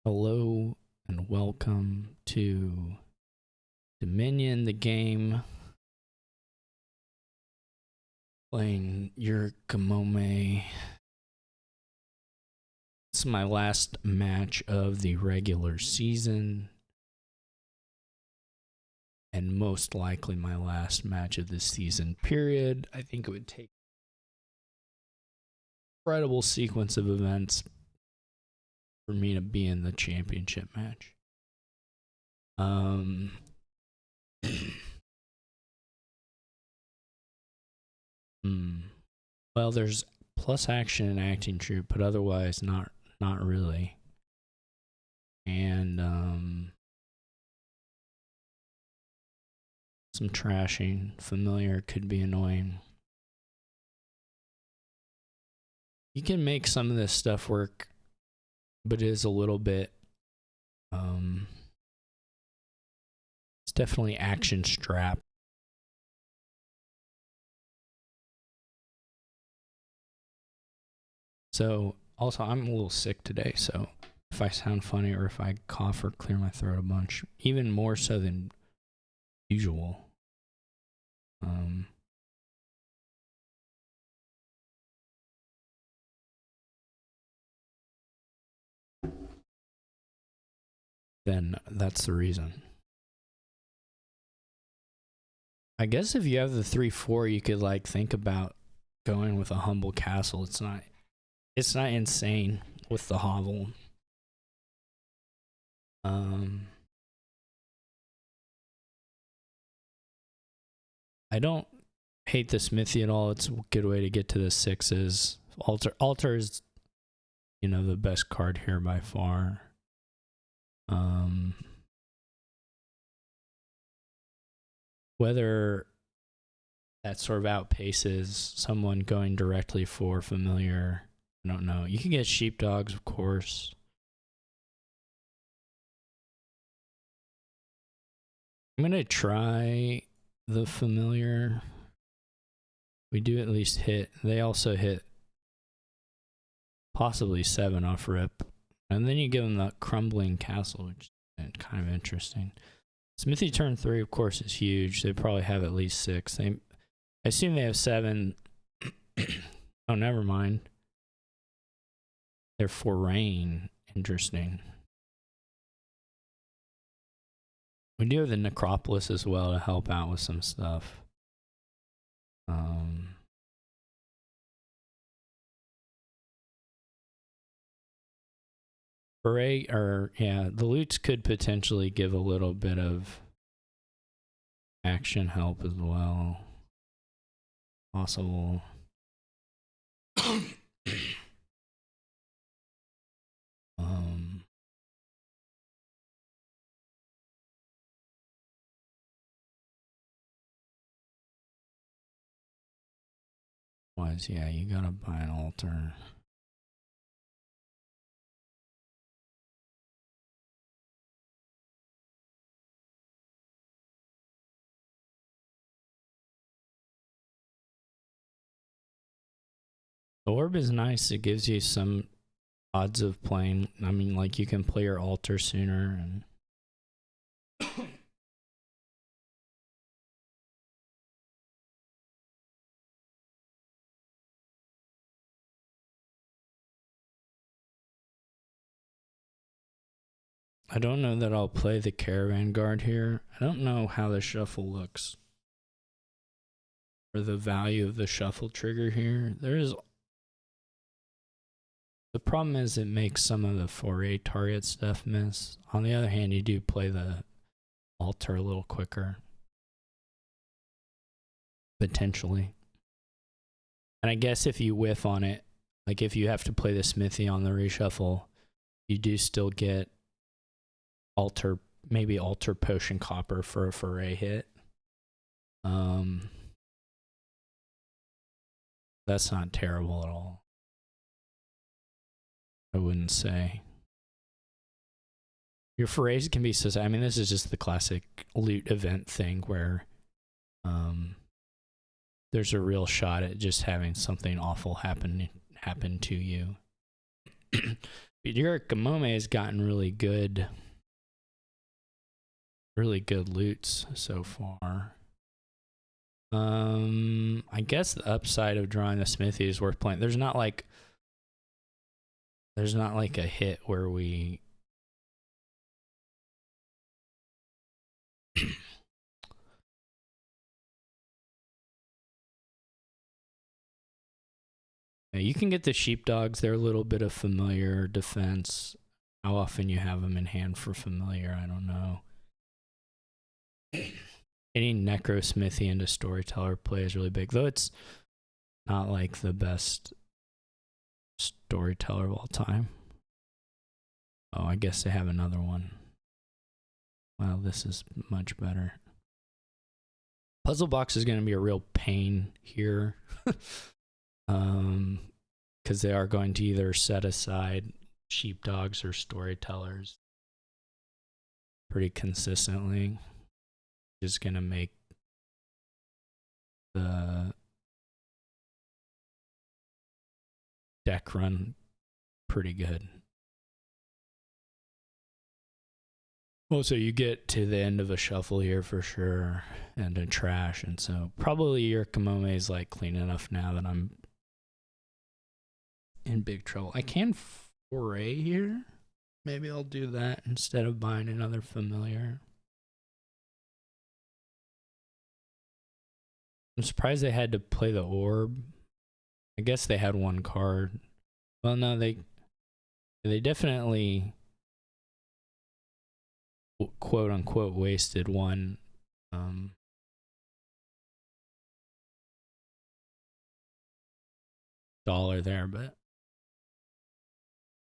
Hello and welcome to Dominion, the game. Playing yurikamome. This is my last match of the regular season. And most likely my last match of this season, period. I think it would take an incredible sequence of events for me to be in the championship match. Well, there's plus action and acting troop, but otherwise not really. And some trashing. Familiar could be annoying. You can make some of this stuff work, but it is a little bit it's definitely action strap. So also I'm a little sick today, so if I sound funny or if I cough or clear my throat a bunch, even more so than usual. Then that's the reason. I guess if you have the 3-4, you could like think about going with a humble castle. It's not insane with the hovel. I don't hate the smithy at all. It's a good way to get to the 6s. Altar is, you know, the best card here by far. Whether that sort of outpaces someone going directly for familiar, I don't know. You can get sheepdogs, of course. I'm gonna try the familiar. We do at least hit. They also hit possibly 7 off rip. And then you give them the crumbling castle, which is kind of interesting. Smithy turn 3, of course, is huge. They probably have at least 6. I assume they have 7. Oh, never mind. They're for rain. Interesting. We do have the necropolis as well to help out with some stuff. The loots could potentially give a little bit of action help as well. Possible. Yeah, you gotta buy an altar. The orb is nice. It gives you some odds of playing. I mean, like you can play your altar sooner and I don't know that I'll play the caravan guard here. I don't know how the shuffle looks. Or the value of the shuffle trigger here. The problem is it makes some of the foray target stuff miss. On the other hand, you do play the altar a little quicker. Potentially. And I guess if you whiff on it, like if you have to play the smithy on the reshuffle, you do still get maybe altar potion copper for a foray hit. That's not terrible at all. I wouldn't say. Your forays can be I mean, this is just the classic loot event thing where there's a real shot at just having something awful happen to you. But yurikamome has gotten really good loots so far. I guess the upside of drawing the smithy is worth playing. There's not like a hit where we you can get the sheepdogs. They're a little bit of familiar defense. How often you have them in hand for familiar, I don't know. Any necrosmithy into storyteller play is really big, though it's not like the best storyteller of all time. Oh, I guess they have another one. Well, this is much better. Puzzle box is going to be a real pain here. Because they are going to either set aside sheepdogs or storytellers pretty consistently. Is going to make the deck run pretty good. Well, so you get to the end of a shuffle here for sure, and a trash, and so probably your yurikamome is like clean enough now that I'm in big trouble. I can foray here. Maybe I'll do that instead of buying another familiar. I'm surprised they had to play the orb. I guess they had one card. Well, no, they definitely quote unquote wasted one. Dollar there, but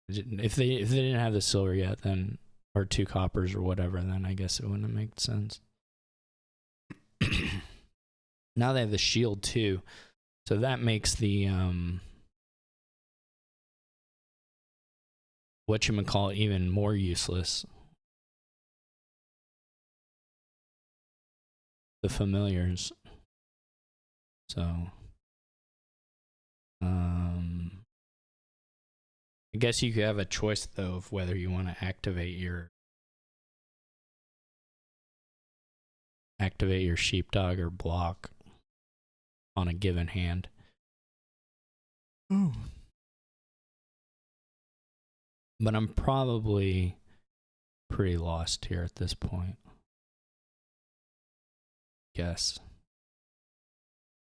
if they didn't have the silver yet, then or 2 coppers or whatever, then I guess it wouldn't have made sense. Now they have the shield too, so that makes the whatchamacallit even more useless. The familiars. So I guess you could have a choice though of whether you want to activate your sheepdog or block on a given hand. Ooh. But I'm probably pretty lost here at this point. Guess.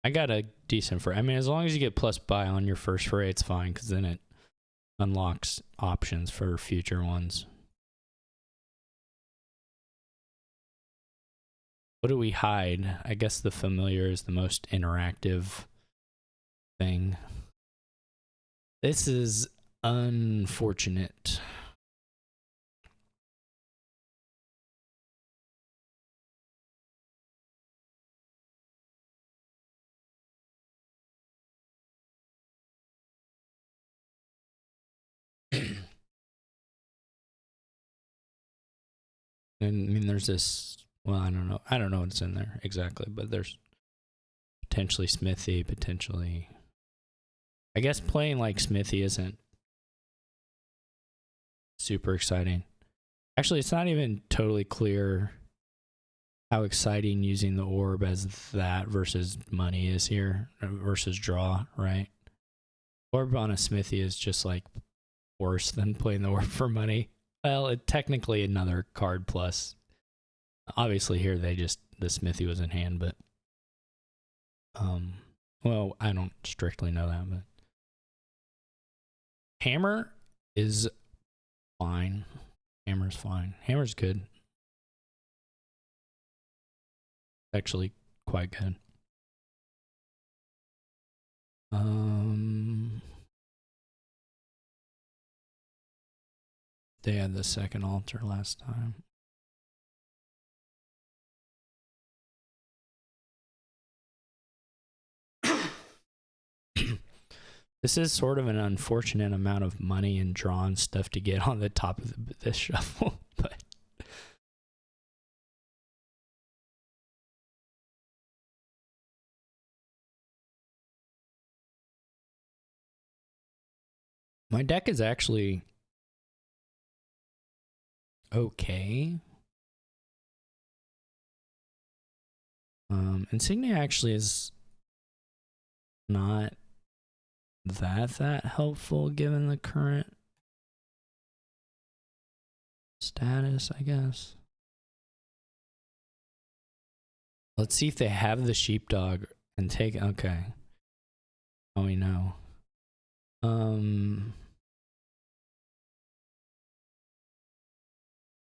I got a decent fray. I mean, as long as you get plus buy on your first fray, it's fine, because then it unlocks options for future ones. What do we hide? I guess the familiar is the most interactive thing. This is unfortunate. And I mean, there's this. Well, I don't know what's in there exactly, but there's potentially Smithy, potentially. I guess playing like Smithy isn't super exciting. Actually, it's not even totally clear how exciting using the orb as that versus money is here, versus draw, right? Orb on a Smithy is just like worse than playing the orb for money. Well, it technically another card plus. Obviously here the Smithy was in hand, but well, I don't strictly know that, but Hammer is fine. Hammer's fine. Hammer's good. Actually quite good. They had the second altar last time. This is sort of an unfortunate amount of money and drawn stuff to get on the top of this shuffle, but my deck is actually okay. Insignia actually is not that helpful given the current status, I guess. Let's see if they have the sheepdog and take. Okay. Oh, we know.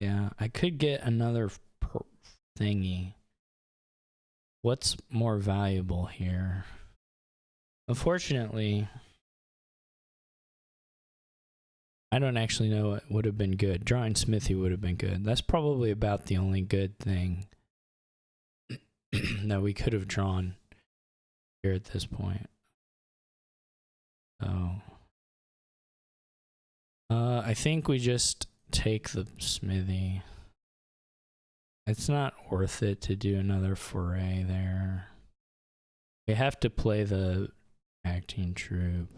Yeah, I could get another thingy. What's more valuable here? Unfortunately, I don't actually know what would have been good. Drawing Smithy would have been good. That's probably about the only good thing that we could have drawn here at this point. So, I think we just take the Smithy. It's not worth it to do another foray there. We have to play the acting troop.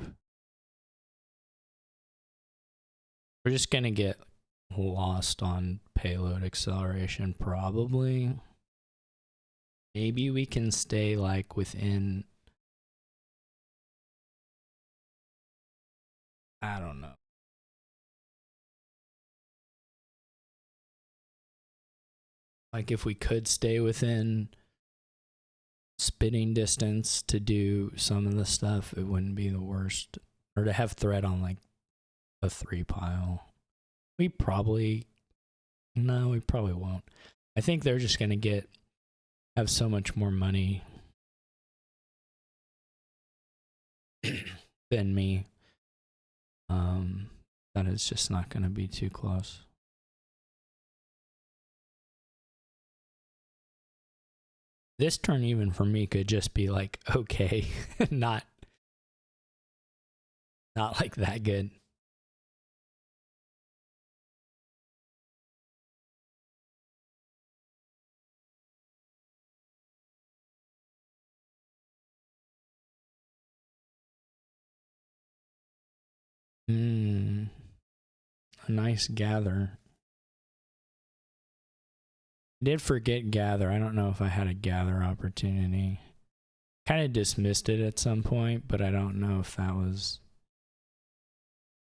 We're just gonna get lost on payload acceleration, probably. Maybe we can stay like within, I don't know. Like if we could stay within spitting distance to do some of the stuff, it wouldn't be the worst. Or to have threat on like a 3 pile. We probably won't. I think they're just gonna have so much more money than me. That it's just not gonna be too close. This turn even for me could just be like okay, not like that good. A nice gather. I did forget gather. I don't know if I had a gather opportunity. Kind of dismissed it at some point, but I don't know if that was...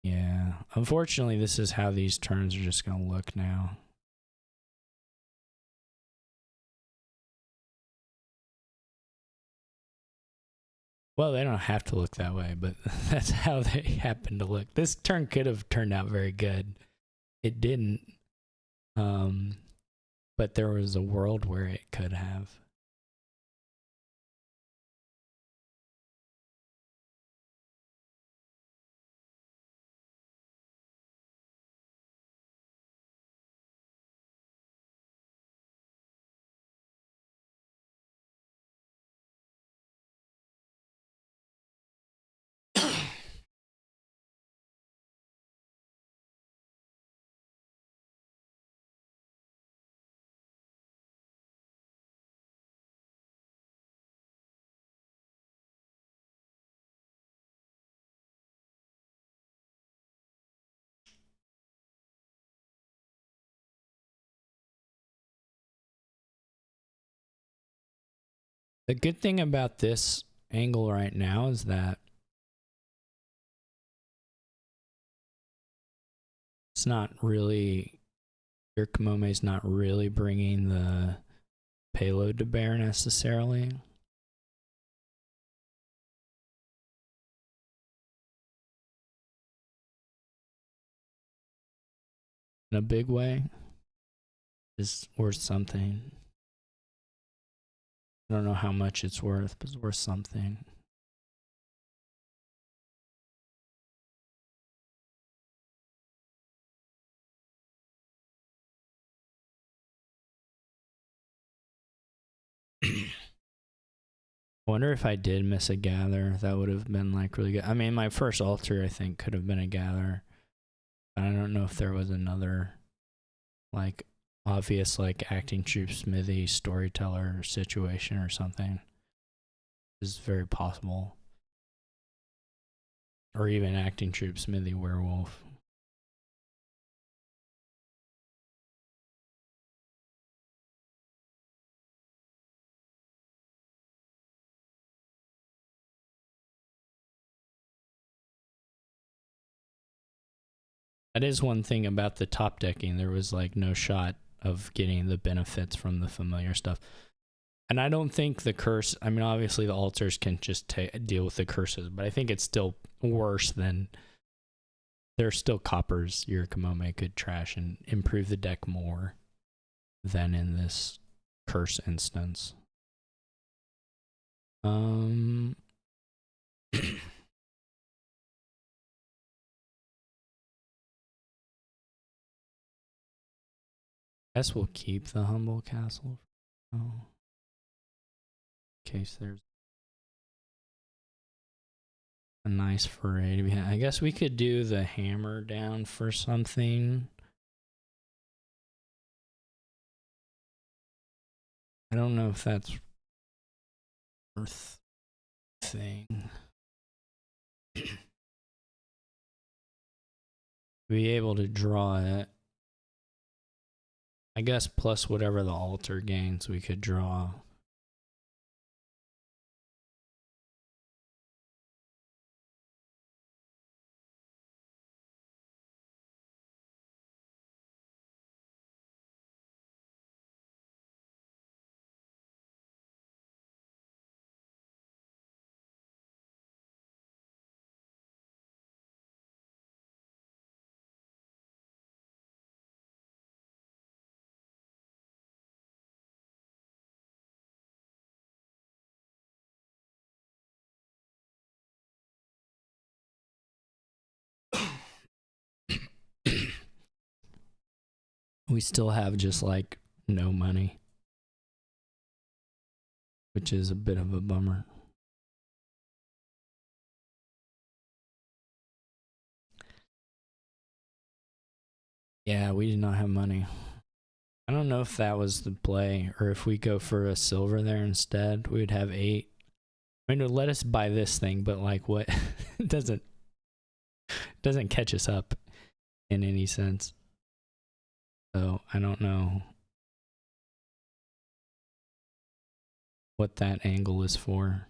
Yeah. Unfortunately, this is how these turns are just going to look now. Well, they don't have to look that way, but that's how they happen to look. This turn could have turned out very good. It didn't. But there was a world where it could have. The good thing about this angle right now is that it's not really, yurikamome is not really bringing the payload to bear necessarily. In a big way, is worth something. I don't know how much it's worth, but it's worth something. I wonder if I did miss a gather, that would have been like really good. I mean, my first altar, I think, could have been a gather. I don't know if there was another like obvious like acting troop smithy storyteller situation or something. Is very possible. Or even acting troop smithy werewolf. That is one thing about the top decking. There was like no shot of getting the benefits from the familiar stuff. And I don't think the curse, I mean, obviously the altars can just deal with the curses, but I think it's still worse than, there's still coppers yurikamome could trash and improve the deck more than in this curse instance. Guess we'll keep the humble castle. Oh. In case there's a nice foray to be had. I guess we could do the hammer down for something. I don't know if that's worth thing. Be able to draw it. I guess plus whatever the altar gains we could draw. We still have just like no money, which is a bit of a bummer. Yeah, we did not have money. I don't know if that was the play or if we go for a silver there instead, we would have 8. I mean, it would let us buy this thing, but like what? It doesn't catch us up in any sense. So I don't know what that angle is for.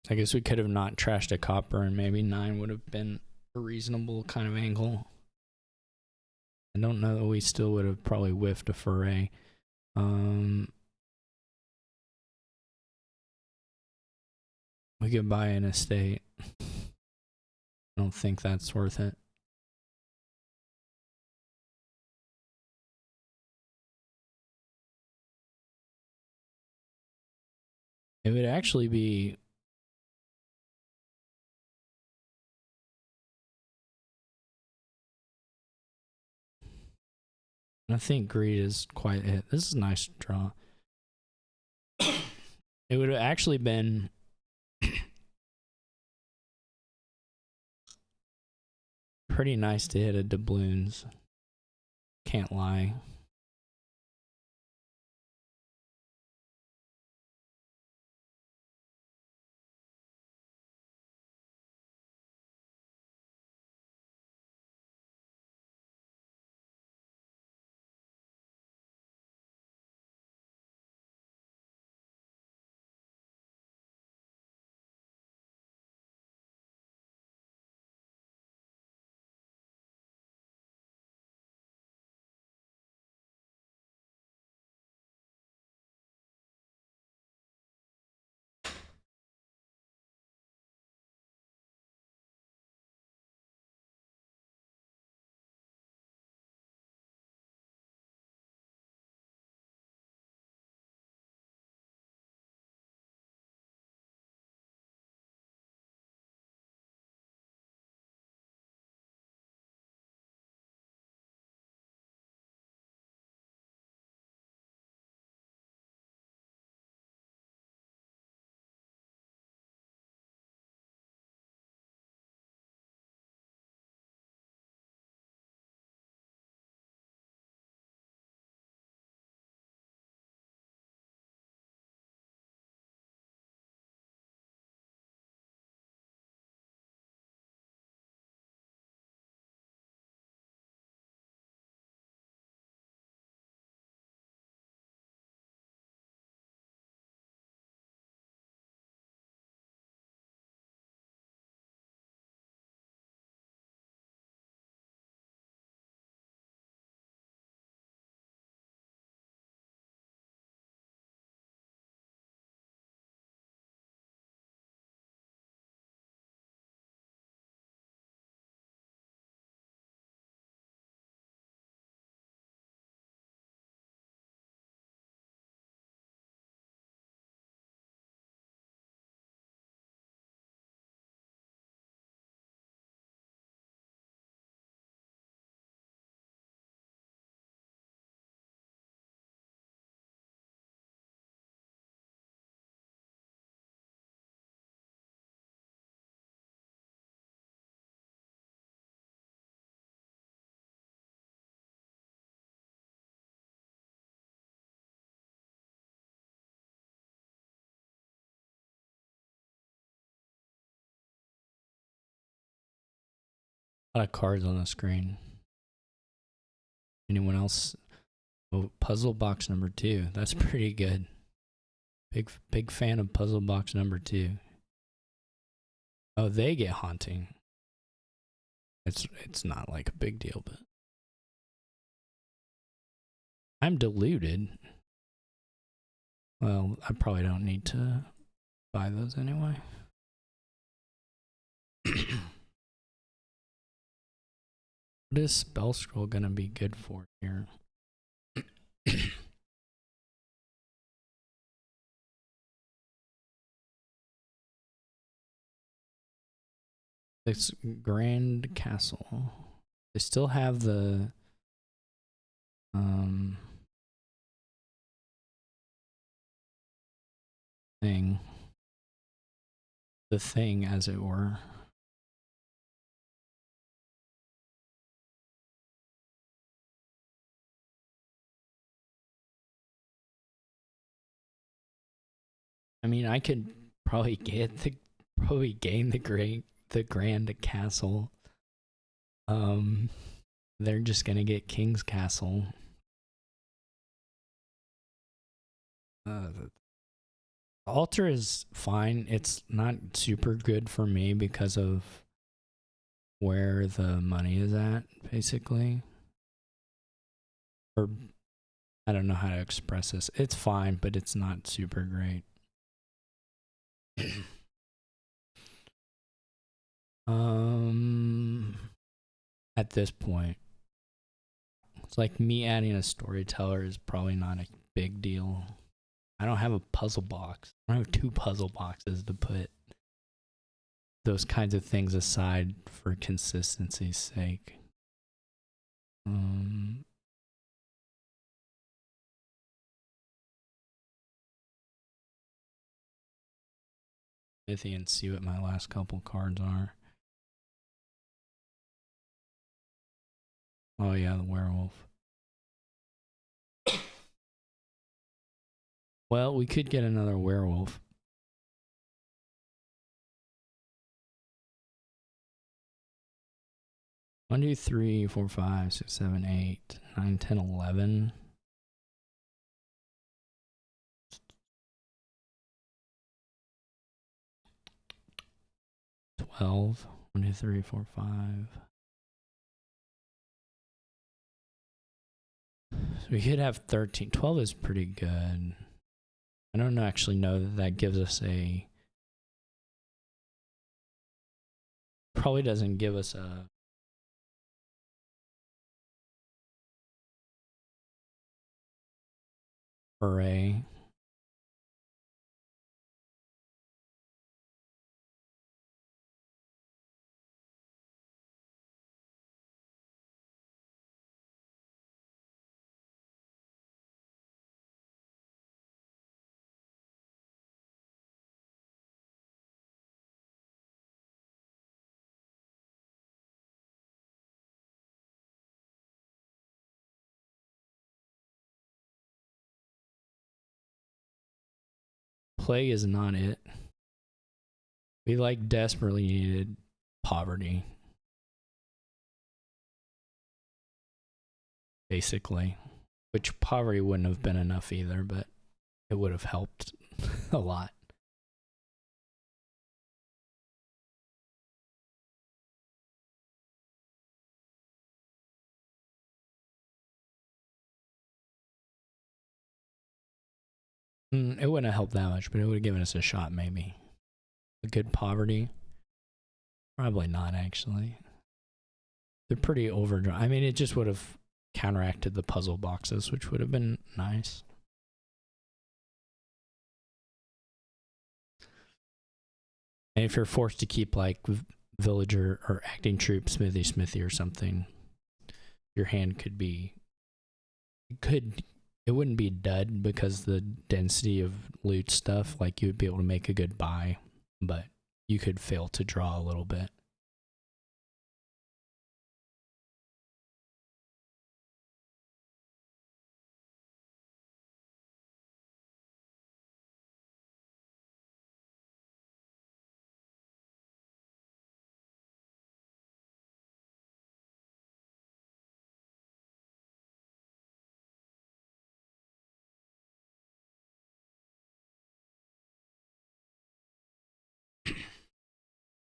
I guess we could have not trashed a copper and maybe 9 would have been a reasonable kind of angle. I don't know that we still would have probably whiffed a foray. We could buy an estate. I don't think that's worth it. It would actually be I think greed is quite it. This is a nice draw. It would have actually been pretty nice to hit a doubloons. Can't lie. A lot of cards on the screen. Anyone else? Oh, puzzle box number 2. That's pretty good. Big fan of puzzle box number 2. Oh, they get haunting. It's not like a big deal, but I'm deluded. Well, I probably don't need to buy those anyway. What is spell scroll gonna be good for here? It's Grand Castle. They still have the thing. The thing, as it were. I mean, I could probably gain the Grand Castle. They're just gonna get King's Castle. The altar is fine. It's not super good for me because of where the money is at, basically. Or I don't know how to express this. It's fine, but it's not super great. At this point, it's like me adding a storyteller is probably not a big deal. I don't have a puzzle box. I don't have 2 puzzle boxes to put those kinds of things aside for consistency's sake. And see what my last couple cards are. Oh yeah, the werewolf. Well, we could get another werewolf. 1, 2, 3, 4, 5, 6, 7, 8, 9, 10, 11. 12. 1, 2, 3, 4, 5. So we could have 13. 12 is pretty good. I don't actually know that that gives us a... Probably doesn't give us a... array. Plague is not it. We like desperately needed poverty. Basically. Which poverty wouldn't have been enough either, but it would have helped a lot. It wouldn't have helped that much, but it would have given us a shot, maybe. A good poverty? Probably not, actually. They're pretty overdrawn. I mean, it just would have counteracted the puzzle boxes, which would have been nice. And if you're forced to keep, like, villager or acting troop, smithy or something, your hand could be... It wouldn't be dud because the density of loot stuff, like you would be able to make a good buy, but you could fail to draw a little bit.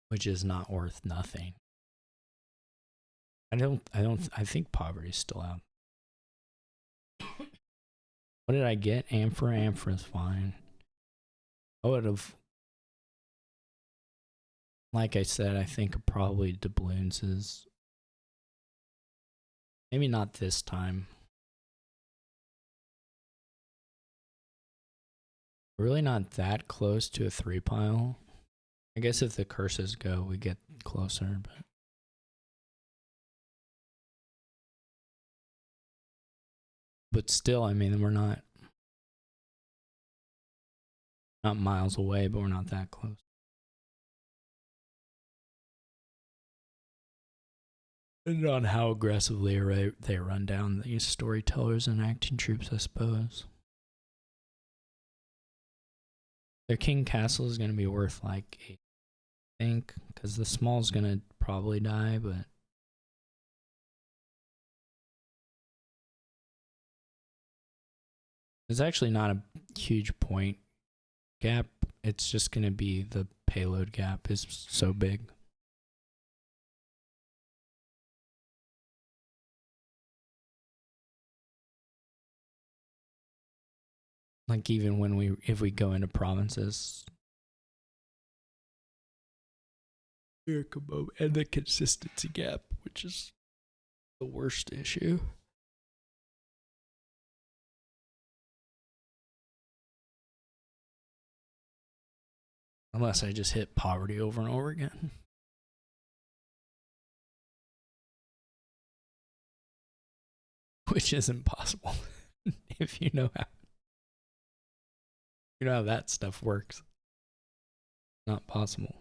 which is not worth nothing. I think poverty is still out. What did I get? Amphora? Amphora's fine. I would have, like I said, I think probably doubloons is, maybe not this time. Really not that close to a 3 pile. I guess if the curses go, we get closer, but still, I mean, we're not miles away, but we're not that close. And on how aggressively they run down these storytellers and acting troops, I suppose. Their king castle is going to be worth like 8, I think, because the small's going to probably die, but it's actually not a huge point gap. It's just going to be the payload gap is so big. Like even when if we go into provinces, yurikamome and the consistency gap, which is the worst issue. Unless I just hit poverty over and over again. Which isn't possible. If you know how that stuff works. Not possible.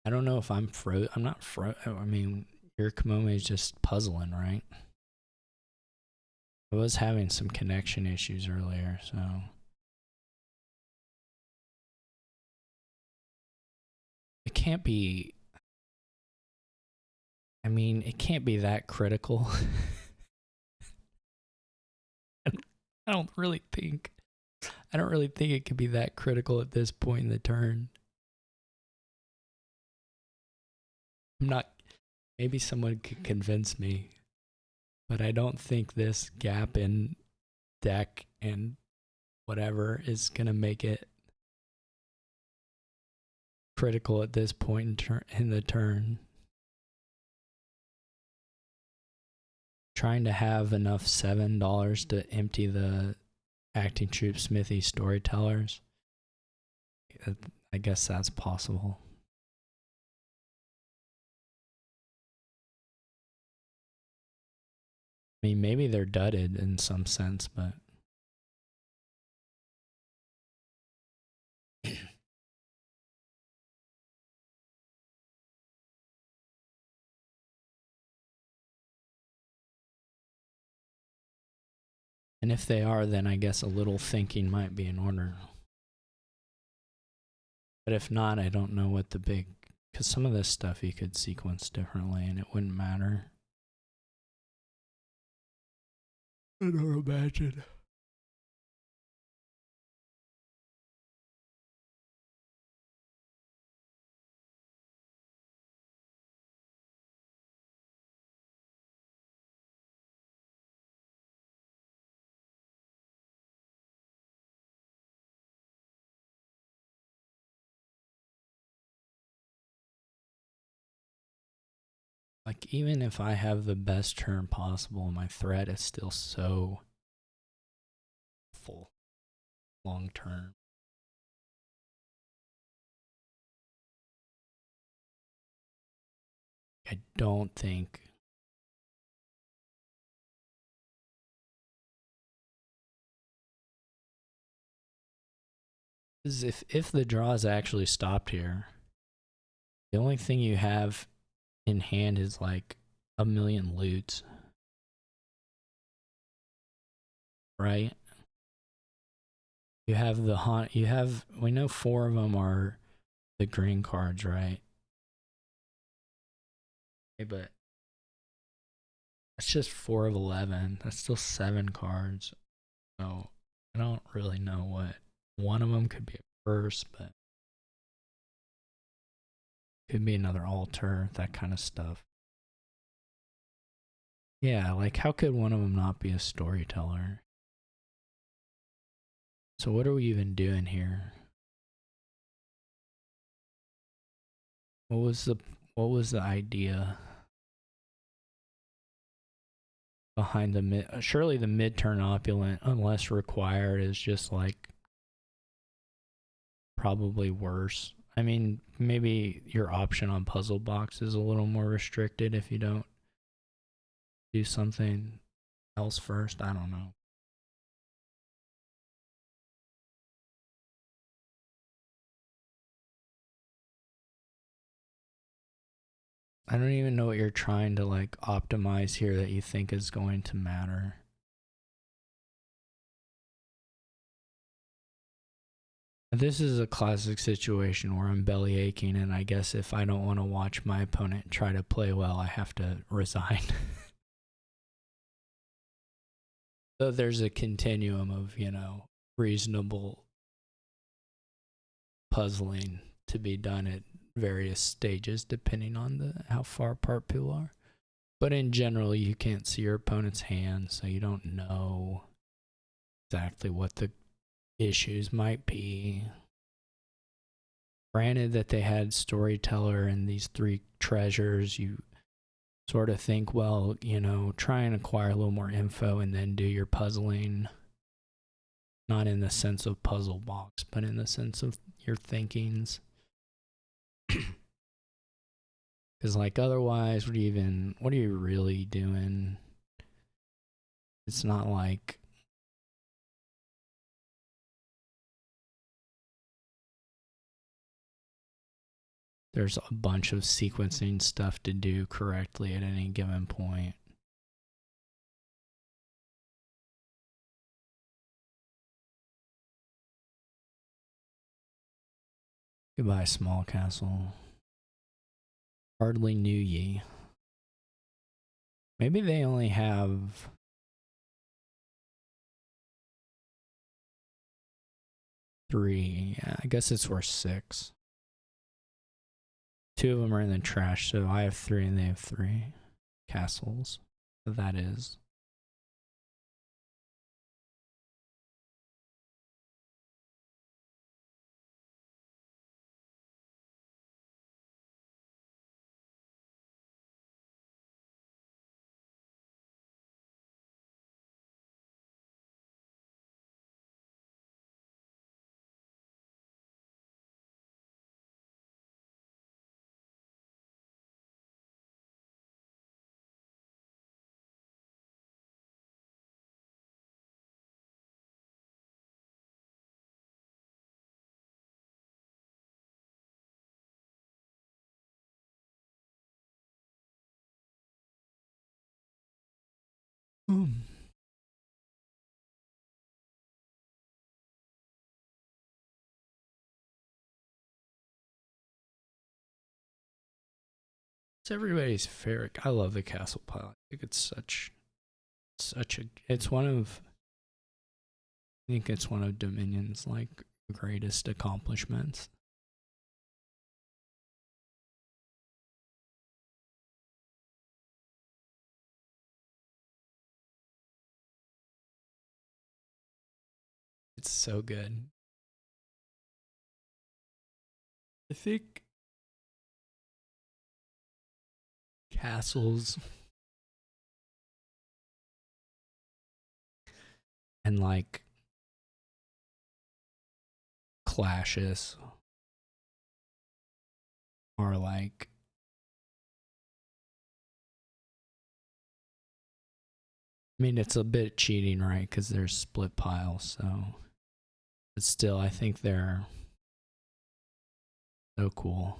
I don't know if I'm not I mean, yurikamome is just puzzling, right? I was having some connection issues earlier, so it can't be. I mean, it can't be that critical. I don't really think it could be that critical at this point in the turn. I'm not. Maybe someone could convince me, but I don't think this gap in deck and whatever is gonna make it critical at this point in the turn. Trying to have enough $7 to empty the acting troop smithy storytellers. I guess that's possible. I mean, maybe they're dudded in some sense, but and if they are, then I guess a little thinking might be in order. But if not, I don't know what the big, because some of this stuff you could sequence differently and it wouldn't matter. I don't imagine. Like, even if I have the best turn possible, my threat is still so full long term. I don't think. If the draw is actually stopped here, the only thing you have in hand is like a million loots. Right? You have the we know 4 of them are the green cards, right? Okay, but that's just 4 of 11. That's still 7 cards. So I don't really know what. One of them could be a curse, but could be another altar, that kind of stuff. Yeah, like how could one of them not be a storyteller? So what are we even doing here? What was the idea behind the surely the mid-turn opulent, unless required, is just like probably worse. I mean, maybe your option on puzzle box is a little more restricted if you don't do something else first. I don't know. I don't even know what you're trying to like optimize here that you think is going to matter. This is a classic situation where I'm belly aching, and I guess if I don't want to watch my opponent try to play well, I have to resign. So there's a continuum of, reasonable puzzling to be done at various stages depending on how far apart people are. But in general, you can't see your opponent's hand, so you don't know exactly what the issues might be. Granted that they had storyteller and these 3 treasures, you sort of think, well, try and acquire a little more info and then do your puzzling. Not in the sense of puzzle box, but in the sense of your thinkings. Because like otherwise, what are you really doing? It's not like there's a bunch of sequencing stuff to do correctly at any given point. Goodbye, small castle. Hardly knew ye. Maybe they only have 3. Yeah, I guess it's worth 6. 2 of them are in the trash, so I have 3 and they have 3 castles. That is. It's everybody's favorite. I love the castle pile. I think it's it's one of, I think it's one of Dominion's like greatest accomplishments. It's so good. I think castles and like clashes are like, I mean, it's a bit cheating, right? Because there's split piles, so. But still, I think they're so cool.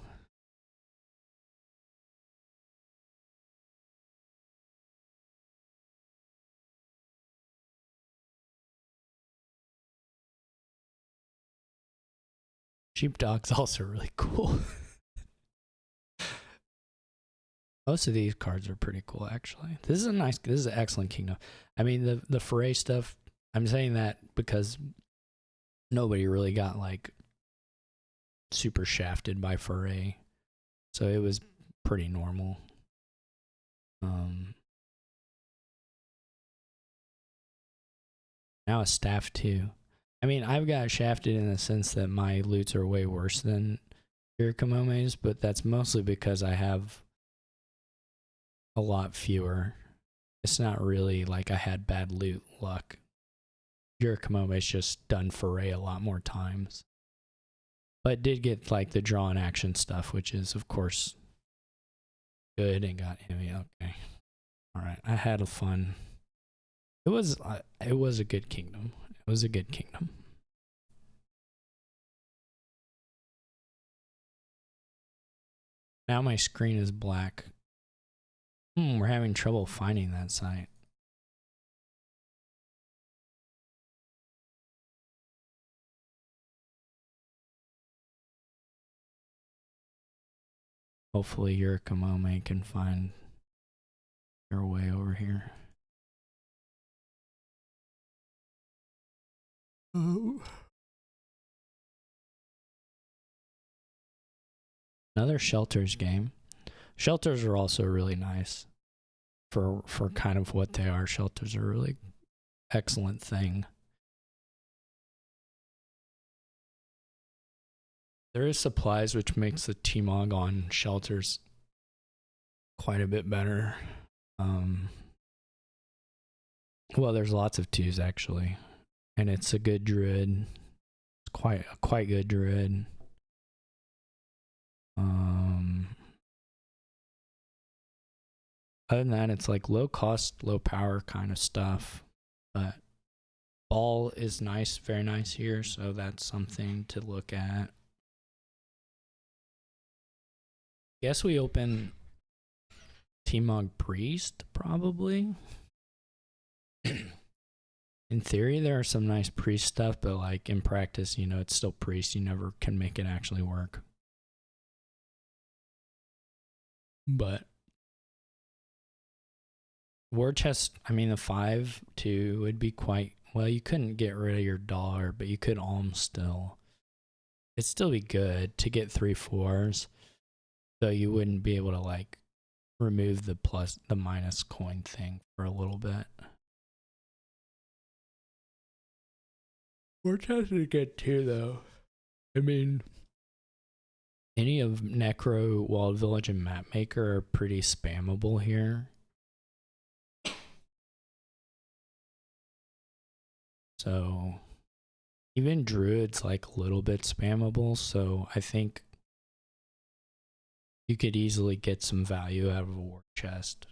Sheepdog's also really cool. Most of these cards are pretty cool, actually. This is an excellent kingdom. I mean, the foray stuff, I'm saying that because nobody really got like super shafted by foray. So it was pretty normal. Now a staff too. I mean, I've got shafted in the sense that my loots are way worse than yurikamome's, but that's mostly because I have a lot fewer. It's not really like I had bad loot luck. Yurikamome's just done foray a lot more times. But did get like the draw and action stuff, which is of course good, and got heavy. Okay. Alright. I had a fun. It was a good kingdom. It was a good kingdom. Now my screen is black. We're having trouble finding that site. Hopefully Yurikamome can find their way over here. Oh. Another shelters game. Shelters are also really nice for kind of what they are. Shelters are a really excellent thing. There is supplies, which makes the T-Mog on shelters quite a bit better. Well, there's lots of twos actually, and it's a good druid. It's quite good druid. Other than that, it's like low cost, low power kind of stuff. But ball is nice, very nice here, so that's something to look at. Guess we open T-Mog Priest, probably. In theory, there are some nice priest stuff, but like in practice, you know, it's still priest. You never can make it actually work. But war chest, I mean, the 5/2 would be quite well. You couldn't get rid of your dollar, but you could alm still. It'd still be good to get 3/4s, though you wouldn't be able to like remove the minus coin thing for a little bit. War chest is good too, though. I mean, any of Necro, Walled Village, and Mapmaker are pretty spammable here. So even Druid's like a little bit spammable, so I think you could easily get some value out of a war chest.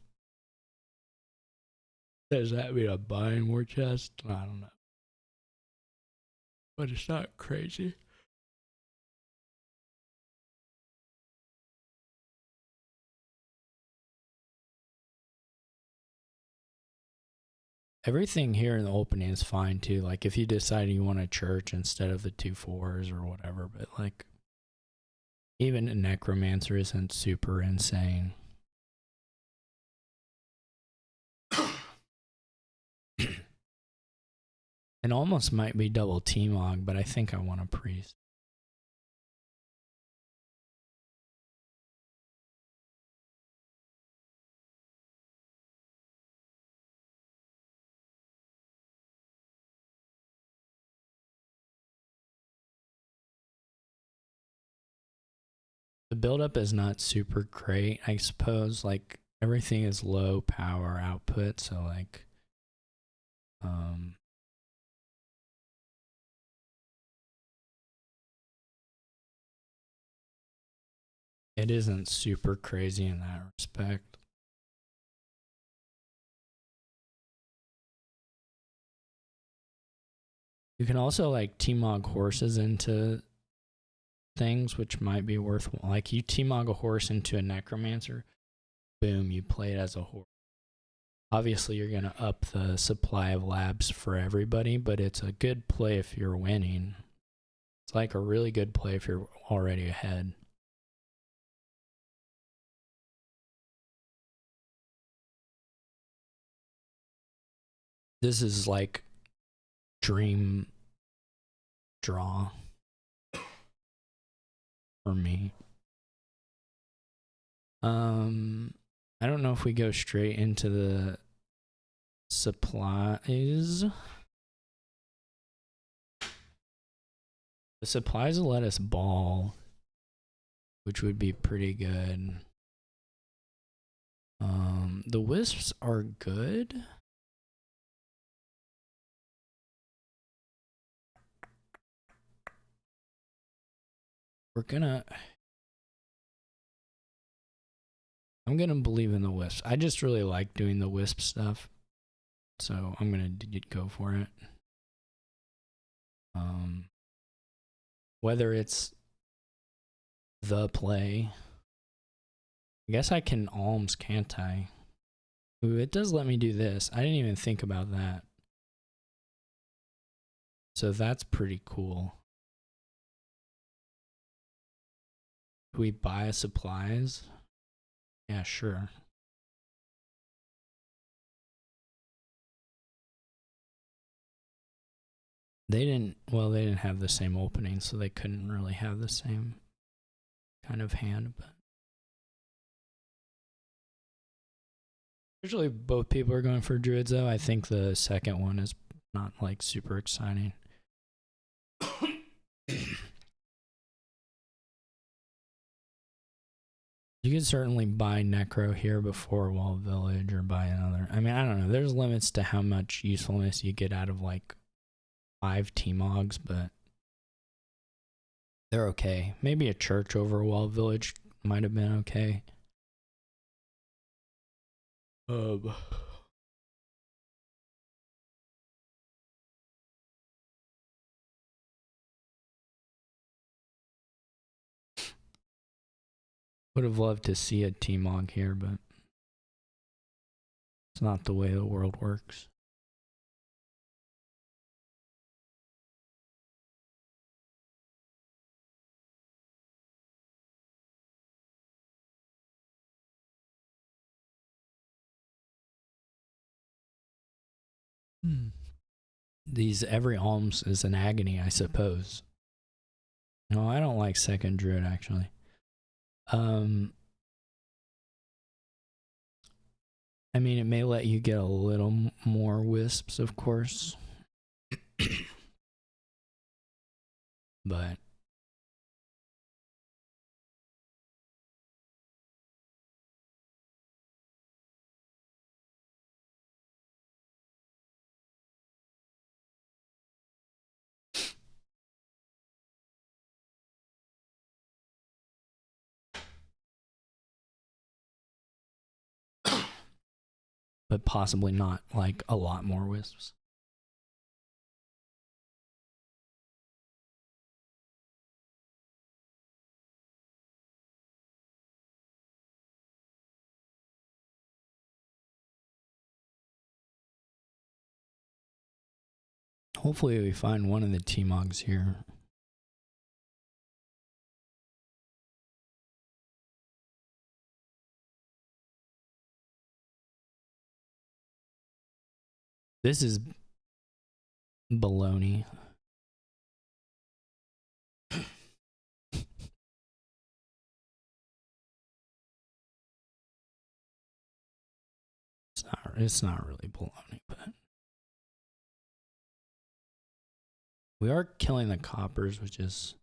Does that mean I'm buying war chest? I don't know. But it's not crazy. Everything here in the opening is fine too. Like if you decide you want a church instead of the 2/4s or whatever, but like even a necromancer isn't super insane. It almost might be double T-Mog, but I think I want a priest. The buildup is not super great, I suppose. Like everything is low power output, so like it isn't super crazy in that respect. You can also like T-Mog horses into things, which might be worthwhile. Like you T-Mog a horse into a necromancer, boom, you play it as a horse. Obviously, you're going to up the supply of labs for everybody, but it's a good play if you're winning. It's like a really good play if you're already ahead. This is like dream draw for me. I don't know if we go straight into the supplies. The supplies will let us ball, which would be pretty good. The wisps are good. I'm gonna believe in the wisps. I just really like doing the wisp stuff, so I'm gonna go for it. Whether it's the play, I guess I can alms, can't I? Ooh, it does let me do this. I didn't even think about that. So that's pretty cool. Do we buy supplies? Yeah, sure. They didn't have the same opening, so they couldn't really have the same kind of hand, but usually both people are going for druids though. I think the second one is not like super exciting. You could certainly buy Necro here before Wall Village or buy another. I mean, I don't know. There's limits to how much usefulness you get out of like 5 T-Mogs, but they're okay. Maybe a church over Wall Village might have been okay. Would have loved to see a T-Mog here, but it's not the way the world works. Every alms is an agony, I suppose. No, I don't like second druid actually. I mean, it may let you get a little more wisps, of course. But possibly not like a lot more wisps. Hopefully we find one of the T-Mogs here. This is baloney. It's not really baloney, but we are killing the coppers, which is,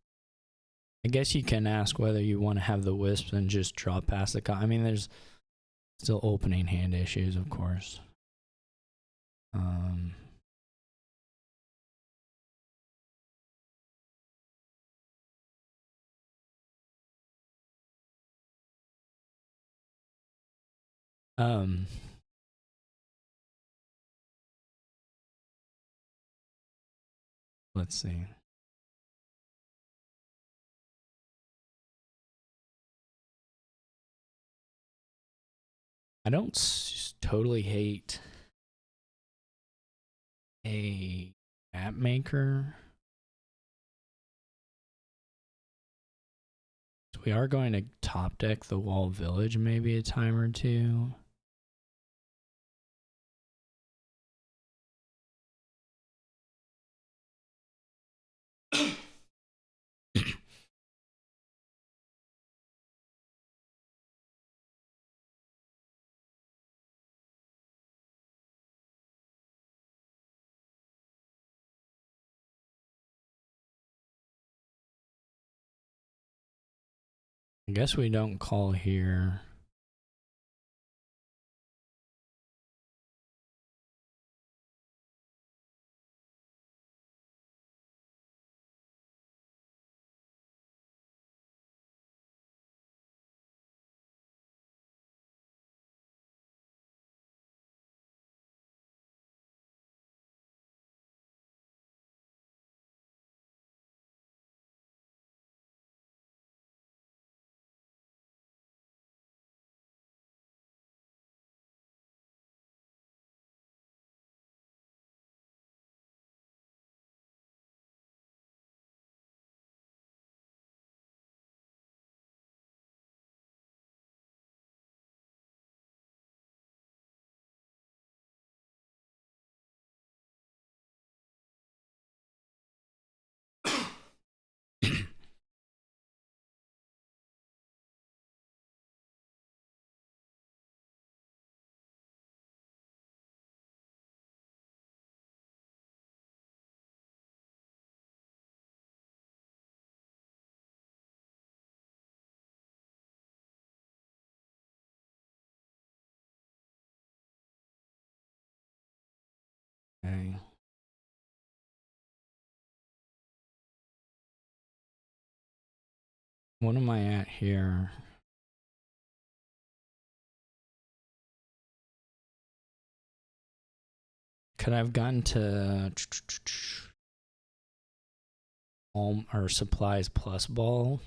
I guess you can ask whether you want to have the wisps and just draw past the I mean, there's still opening hand issues, of course. Let's see. I don't totally hate a map maker. We are going to top deck the wall village maybe a time or two. I guess we don't call here. Okay. What am I at here? Could I have gotten to all our supplies plus ball?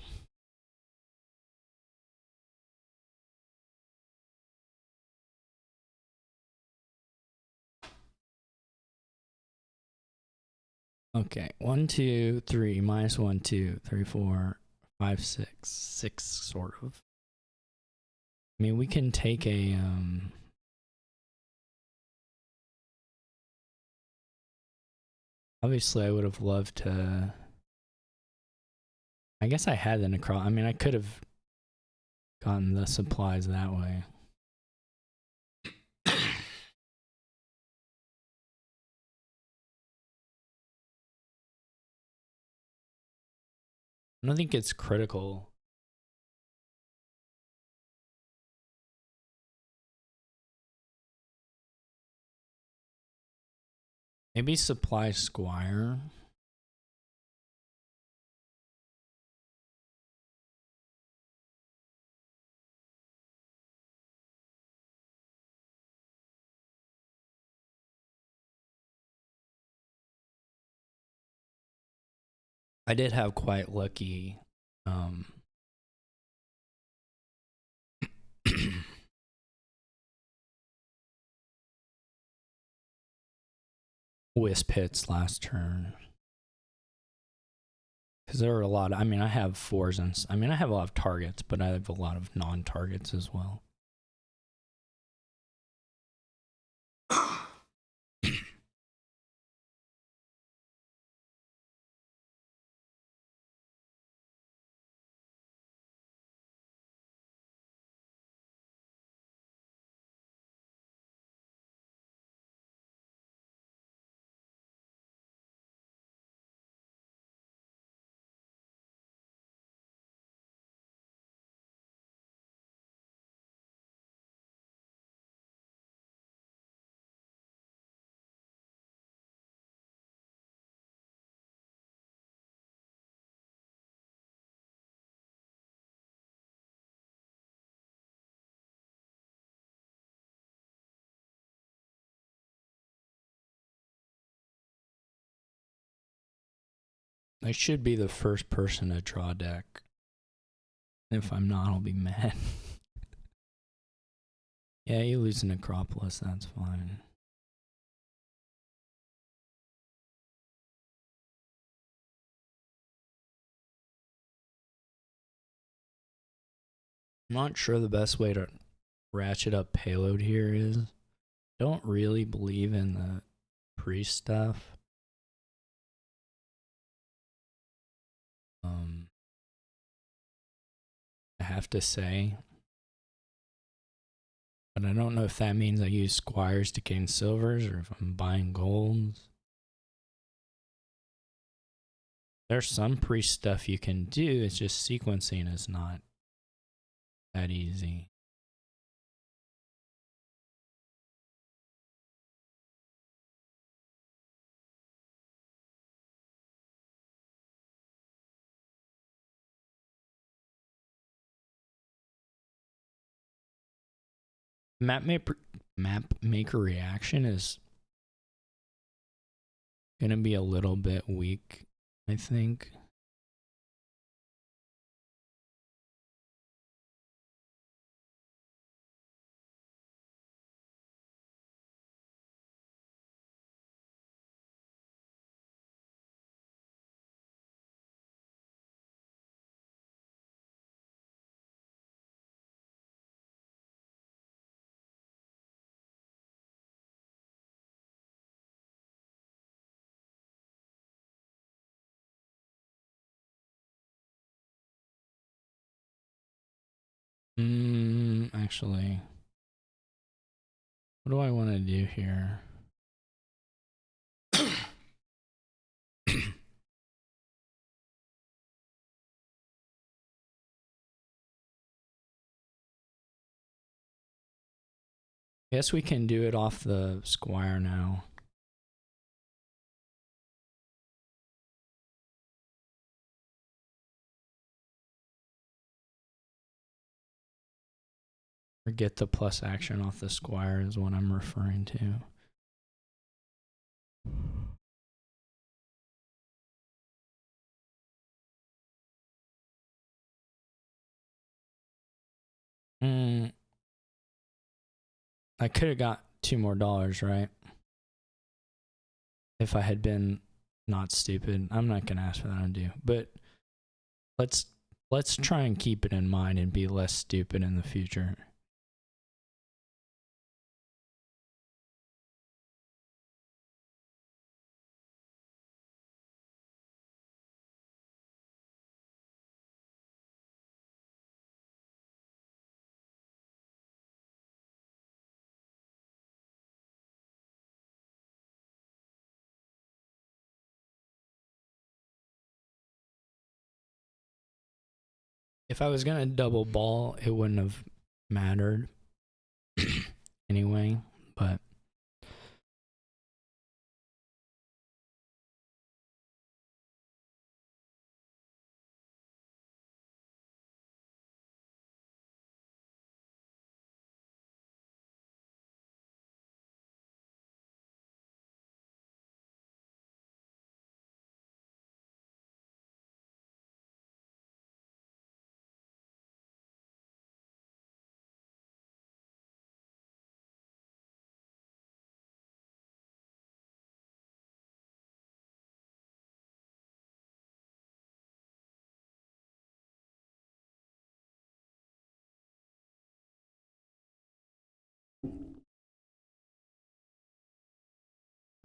Okay, 1, 2, 3, minus 1, 2, 3, 4, 5, 6, 6 sort of. I mean, we can take a obviously I would have loved to. I guess I had the necro. I mean, I could have gotten the supplies that way. I don't think it's critical. Maybe supply squire. I did have quite lucky wisp hits last turn. Because there were a lot of, I mean, I have fours and, I mean, I have a lot of targets, but I have a lot of non-targets as well. I should be the first person to draw a deck. If I'm not, I'll be mad. Yeah, you lose an Acropolis, that's fine. I'm not sure the best way to ratchet up payload here is. Don't really believe in the priest stuff. I have to say. But I don't know if that means I use squires to gain silvers or if I'm buying golds. There's some priest stuff you can do, it's just sequencing is not that easy. Map maker reaction is gonna be a little bit weak, I think. Actually, what do I want to do here? Guess we can do it off the squire now. Or get the plus action off the squire is what I'm referring to. I could have got $2 more, right? If I had been not stupid. I'm not gonna ask for that undue, but let's try and keep it in mind and be less stupid in the future. If I was gonna double ball, it wouldn't have mattered anyway, but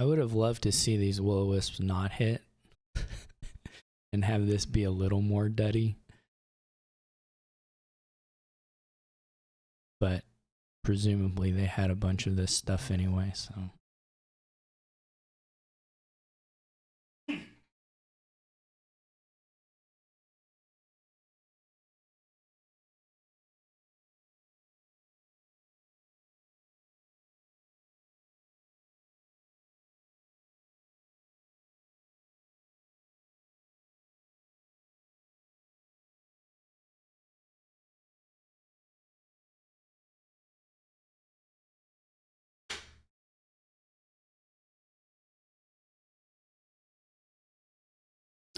I would have loved to see these will-o-wisps not hit and have this be a little more duddy. But presumably they had a bunch of this stuff anyway, so.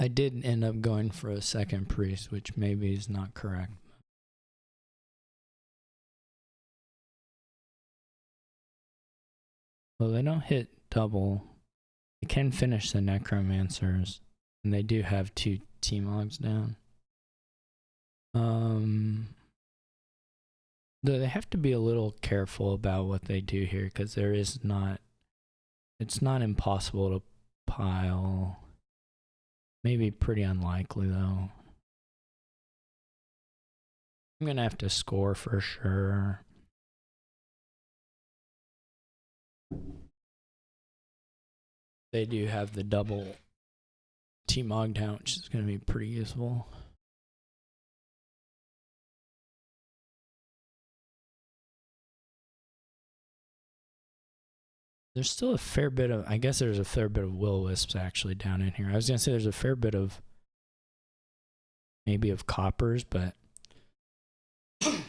I did end up going for a second priest, which maybe is not correct. Well, they don't hit double. They can finish the necromancers, and they do have 2 T-Mogs down. Though they have to be a little careful about what they do here, because there is not, it's not impossible to pile. Maybe pretty unlikely though. I'm gonna have to score for sure. They do have the double T-Mog down, which is gonna be pretty useful. There's still a fair bit of, I guess there's a fair bit of will-o-wisps actually down in here. I was gonna say there's a fair bit of, maybe of coppers, but I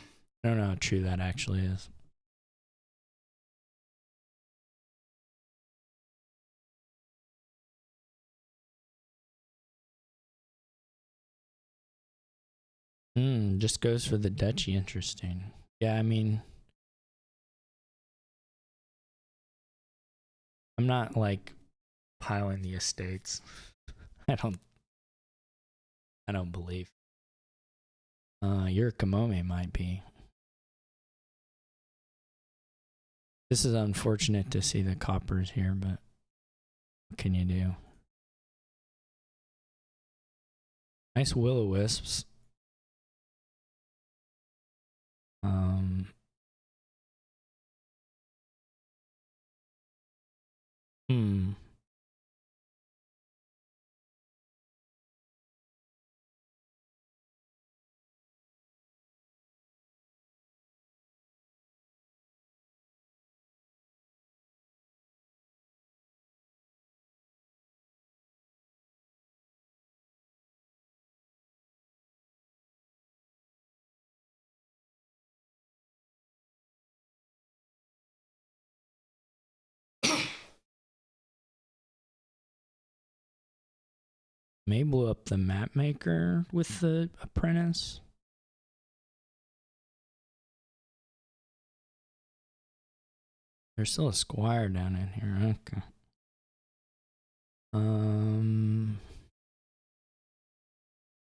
don't know how true that actually is. Just goes for the duchy, interesting. Yeah, I mean, I'm not like piling the estates. I don't believe. Yurikamome might be. This is unfortunate to see the coppers here, but what can you do? Nice will-o-wisps. Hmm. May blow up the map maker with the apprentice. There's still a squire down in here. Okay.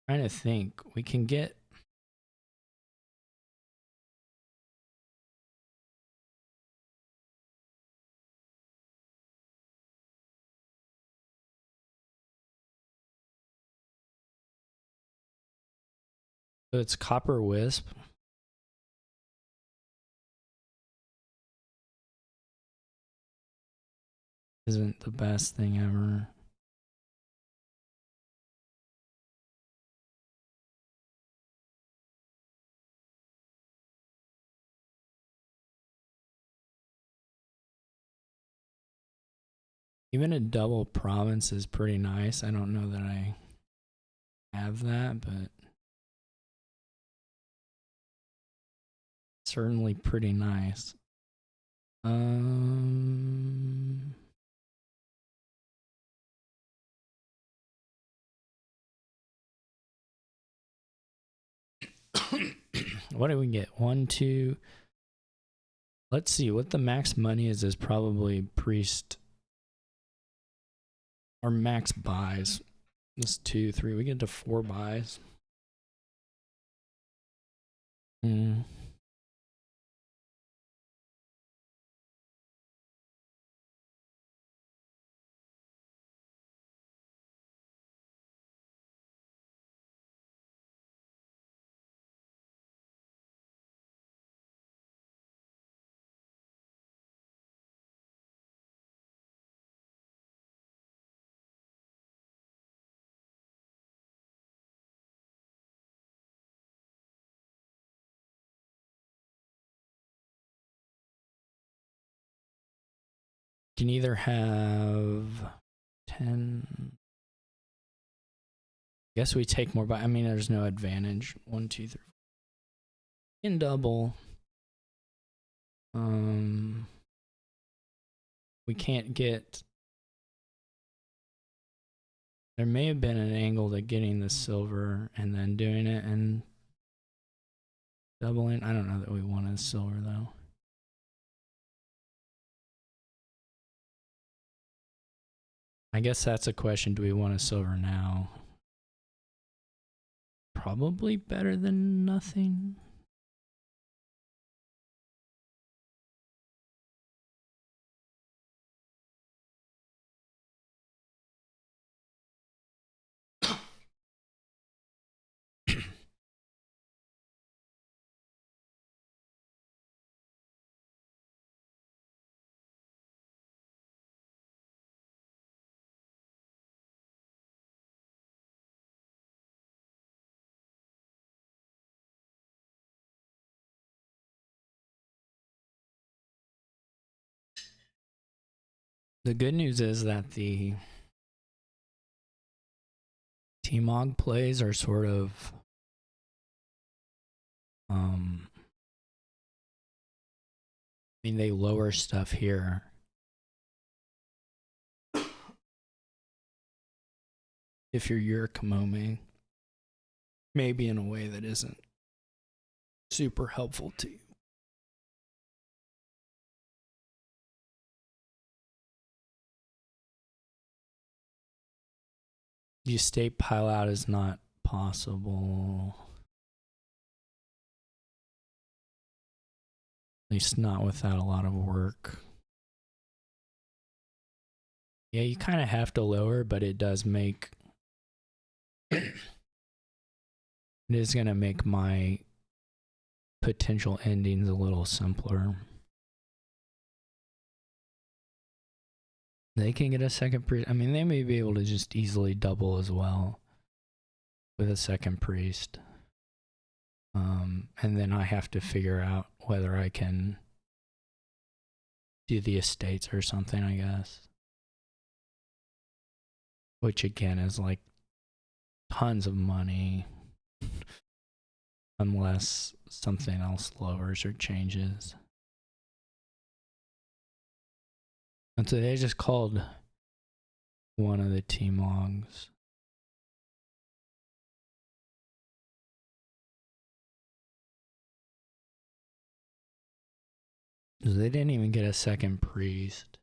Trying to think. We can get. So it's copper wisp. Isn't the best thing ever. Even a double province is pretty nice. I don't know that I have that, but certainly pretty nice. What do we get? 1, 2. Let's see what the max money is probably priest or max buys. This 2, 3. We get to 4 buys. Can either have 10. Guess we take more, but I mean, there's no advantage. 1, 2, 3. In double. We can't get. There may have been an angle to getting the silver and then doing it and doubling. I don't know that we wanted silver though. I guess that's a question. Do we want a silver now? Probably better than nothing. The good news is that the T-Mog plays are sort of I mean, they lower stuff here. If you're yurikamome, maybe in a way that isn't super helpful to you. You state pile out is not possible. At least not without a lot of work. Yeah, you kind of have to lower, but it does make... it is going to make my potential endings a little simpler. They can get a second priest. I mean, they may be able to just easily double as well with a second priest. And then I have to figure out whether I can do the estates or something, I guess. Which again is like tons of money. Unless something else lowers or changes. And so they just called one of the T-Mogs. They didn't even get a second priest.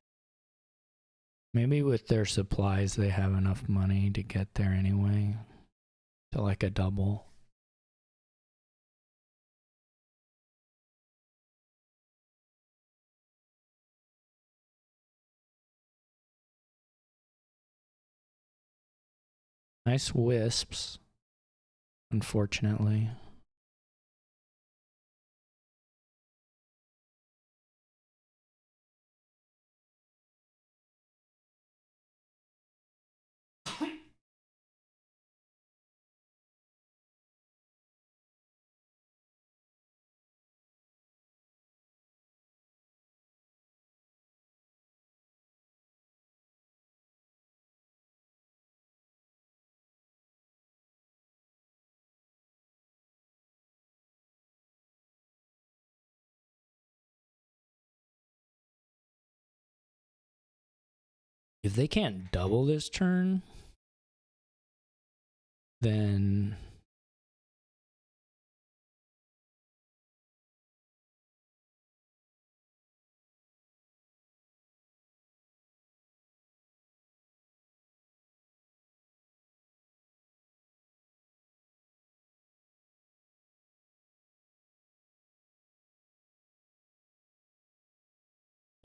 Maybe with their supplies they have enough money to get there anyway. To like a double. Nice wisps. Unfortunately. If they can't double this turn, then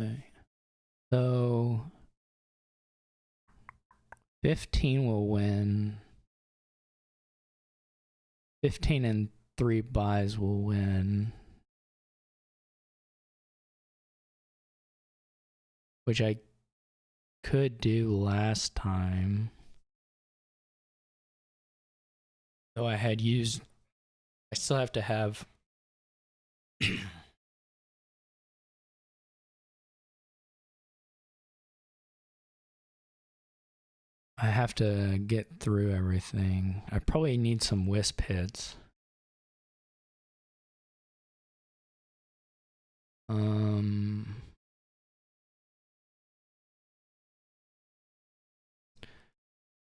okay. So 15 will win. 15 and 3 buys will win. Which I could do last time. Though I had used... I still have to have... I have to get through everything. I probably need some wisp hits.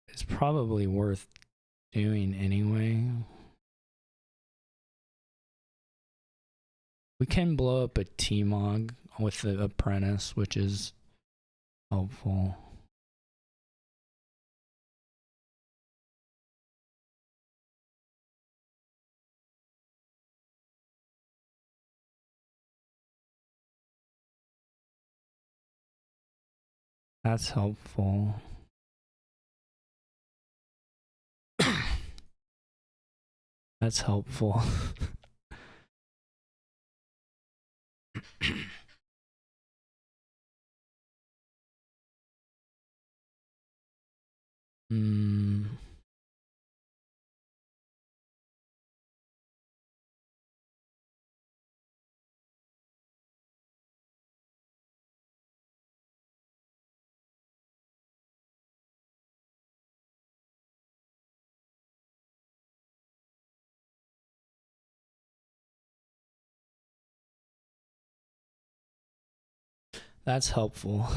It's probably worth doing anyway. We can blow up a T-Mog with the apprentice, which is helpful. That's helpful. That's helpful. That's helpful.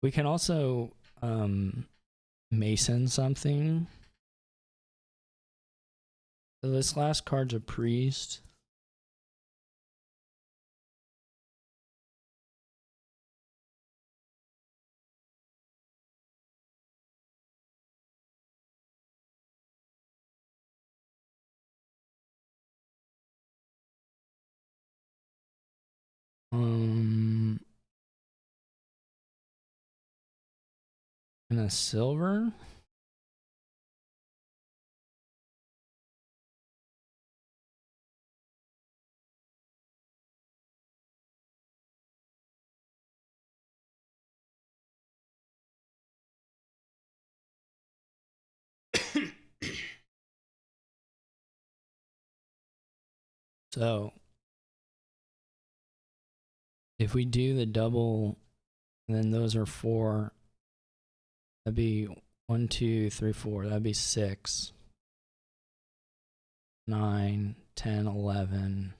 We can also mason something. So this last card's a priest. And a silver. So if we do the double, then those are 4. That'd be 1, 2, 3, 4. That'd be 6, 9, 10, 11.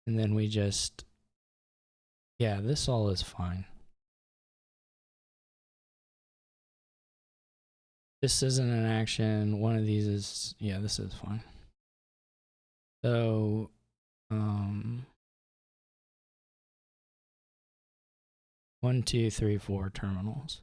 And then we just, yeah, this all is fine. This isn't an action. One of these is, yeah, this is fine. So, 1, 2, 3, 4 terminals.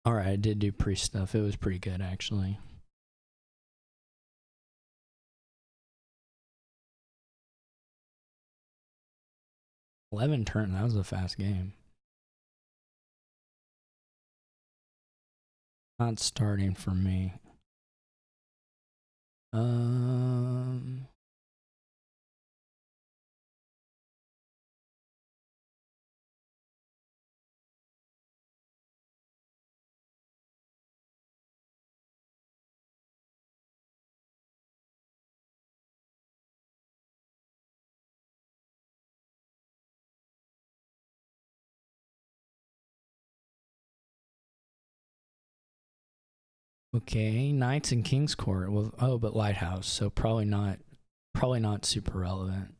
All right, I did do priest stuff. It was pretty good, actually. $11 turn. That was a fast game. Not starting for me. Okay, Knights and King's Court. Well, oh, but Lighthouse, so probably not super relevant.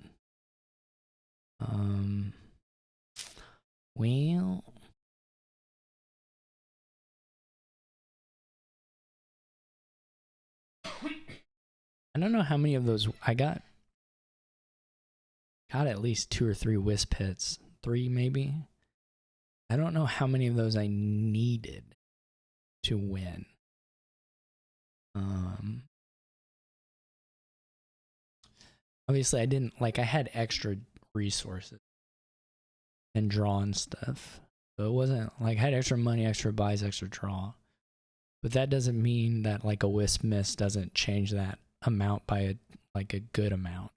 Well, I don't know how many of those I got at least 2 or 3 wisp hits. 3 maybe. I don't know how many of those I needed to win. Obviously I didn't, like, I had extra resources and draw and stuff. So it wasn't like I had extra money, extra buys, extra draw. But that doesn't mean that like a wisp miss doesn't change that amount by a good amount.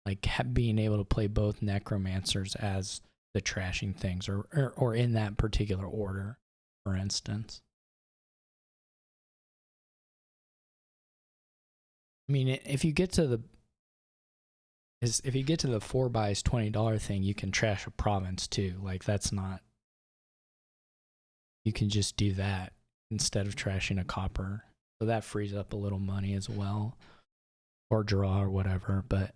Like being able to play both necromancers as the trashing things, or in that particular order, for instance. I mean, if you get to the 4 buys $20 thing, you can trash a province too. Like that's not. You can just do that instead of trashing a copper. So that frees up a little money as well, or draw or whatever. But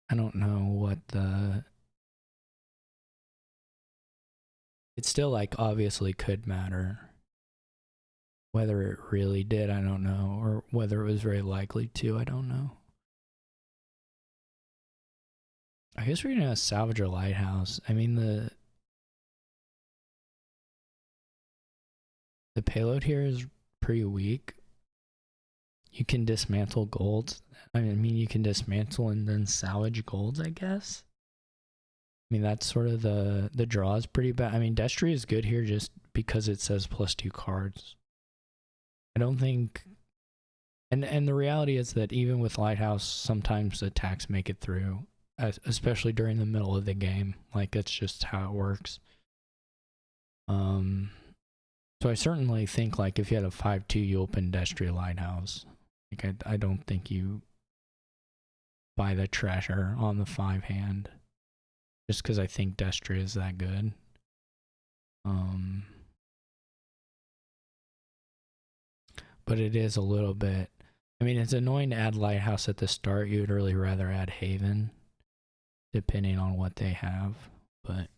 I don't know what the it still like obviously could matter. Whether it really did, I don't know, or whether it was very likely to, I don't know. I guess we're gonna salvage a lighthouse. I mean the payload here is pretty weak. You can dismantle golds. I mean, you can dismantle and then salvage golds, I guess. I mean, that's sort of the draw is pretty bad. I mean, Destry is good here just because it says +2 cards. I don't think, and the reality is that even with Lighthouse, sometimes attacks make it through, especially during the middle of the game. Like, that's just how it works. So I certainly think, like, if you had a 5-2, you open Destry Lighthouse. Like, I don't think you buy the treasure on the 5 hand. Just because I think Destry is that good. But it is a little bit... I mean, it's annoying to add Lighthouse at the start. You would really rather add Haven, depending on what they have. But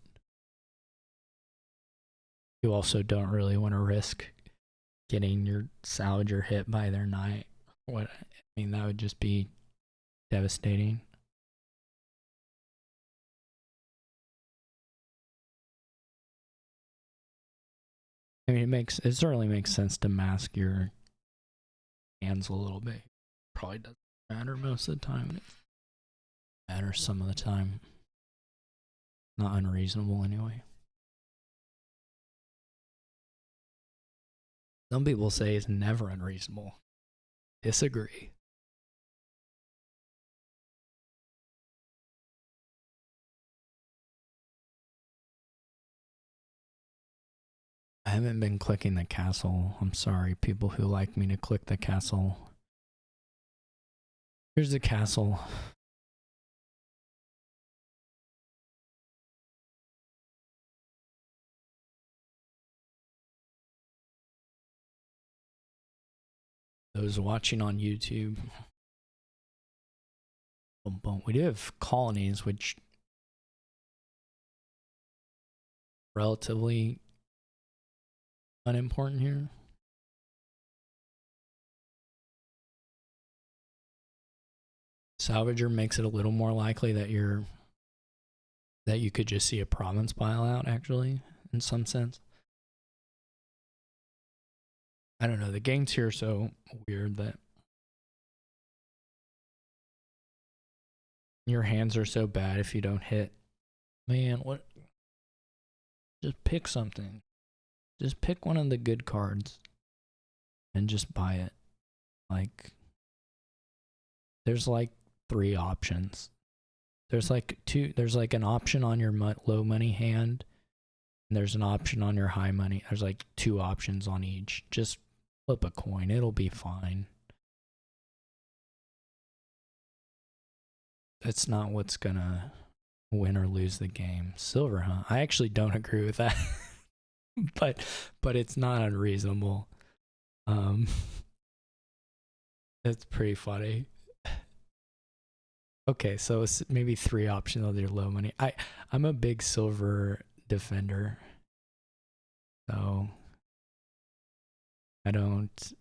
you also don't really want to risk getting your salvager hit by their knight. I mean, that would just be devastating. I mean, it certainly makes sense to mask your hands a little bit. Probably doesn't matter most of the time. It matters some of the time. Not unreasonable anyway. Some people say it's never unreasonable. Disagree. I haven't been clicking the castle. I'm sorry, people who like me to click the castle. Here's the castle. Those watching on YouTube. We do have colonies, which relatively unimportant here. Salvager makes it a little more likely that you could just see a province pile out, actually, in some sense. I don't know, the games here are so weird that your hands are so bad if you don't hit. Man, what? Just pick something. Just pick one of the good cards and just buy it. Like, there's like 3 options. There's like an option on your low money hand, and there's an option on your high money. There's like 2 options on each. Just flip a coin, it'll be fine. That's not what's gonna win or lose the game. Silver, huh? I actually don't agree with that. but it's not unreasonable. It's pretty funny. Okay, so it's maybe 3 options on your low money. I'm a big silver defender, so I don't.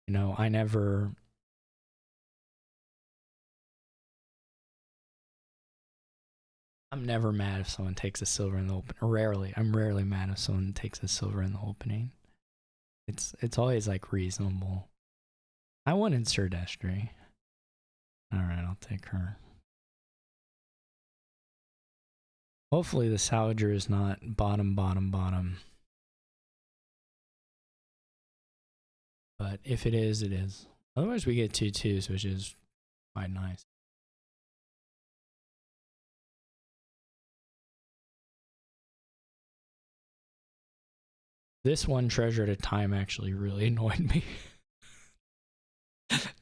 You know, I'm never mad if someone takes a silver in the open. I'm rarely mad if someone takes a silver in the opening. It's always like reasonable. I wanted Sir Destry. Alright, I'll take her. Hopefully the salvager is not bottom. But if it is, it is. Otherwise we get 2/2s, which is quite nice. This one treasure at a time actually really annoyed me.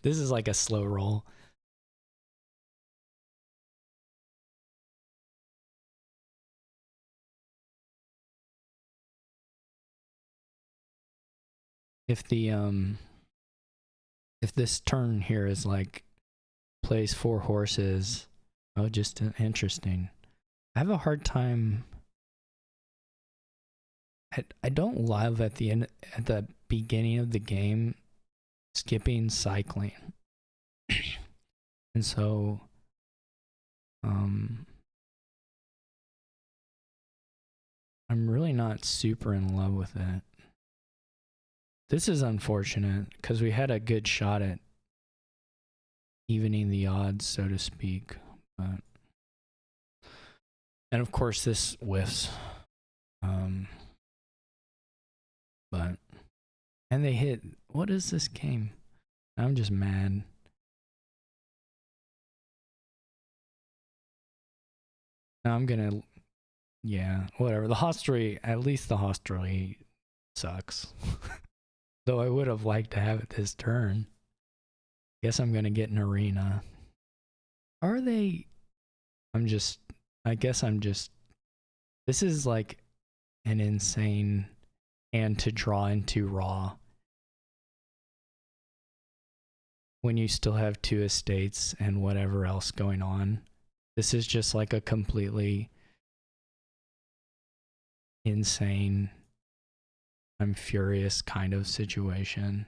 This is like a slow roll. If the if this turn here is like plays 4 horses, oh, just interesting. I have a hard time. I don't love at the end, at the beginning of the game, skipping cycling. And so I'm really not super in love with it. This is unfortunate because we had a good shot at evening the odds, so to speak. But, and of course this whiffs. But, and they hit, what is this game? I'm just mad. I'm gonna, yeah, whatever. The hostelry, at least the hostelry sucks. Though I would have liked to have it this turn. Guess I'm gonna get an arena. Are they? I guess I'm just, this is like an insane hand to draw into raw. When you still have 2 estates and whatever else going on. This is just like a completely insane, I'm furious kind of situation.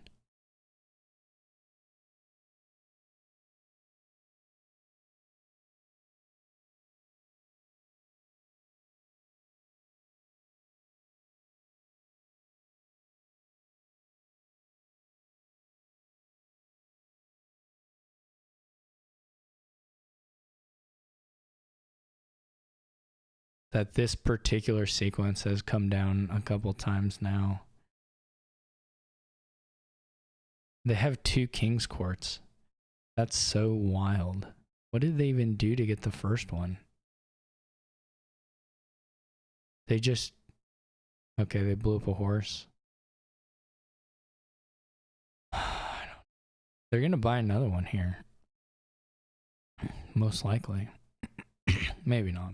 That this particular sequence has come down a couple times now. They have 2 king's courts. That's so wild. What did they even do to get the first one? They just, okay, they blew up a horse. They're gonna buy another one here. Most likely. Maybe not.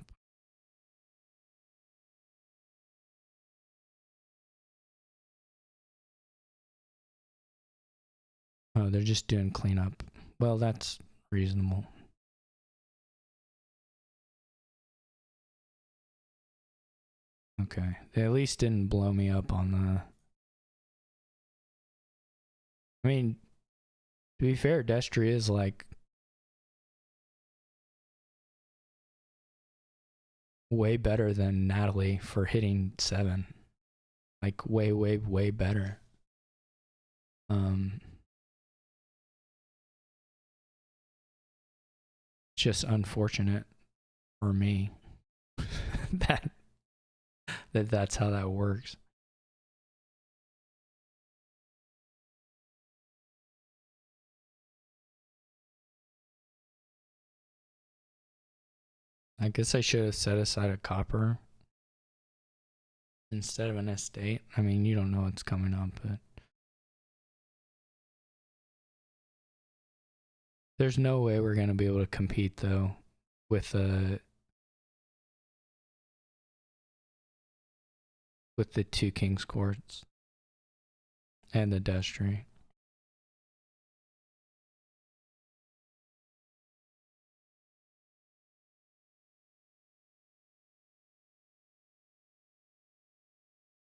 Oh, they're just doing cleanup. Well, that's reasonable. Okay. They at least didn't blow me up on the... I mean, to be fair, Destry is like way better than Natalie for hitting 7. Like way, way, way better. Just unfortunate for me that's how that works. I guess I should have set aside a copper instead of an estate. I mean, you don't know what's coming up, but there's no way we're going to be able to compete though with the 2 king's courts and the Destry.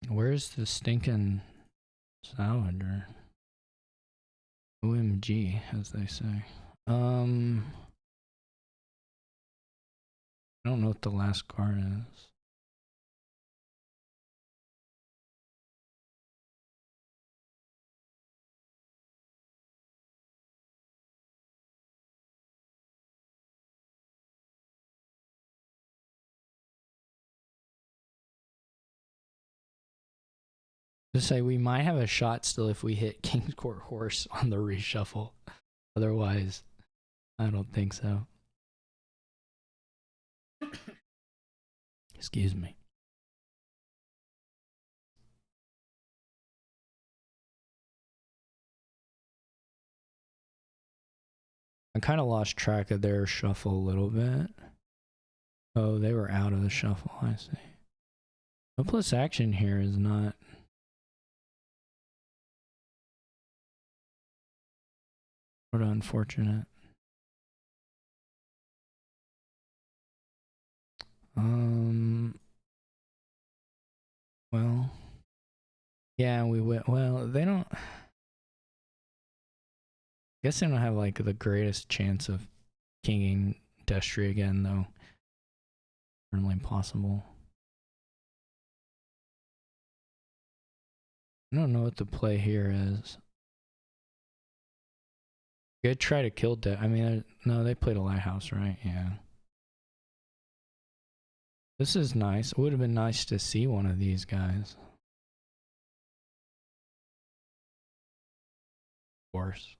Where's the stinking salamander? OMG, as they say. I don't know what the last card is. To say we might have a shot still if we hit King's Court Horse on the reshuffle. Otherwise, I don't think so. Excuse me. I kind of lost track of their shuffle a little bit. Oh, they were out of the shuffle, I see. No plus action here is not... What unfortunate. Well, yeah, we went. Well, they don't. I guess they don't have like the greatest chance of kinging Destry again, though. Certainly possible. I don't know what the play here is. You could try to kill I mean, no, they played a lighthouse, right? Yeah. This is nice. It would have been nice to see one of these guys. Of course.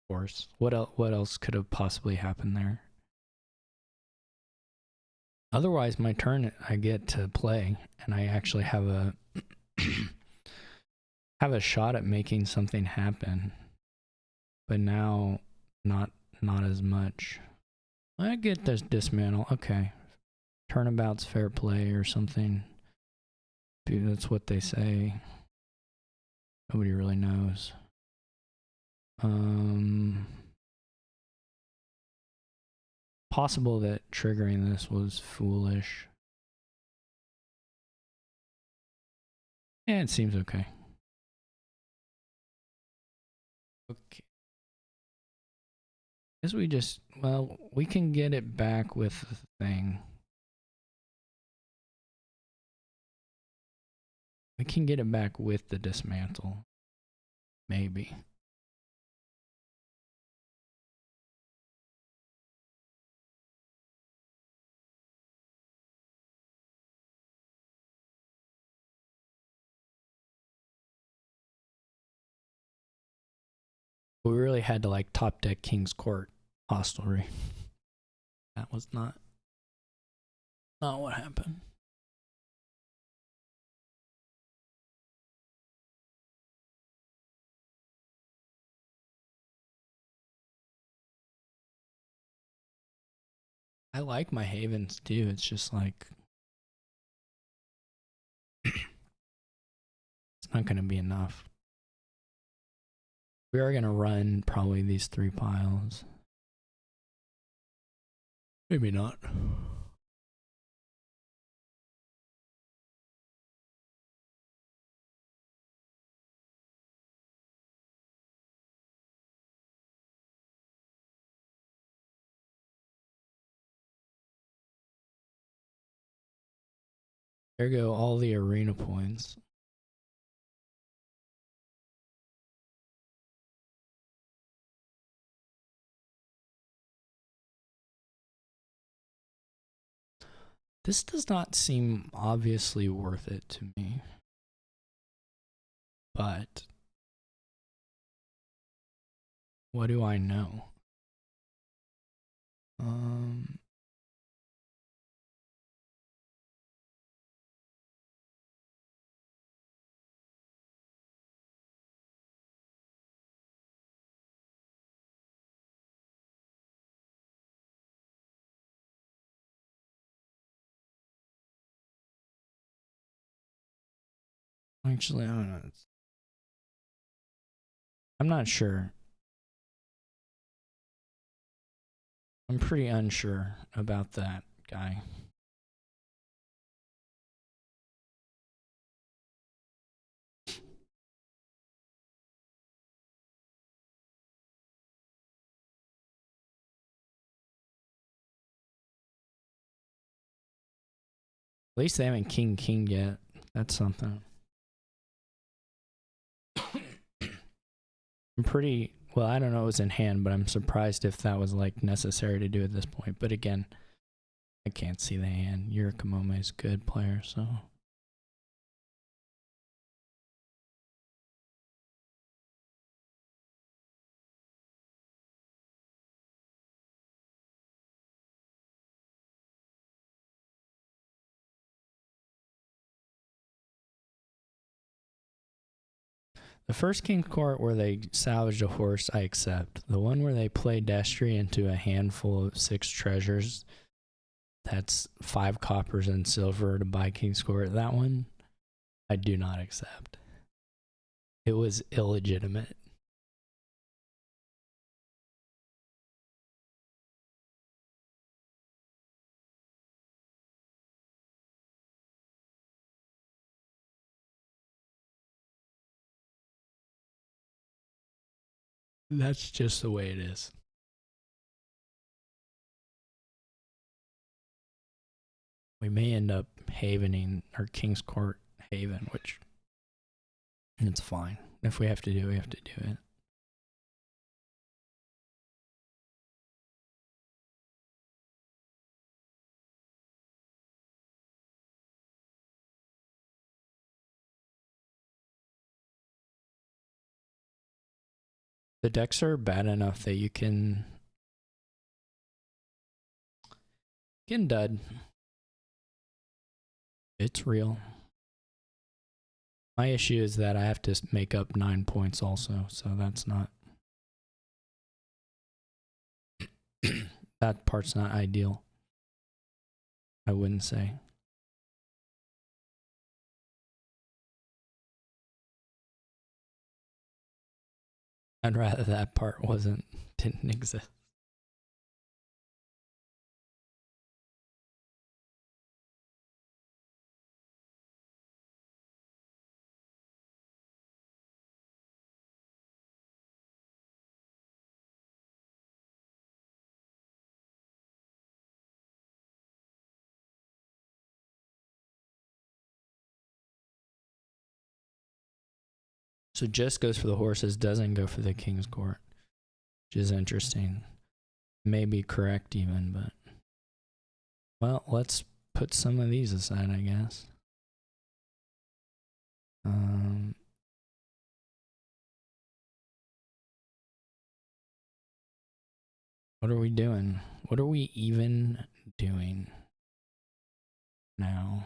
Of course. What else could have possibly happened there? Otherwise, my turn, I get to play, and I actually have a have a shot at making something happen. But now, not as much. I get this dismantle. Okay, turnabout's fair play or something. Dude, that's what they say. Nobody really knows. Possible that triggering this was foolish. Yeah, it seems okay. Okay. Guess we just, well, we can get it back with the thing. We can get it back with the dismantle. Maybe. We really had to like top deck King's Court hostelry. That was not what happened. I like my havens too. It's just like it's not going to be enough. We are going to run probably these 3 piles. Maybe not. There go all the arena points. This does not seem obviously worth it to me. But what do I know? Actually, I don't know. I'm not sure. I'm pretty unsure about that guy. At least they haven't king yet. That's something. I'm pretty, well, I don't know what was in hand, but I'm surprised if that was like necessary to do at this point. But again, I can't see the hand. Yurikamome is a good player, so. The first King's Court where they salvaged a horse, I accept. The one where they play Destry into a handful of 6 treasures, that's 5 coppers and silver to buy King's Court. That one, I do not accept. It was illegitimate. That's just the way it is. We may end up havening or King's Court Haven, which it's fine. If we have to do it, we have to do it. The decks are bad enough that you can dud. It's real. My issue is that I have to make up 9 points also, so that's not... that part's not ideal, I wouldn't say. I'd rather that part didn't exist. So just goes for the horses, doesn't go for the King's Court, which is interesting. May be correct even, but... well, let's put some of these aside, I guess. What are we doing? What are we even doing now?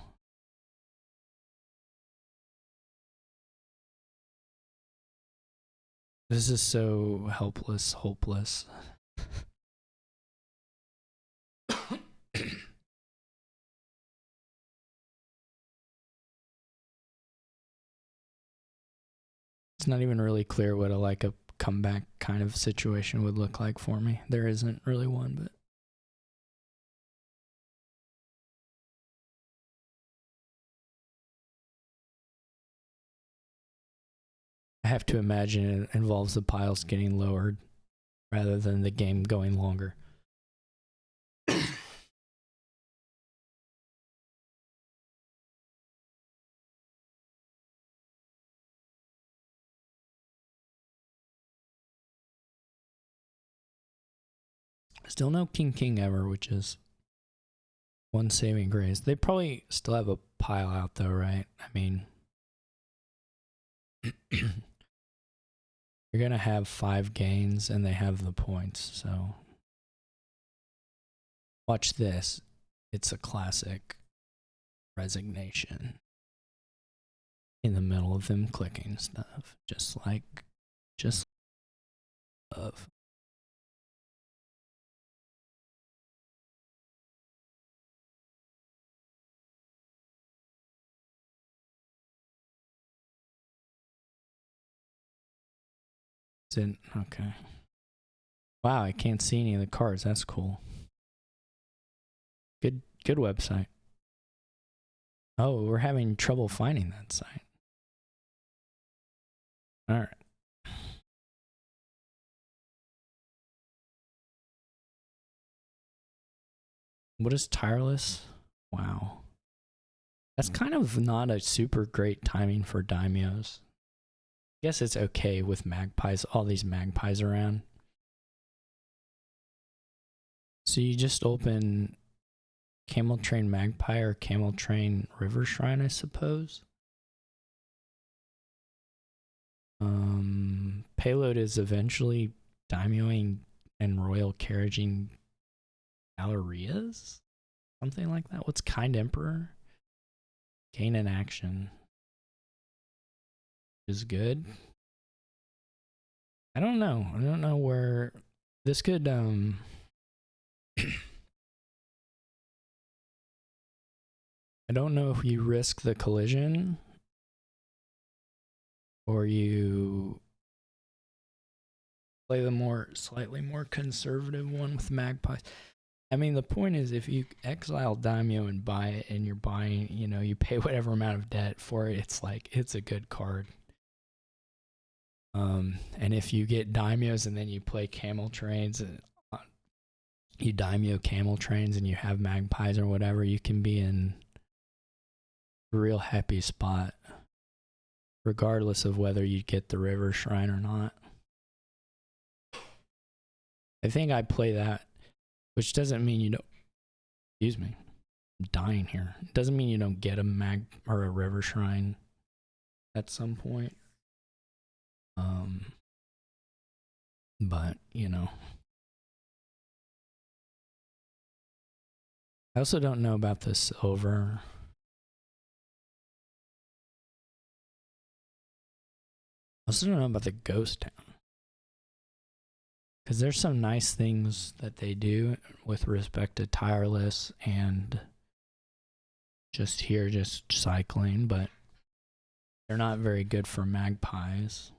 This is so helpless, hopeless. It's not even really clear what a comeback kind of situation would look like for me. There isn't really one, but... I have to imagine it involves the piles getting lowered rather than the game going longer. Still no King ever, which is one saving grace. They probably still have a pile out though, right? I mean, you're gonna have 5 gains and they have the points, so watch this. It's a classic resignation in the middle of them clicking stuff, just of... okay. Wow, I can't see any of the cards. That's cool. Good website. Oh, we're having trouble finding that site. All right. What is tireless? Wow. That's kind of not a super great timing for daimyos. I guess it's okay with magpies, all these magpies around. So you just open Camel Train Magpie or Camel Train River Shrine, I suppose. Payload is eventually daimyoing and royal carriaging gallerias? Something like that. What's Kind Emperor? Gain in action. Is good. I don't know. I don't know where this could I don't know if you risk the collision or you play the slightly more conservative one with magpies. I mean, the point is, if you exile daimyo and buy it, and you're buying, you pay whatever amount of debt for it, it's a good card. And if you get daimyos and then you play camel trains, you daimyo camel trains and you have magpies or whatever, you can be in a real happy spot, regardless of whether you get the river shrine or not. I think I play that, which doesn't mean you don't. Excuse me, I'm dying here. It doesn't mean you don't get a mag or a river shrine at some point. But I also don't know about the silver. I also don't know about the ghost town, because there's some nice things that they do with respect to tireless and just cycling, but they're not very good for magpies.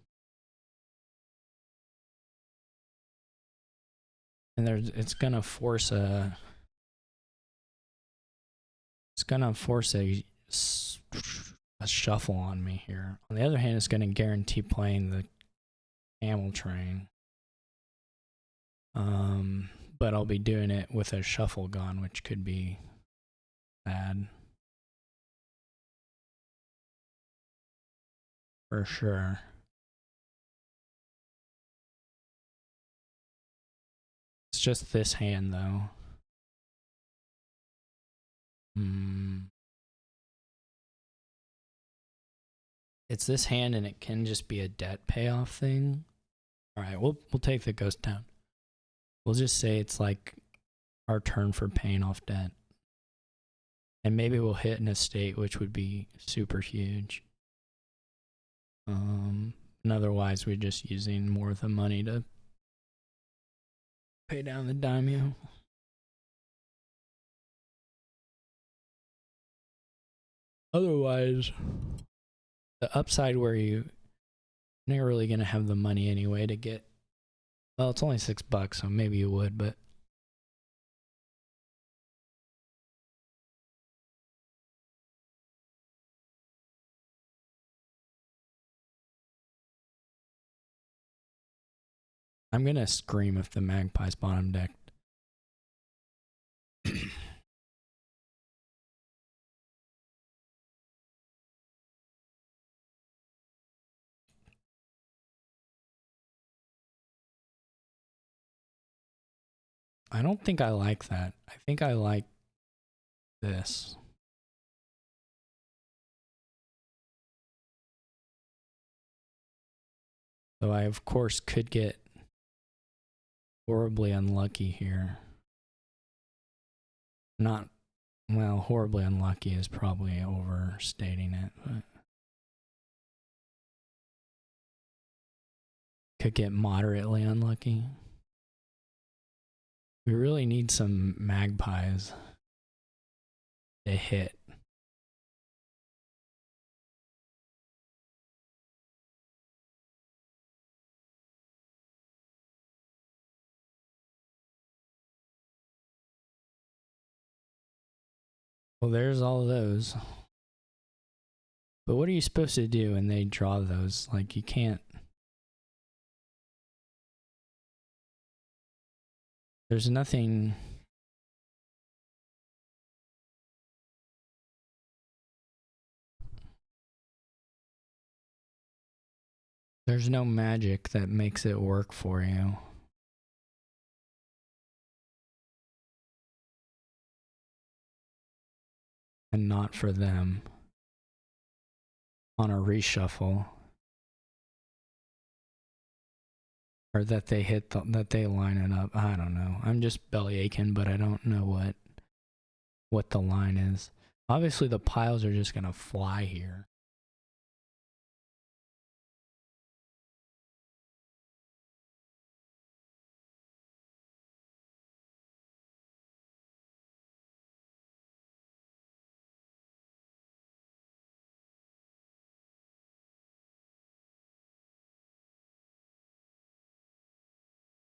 And it's gonna force a shuffle on me here. On the other hand, it's gonna guarantee playing the camel train. But I'll be doing it with a shuffle gone, which could be bad. For sure. It's just this hand, though. It's this hand, and it can just be a debt payoff thing. All right, we'll take the ghost down. We'll just say it's like our turn for paying off debt. And maybe we'll hit an estate, which would be super huge. And otherwise, we're just using more of the money to pay down the daimyo. Otherwise, the upside where you're not really going to have the money anyway to get. Well, it's only $6, so maybe you would, but. I'm going to scream if the magpie's bottom decked. I don't think I like that. I think I like this. So I, of course, could get horribly unlucky here. Not, well, horribly unlucky is probably overstating it, but could get moderately unlucky. We really need some magpies to hit. Well, there's all of those. But what are you supposed to do when they draw those? Like, you can't. There's nothing. There's no magic that makes it work for you. And not for them. On a reshuffle. Or that they that they line it up. I don't know. I'm just belly aching, but I don't know what the line is. Obviously, the piles are just going to fly here.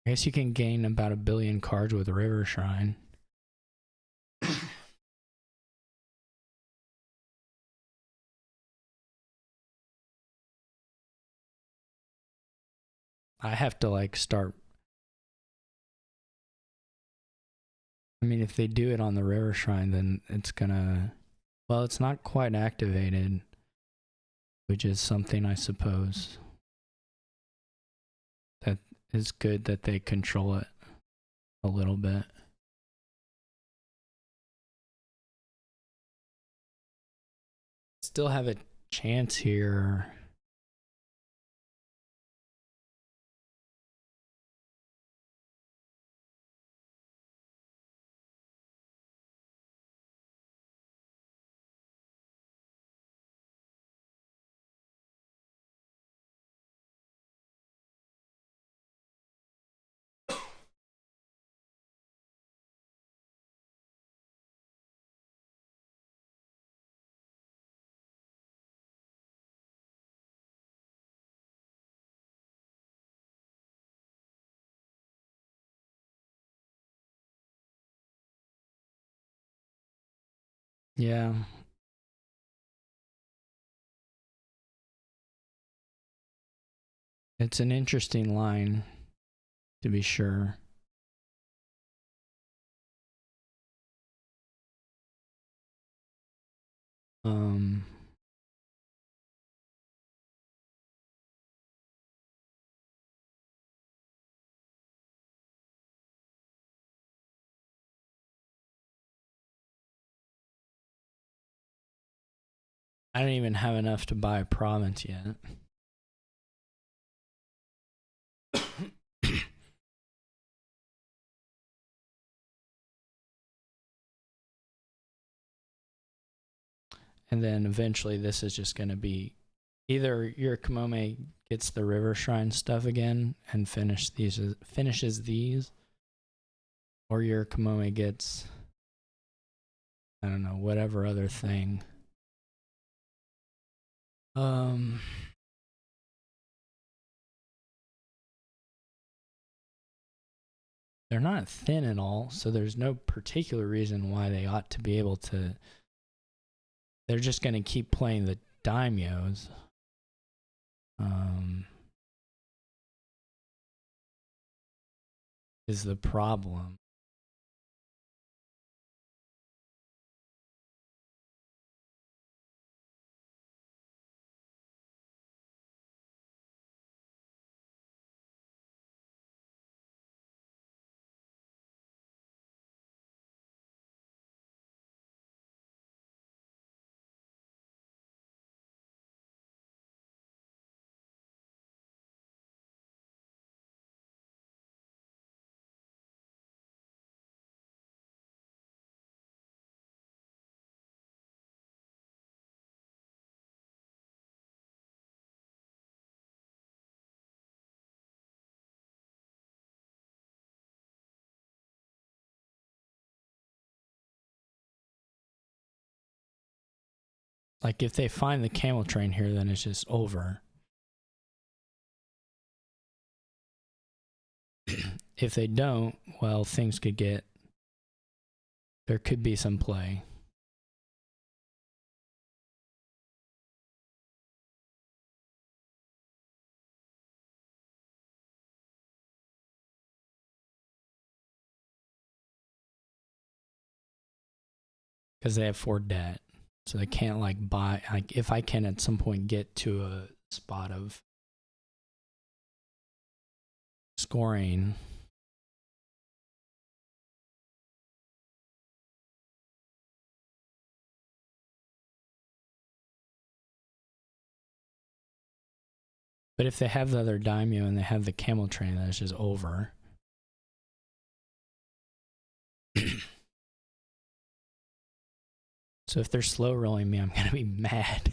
I guess you can gain about 1 billion cards with River Shrine. I have to like start. I mean, if they do it on the River Shrine, then it's gonna. Well, it's not quite activated, which is something I suppose that is good that they control it a little bit. Still have a chance here. Yeah. It's an interesting line, to be sure. I don't even have enough to buy a province yet. And then eventually this is just going to be either yurikamome gets the River Shrine stuff again and finishes these, or yurikamome gets, I don't know, whatever other thing. They're not thin at all, so there's no particular reason why they ought to be able to. They're just going to keep playing the daimyos. Is the problem. Like if they find the camel train here, then it's just over. If they don't, well, things could get. There could be some play. Because they have 4 debt. So they can't like buy. Like if I can at some point get to a spot of scoring. But if they have the other daimyo and they have the camel train, then it's just over. So if they're slow rolling me, I'm going to be mad.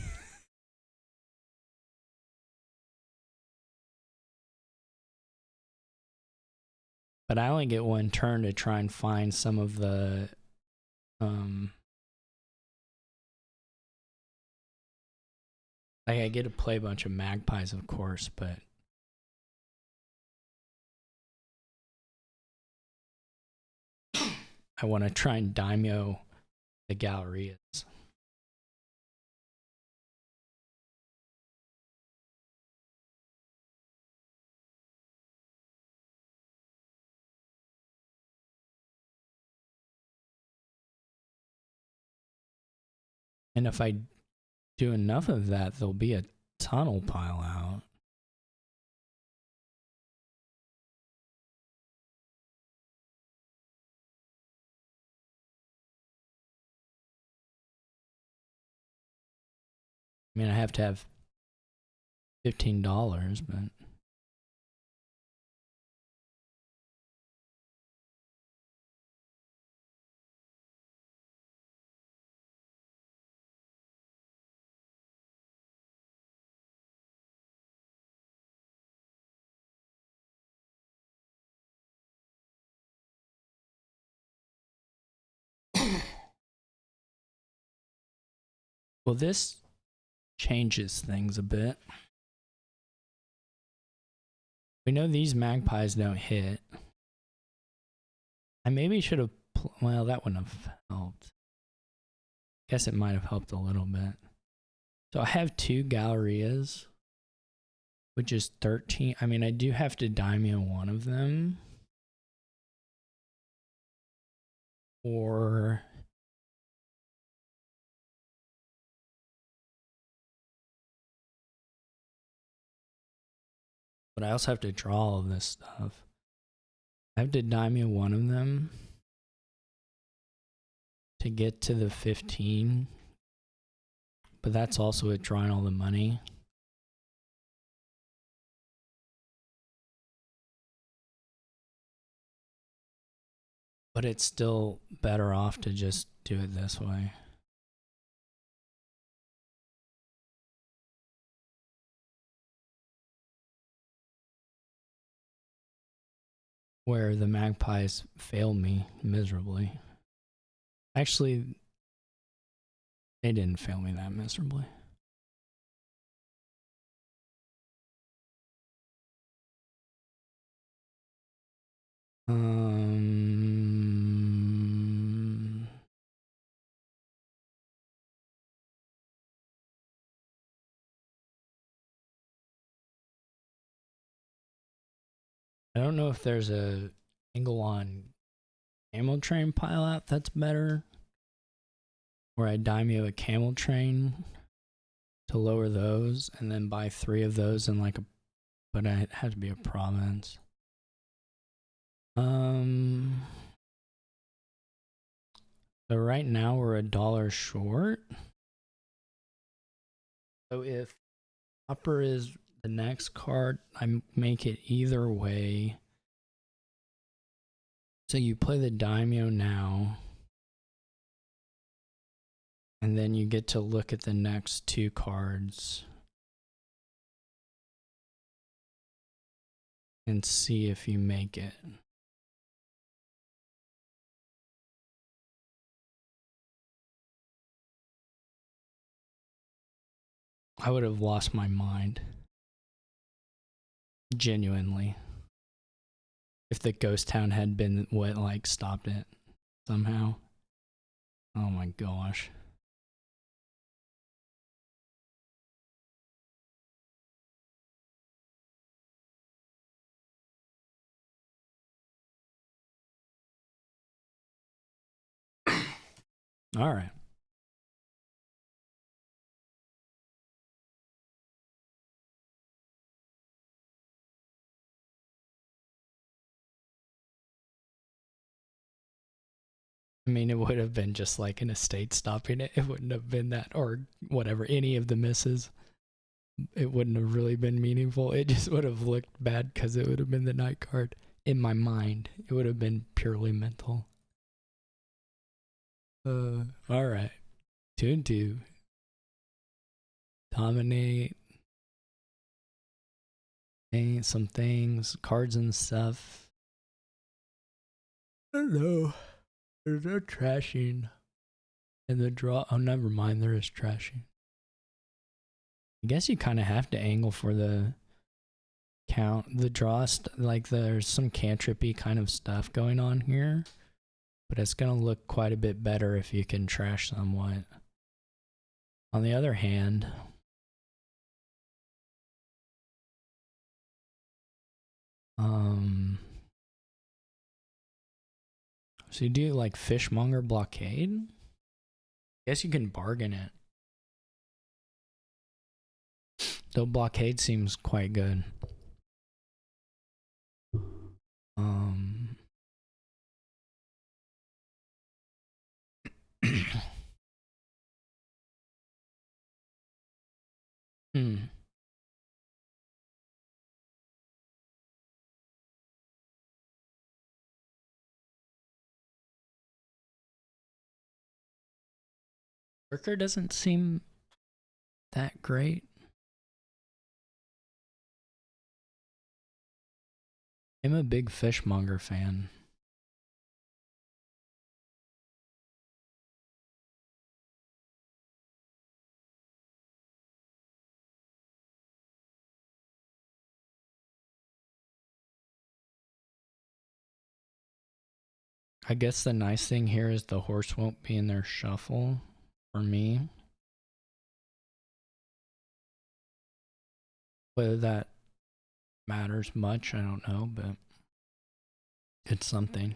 But I only get 1 turn to try and find some of the like I get to play a bunch of magpies, of course, but I want to try and daimyo the Gallerias. And if I do enough of that, there'll be a tunnel pile out. I mean, I have to have $15, but well, this changes things a bit. We know these magpies don't hit. I maybe should have, well, that wouldn't have helped. Guess it might have helped a little bit. So I have 2 Gallerias, which is 13. I mean, I do have to daimyo one of them. Or but I also have to draw all of this stuff. I have to daimyo one of them to get to the 15. But that's also it drawing all the money. But it's still better off to just do it this way. Where the magpies fail me miserably. Actually, they didn't fail me that miserably. I don't know if there's a angle on camel train pile out that's better. Where I daimyo a camel train to lower those and then buy 3 of those in like a, but it has to be a province. So right now we're $1 short. So if upper is the next card, I make it either way. So you play the daimyo now. And then you get to look at the next 2 cards. And see if you make it. I would have lost my mind. Genuinely. If the ghost town had been what like stopped it somehow. Oh my gosh. All right. I mean, it would have been just like an estate stopping it. It wouldn't have been that, or whatever, any of the misses. It wouldn't have really been meaningful. It just would have looked bad because it would have been the night card. In my mind, it would have been purely mental. All right. 2 and 2. Dominate. Some things, cards and stuff. I don't know. There's no trashing. And the draw. Oh, never mind. There is trashing. I guess you kind of have to angle for the count. The draw, like there's some cantrippy kind of stuff going on here. but it's going to look quite a bit better if you can trash somewhat. On the other hand, so you do like fishmonger blockade? Guess you can bargain it. Though blockade seems quite good. Worker doesn't seem that great. I'm a big fishmonger fan. I guess the nice thing here is the horse won't be in their shuffle for me. Whether that matters much, I don't know, but it's something.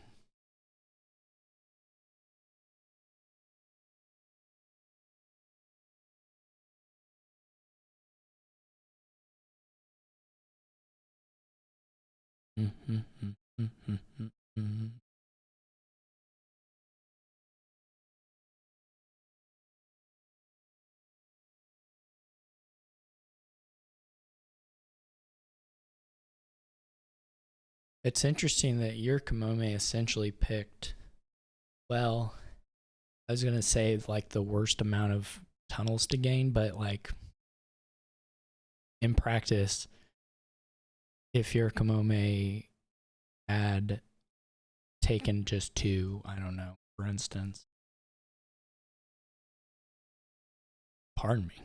It's interesting that yurikamome essentially picked, well, I was gonna say like the worst amount of tunnels to gain, but like in practice, if yurikamome had taken just two, I don't know, for instance, pardon me,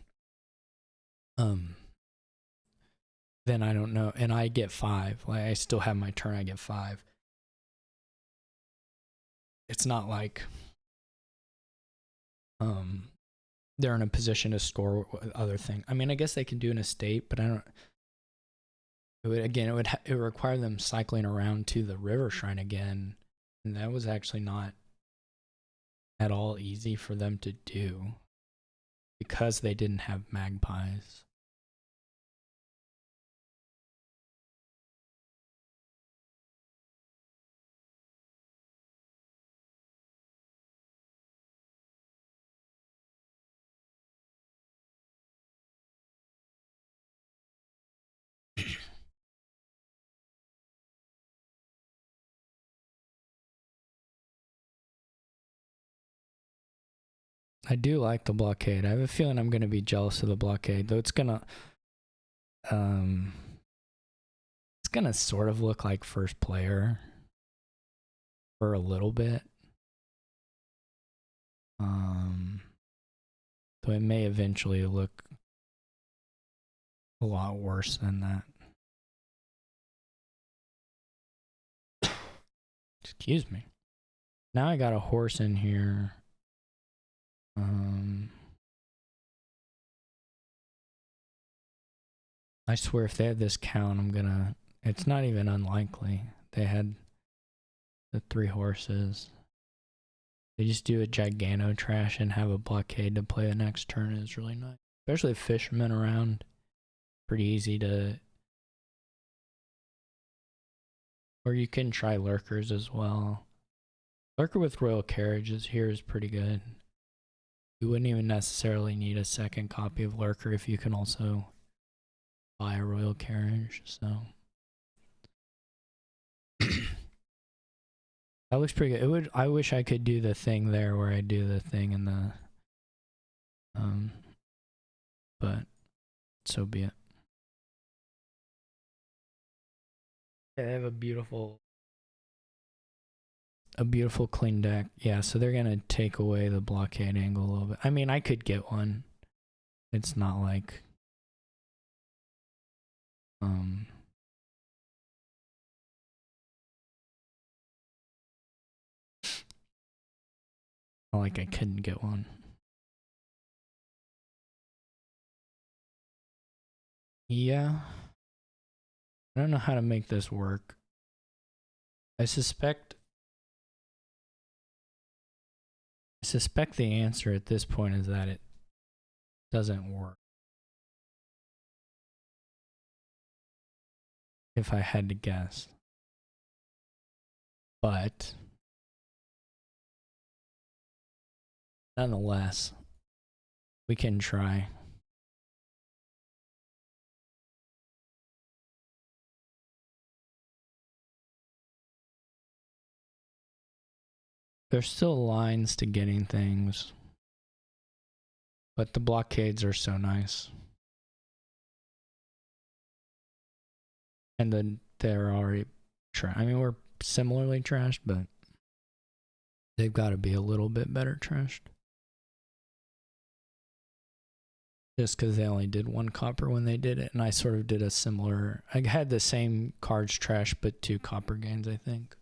then I don't know, and I get 5. Like I still have my turn, I get 5. It's not like they're in a position to score other thing. I mean, I guess they can do an estate, but I don't. It would require them cycling around to the river shrine again, and that was actually not at all easy for them to do because they didn't have magpies. I do like the blockade. I have a feeling I'm going to be jealous of the blockade, though it's gonna sort of look like first player for a little bit. Though it may eventually look a lot worse than that. Excuse me. Now I got a horse in here. I swear if they had this count, it's not even unlikely. They had the 3 horses. They just do a Gigano trash and have a blockade to play the next turn is really nice. Especially if fishermen around. Pretty easy to... Or you can try lurkers as well. Lurker with royal carriages here is pretty good. You wouldn't even necessarily need a second copy of lurker if you can also buy a royal carriage, so... That looks pretty good. I wish I could do the thing there where I do the thing in the but so be it. Yeah, they have a beautiful clean deck. Yeah, so they're gonna take away the blockade angle a little bit. I mean, I could get one. It's not like Not like I couldn't get one. Yeah. I don't know how to make this work. I suspect the answer at this point is that it doesn't work. If I had to guess. But nonetheless, we can try. There's still lines to getting things, but the blockades are so nice. And then they're already I mean, we're similarly trashed, but they've got to be a little bit better trashed. Just because they only did 1 copper when they did it, and I sort of did a similar... I had the same cards trashed, but 2 copper gains, I think.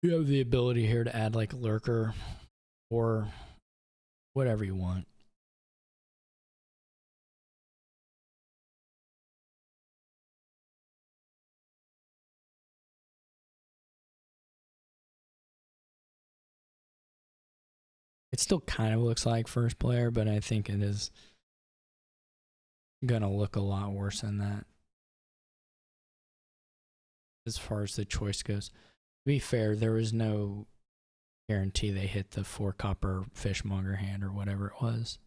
You have the ability here to add like a lurker or whatever you want. It still kind of looks like first player, but I think it is gonna look a lot worse than that as far as the choice goes. To be fair, there was no guarantee they hit the 4 copper fishmonger hand or whatever it was.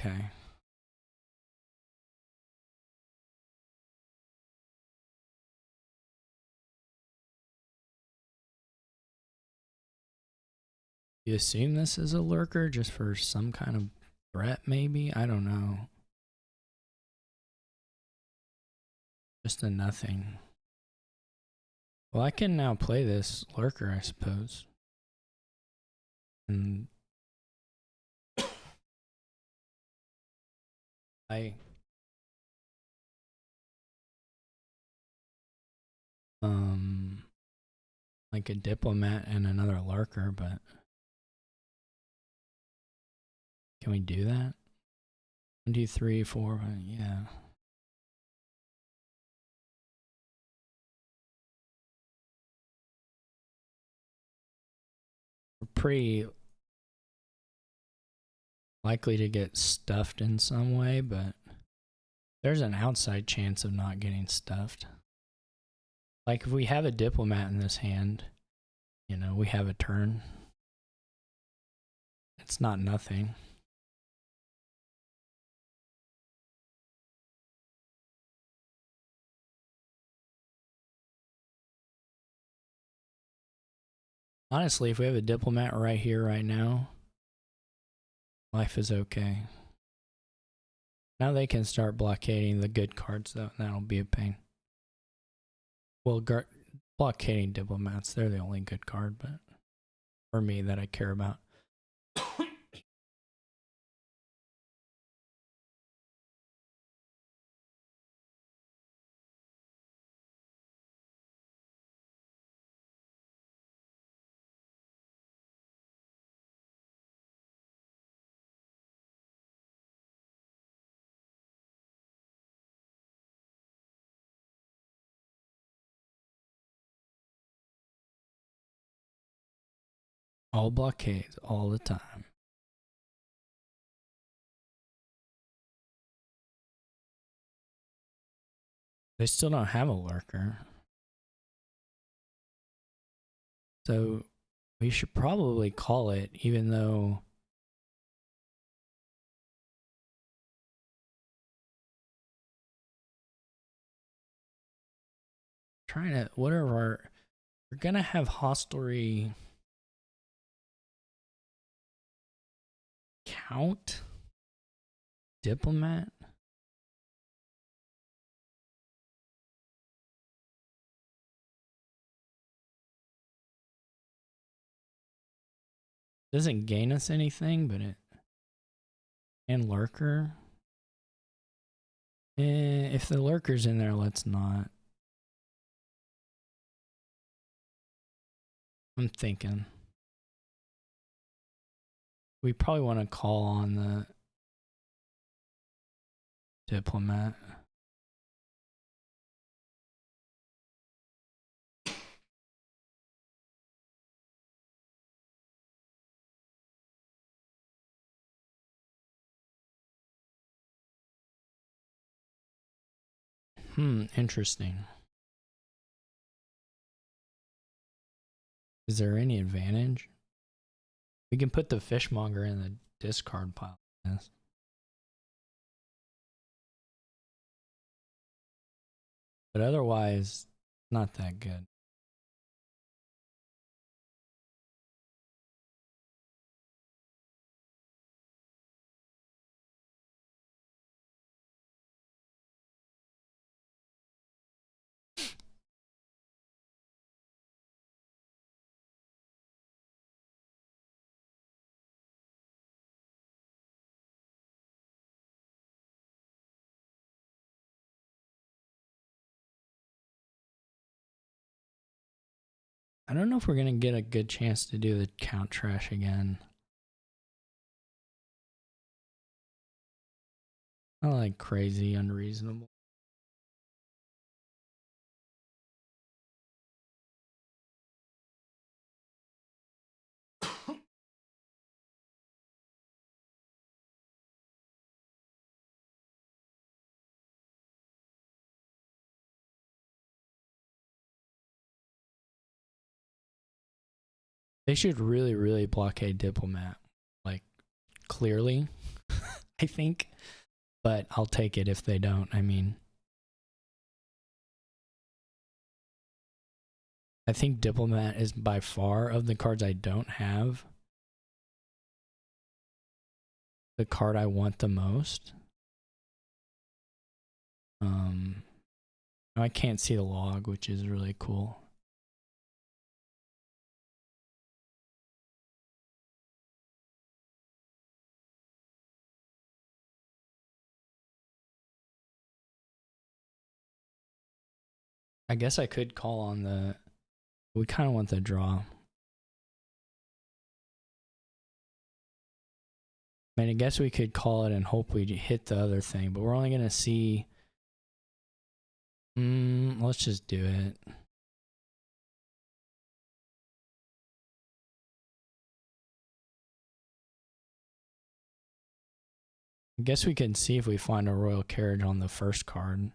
Okay. You assume this is a lurker just for some kind of threat, maybe? I don't know. Just a nothing. Well, I can now play this lurker, I suppose. And like a diplomat and another lurker, but can we do that? 1, 2, 3, 4, yeah. We're pretty likely to get stuffed in some way, but there's an outside chance of not getting stuffed. Like if we have a diplomat in this hand, you know, we have a turn. It's not nothing. Honestly, if we have a diplomat right here, right now, life is okay. Now they can start blockading the good cards, though, and that'll be a pain. Well, blockading diplomats, they're the only good card, but for me that I care about. All blockades, all the time. They still don't have a lurker. So we should probably call it, even though we're gonna have hostelry count diplomat. Doesn't gain us anything, but it And lurker. If the lurker's in there, let's not. I'm thinking. We probably want to call on the diplomat. Interesting. Is there any advantage? We can put the fishmonger in the discard pile. Yes. But otherwise, not that good. I don't know if we're going to get a good chance to do the count trash again. Not like crazy, unreasonable. They should really, really blockade diplomat. Like, clearly, I think. But I'll take it if they don't. I mean, I think diplomat is by far, of the cards I don't have, the card I want the most. I can't see the log, which is really cool. I guess I could call on the... We kind of want the draw. I mean, I guess we could call it and hope we hit the other thing, but we're only going to see... let's just do it. I guess we can see if we find a royal carriage on the first card.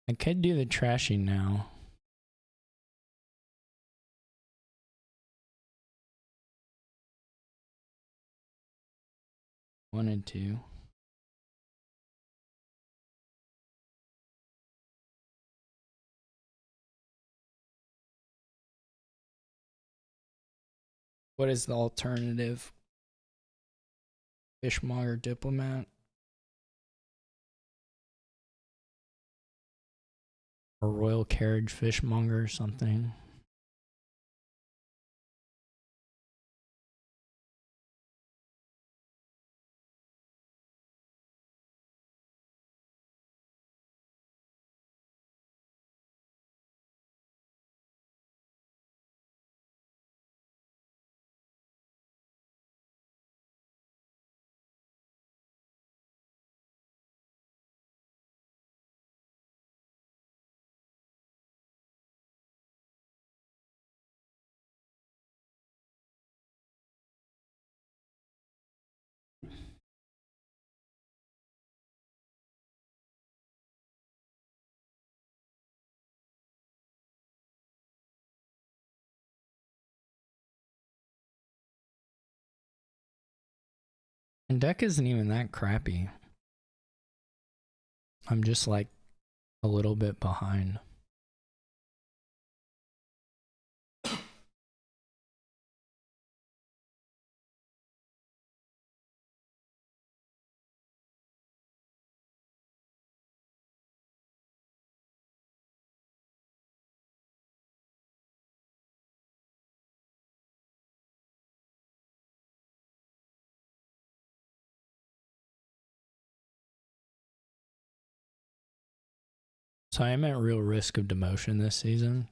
I could do the trashing now. Wanted to. What is the alternative? Fishmonger diplomat? Or royal carriage fishmonger or something? And deck isn't even that crappy. I'm just like a little bit behind. So I am at real risk of demotion this season.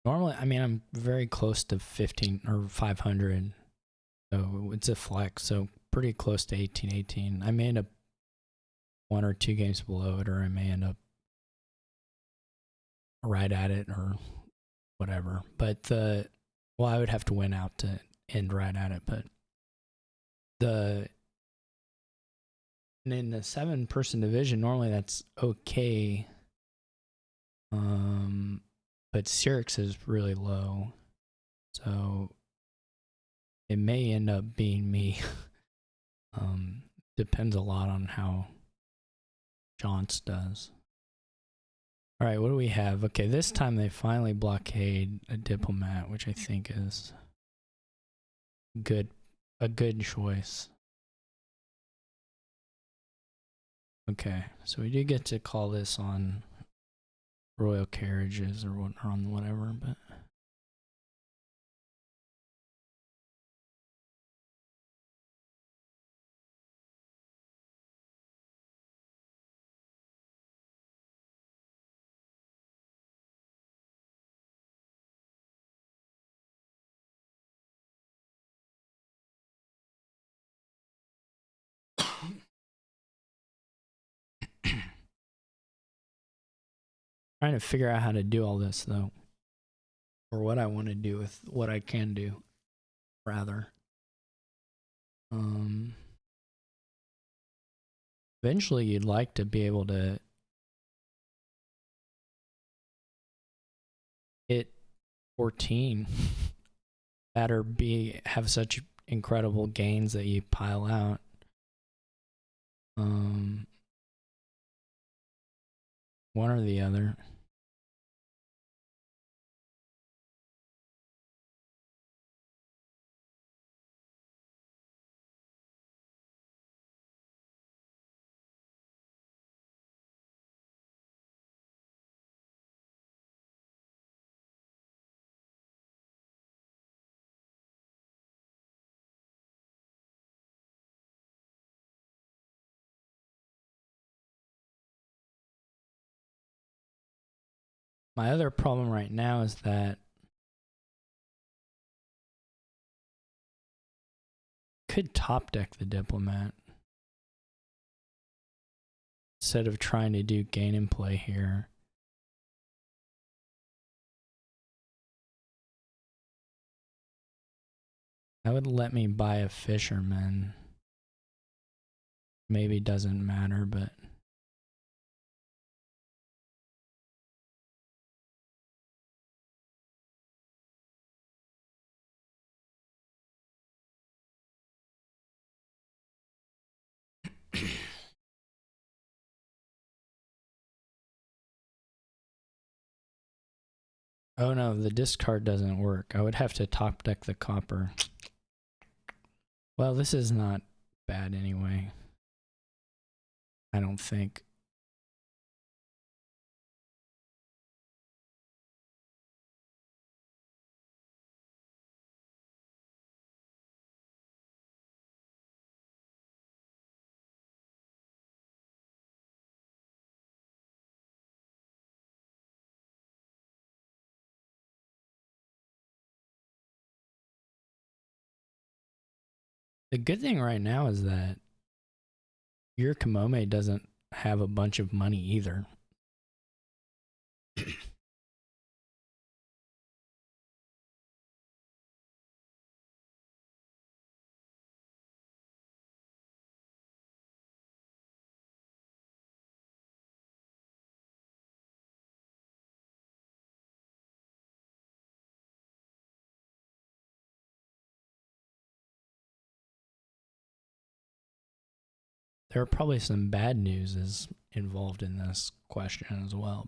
Normally, I mean, I'm very close to 15 or 500. So it's a flex. So pretty close to 18. I may end up 1 or 2 games below it, or I may end up right at it or whatever. But well, I would have to win out to end right at it. But in the 7-person division, normally that's okay. But Sirix is really low, so it may end up being me. Depends a lot on how Jaunts does. All right, what do we have? Okay, this time they finally blockade a diplomat, which I think is a good choice. Okay, so we do get to call this on royal carriages or on whatever, but trying to figure out how to do all this though, or what I want to do with what I can do, rather. Eventually, you'd like to be able to hit 14 that or have such incredible gains that you pile out. One or the other. My other problem right now is that could top deck the diplomat instead of trying to do gain and play here. That would let me buy a fisherman. Maybe doesn't matter, but oh no, the discard doesn't work. I would have to top deck the copper. Well, this is not bad anyway. I don't think. The good thing right now is that yurikamome doesn't have a bunch of money either. There are probably some bad news involved in this question as well.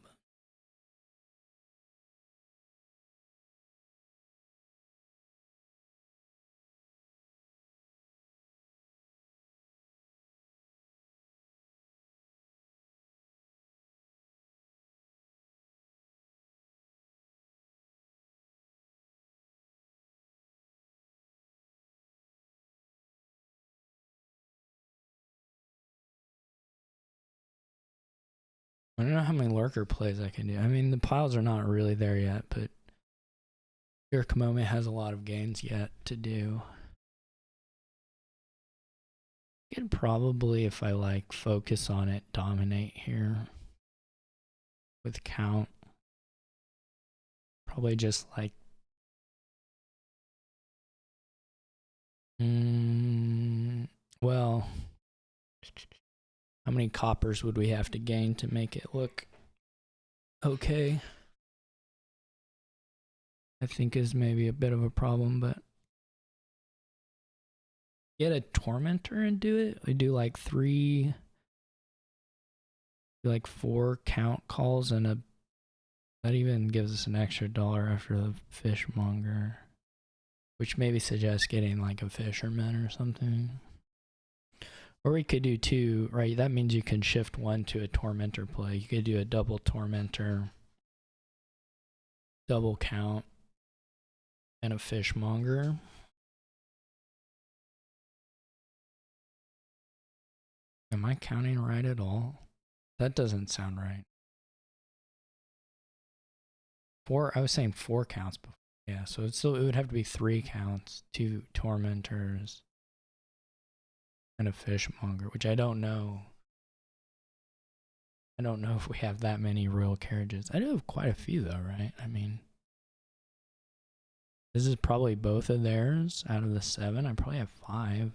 I don't know how many lurker plays I can do. I mean, the piles are not really there yet, but yurikamome has a lot of gains yet to do. I could probably, if I like focus on it, dominate here with count. Probably just like well, how many coppers would we have to gain to make it look okay? I think is maybe a bit of a problem, but get a tormentor and do it. We do like 4 count calls and that even gives us an extra $1 after the fishmonger, which maybe suggests getting like a fisherman or something. Or we could do 2, right? That means you can shift 1 to a tormentor play. You could do a double tormentor, double count, and a fishmonger. Am I counting right at all? That doesn't sound right. 4, I was saying 4 counts before. Yeah, so it would have to be 3 counts, 2 tormentors, and a fishmonger, which I don't know. I don't know if we have that many royal carriages. I do have quite a few though, right? I mean, this is probably both of theirs out of the 7. I probably have 5.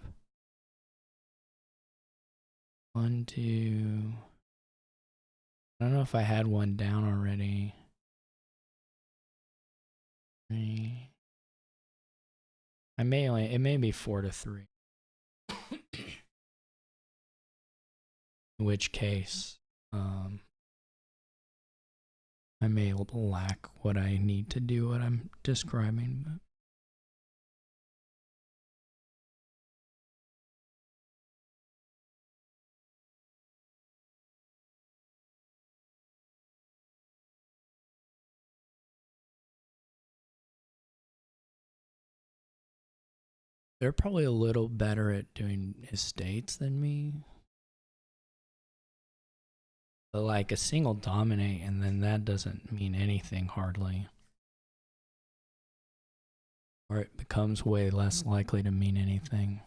1, 2. I don't know if I had one down already. 3. It may be 4 to 3. In which case, I may lack what I need to do what I'm describing, but they're probably a little better at doing estates than me. But like a single dominate, and then that doesn't mean anything hardly. Or it becomes way less likely to mean anything.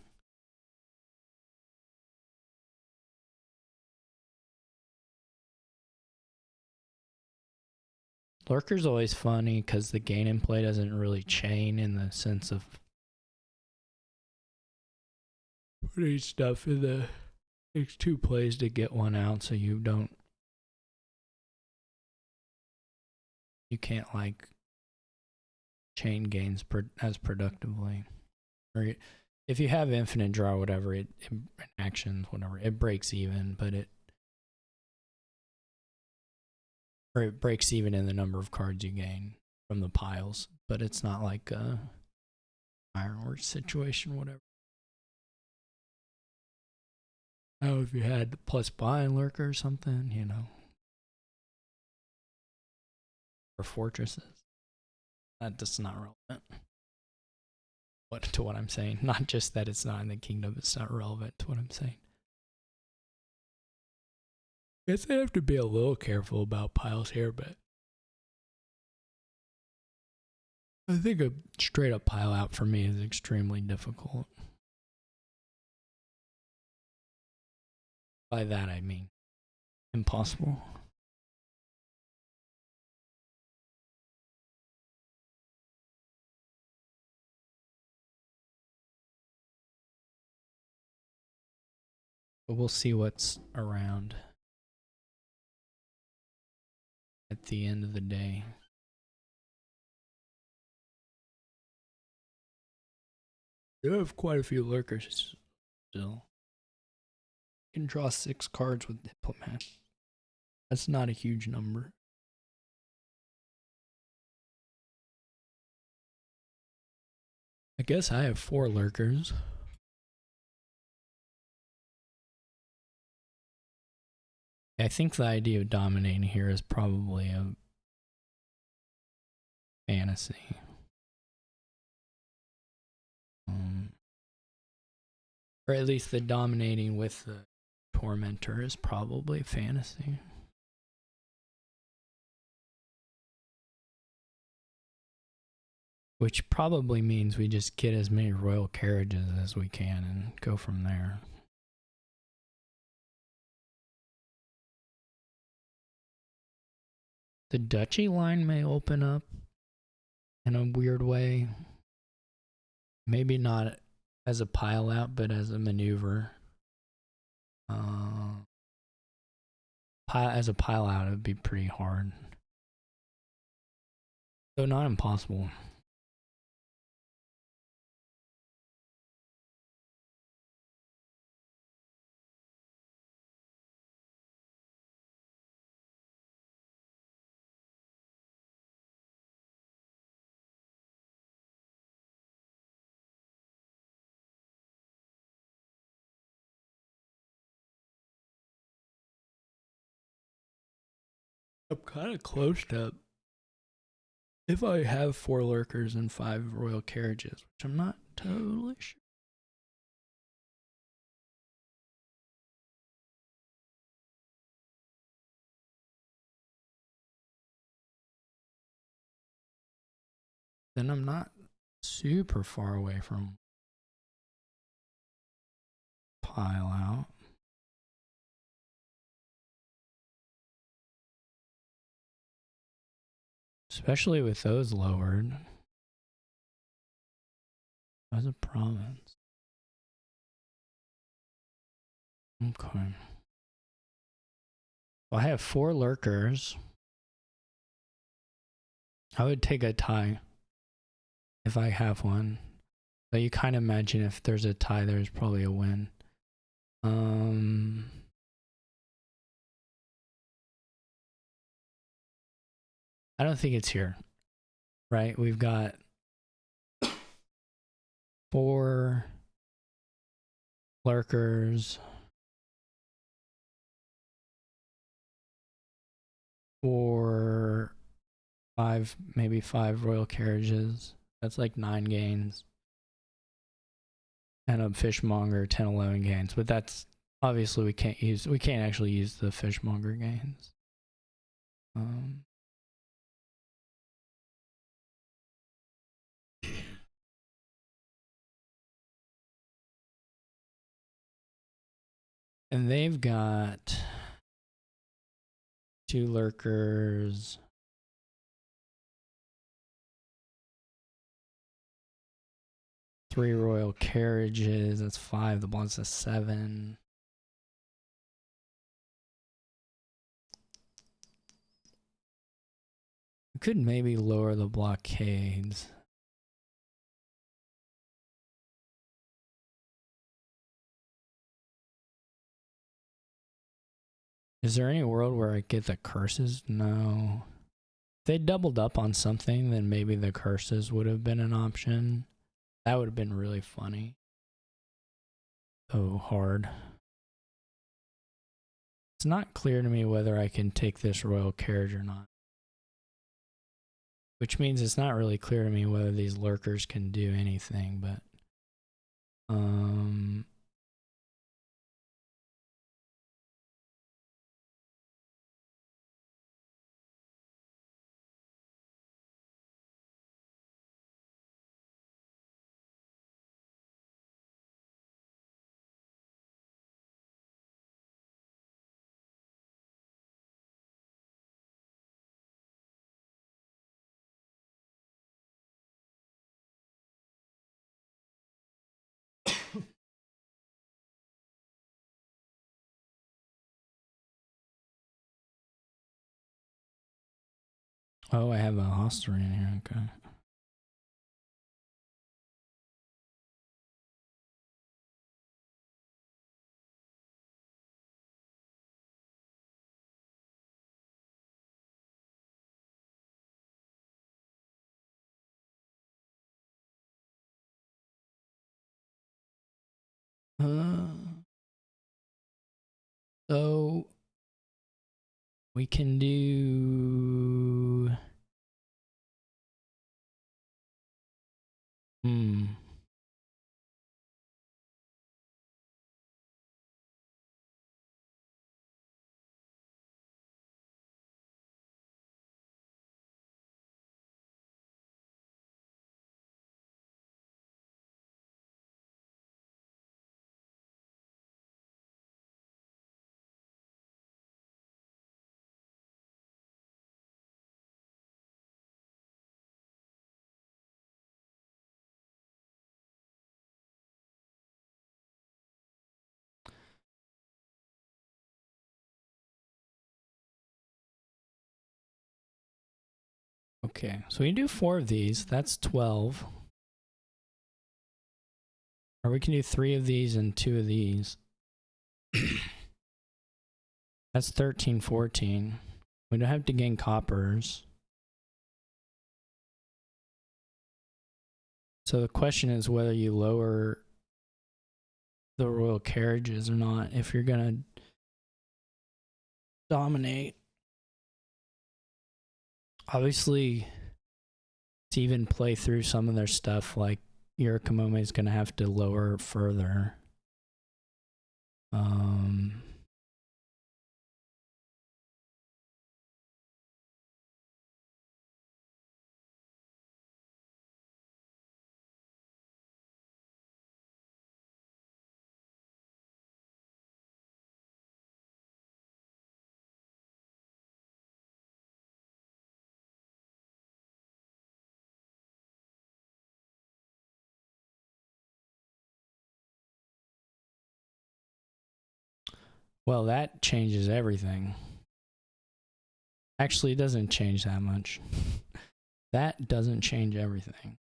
Lurker's always funny because the gain in play doesn't really chain in the sense of putting stuff in the takes 2 plays to get one out, so you can't like chain gains as productively. Or if you have infinite draw, whatever, it actions, whatever, it breaks even, but it breaks even in the number of cards you gain from the piles, but it's not like a ironworks situation, whatever. Oh, if you had plus buy and lurker or something, you know, or fortresses, that's not relevant. To what I'm saying, not just that it's not in the kingdom, it's not relevant to what I'm saying. I guess I have to be a little careful about piles here, but I think a straight up pile out for me is extremely difficult. By that I mean impossible. But we'll see what's around at the end of the day. You have quite a few lurkers still. You can draw 6 cards with Diplomat. That's not a huge number. I guess I have 4 lurkers. I think the idea of dominating here is probably a fantasy. Or at least the dominating with the tormentor is probably fantasy. which probably means we just get as many royal carriages as we can and go from there. The duchy line may open up in a weird way. Maybe not as a pile out, but as a maneuver. As a pile out, it would be pretty hard. Though not impossible. I'm kind of close to, if I have 4 lurkers and 5 royal carriages, which I'm not totally sure. Then I'm not super far away from pile out. Especially with those lowered. As a province. Okay. Well, I have 4 lurkers. I would take a tie if I have one. But you kind of imagine if there's a tie, there's probably a win. I don't think it's here. Right? We've got 4 lurkers. 4, 5, maybe 5 royal carriages. That's like 9 gains. And a fishmonger, 10, 11 gains. But that's obviously we can't actually use the fishmonger gains. And they've got 2 lurkers. 3 royal carriages. That's 5. The bond's a 7. We could maybe lower the blockades. Is there any world where I get the curses? No. If they doubled up on something, then maybe the curses would have been an option. That would have been really funny. Oh, hard. It's not clear to me whether I can take this royal carriage or not. Which means it's not really clear to me whether these lurkers can do anything, but oh, I have a hostelry in here. Okay. So we can do. Okay, so we can do 4 of these. That's 12. Or we can do 3 of these and 2 of these. That's 13, 14. We don't have to gain coppers. So the question is whether you lower the royal carriages or not if you're going to dominate. Obviously, to even play through some of their stuff, like yurikamome is going to have to lower further. Well, that changes everything. Actually, it doesn't change that much. That doesn't change everything.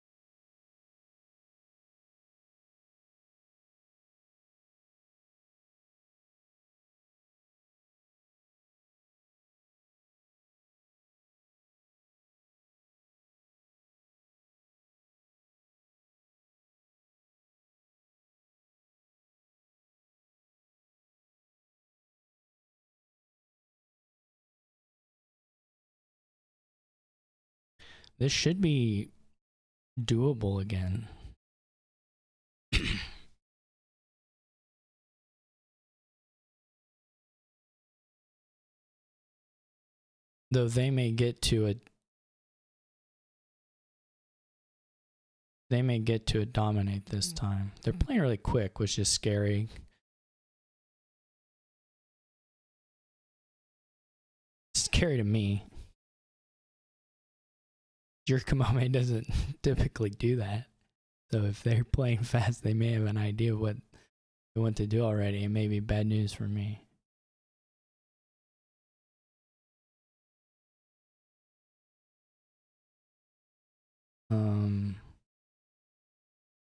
This should be doable again. Though they may get to a dominate this time. They're playing really quick, which is scary. Scary to me. Yurikamome doesn't typically do that. So if they're playing fast, they may have an idea of what they want to do already. It may be bad news for me.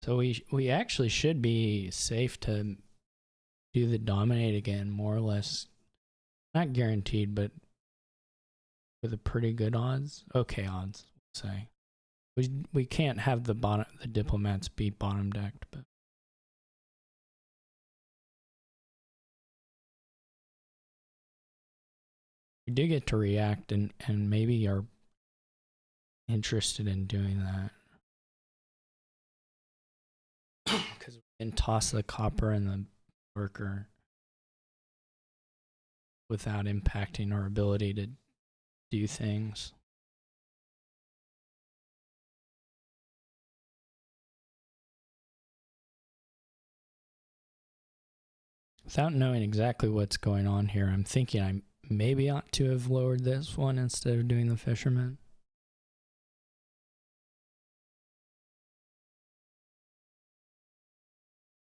So we actually should be safe to do the dominate again, more or less. Not guaranteed, but with a pretty good odds. Okay odds, we'll say. We can't have the diplomats be bottom decked, but we do get to react and maybe are interested in doing that. Because we can toss the copper and the worker without impacting our ability to do things. Without knowing exactly what's going on here, I'm thinking I maybe ought to have lowered this one instead of doing the fisherman.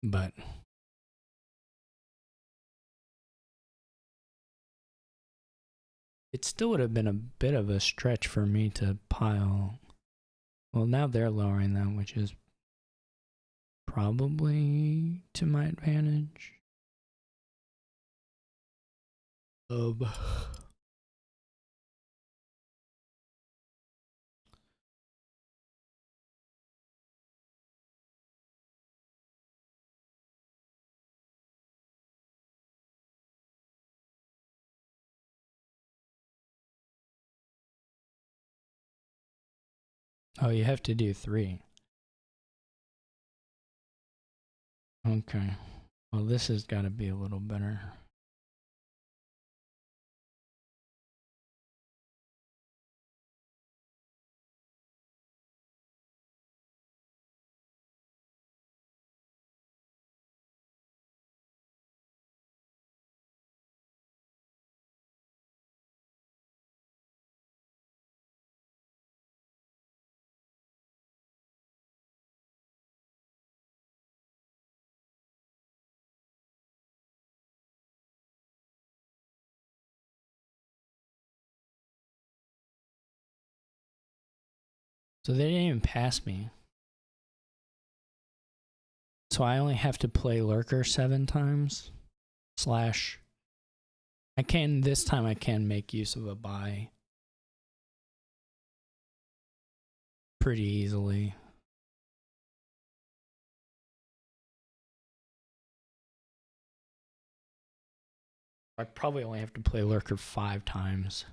But it still would have been a bit of a stretch for me to pile. Well, now they're lowering them, which is probably to my advantage. Oh, you have to do 3. Okay. Well, this has got to be a little better. So they didn't even pass me. So I only have to play Lurker 7 times. Slash. This time I can make use of a buy. Pretty easily. I probably only have to play Lurker 5 times.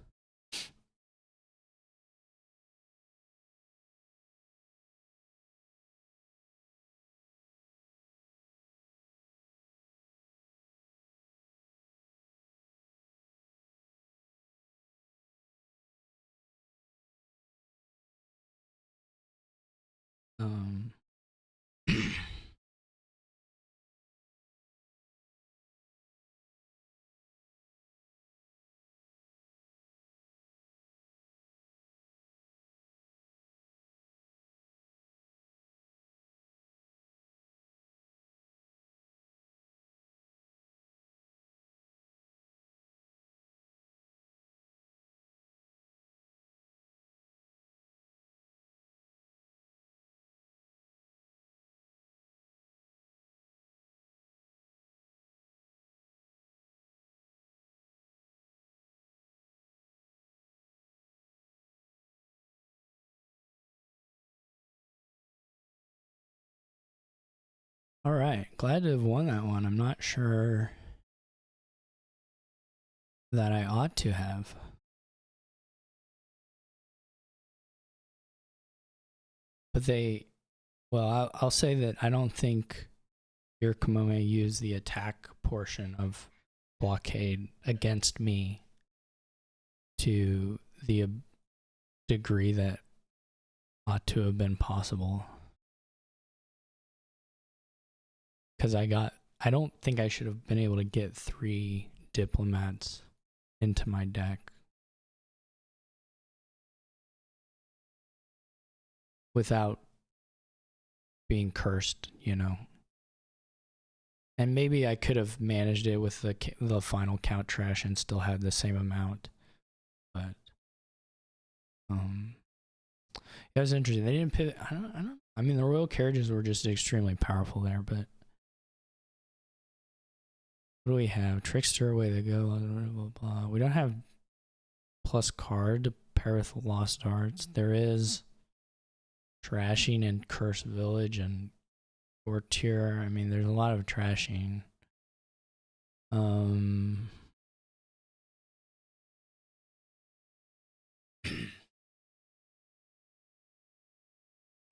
All right, glad to have won that one. I'm not sure that I ought to have. But I'll say that I don't think yurikamome used the attack portion of blockade against me to the degree that ought to have been possible. Because I don't think I should have been able to get 3 diplomats into my deck without being cursed, you know. And maybe I could have managed it with the final count trash and still had the same amount. But it was interesting. They didn't pivot. I don't. I mean, the royal carriages were just extremely powerful there. But what do we have? Trickster, way to go. Blah, blah, blah. We don't have plus card to pair with lost arts. There is trashing and cursed village and courtier. I mean, there's a lot of trashing. I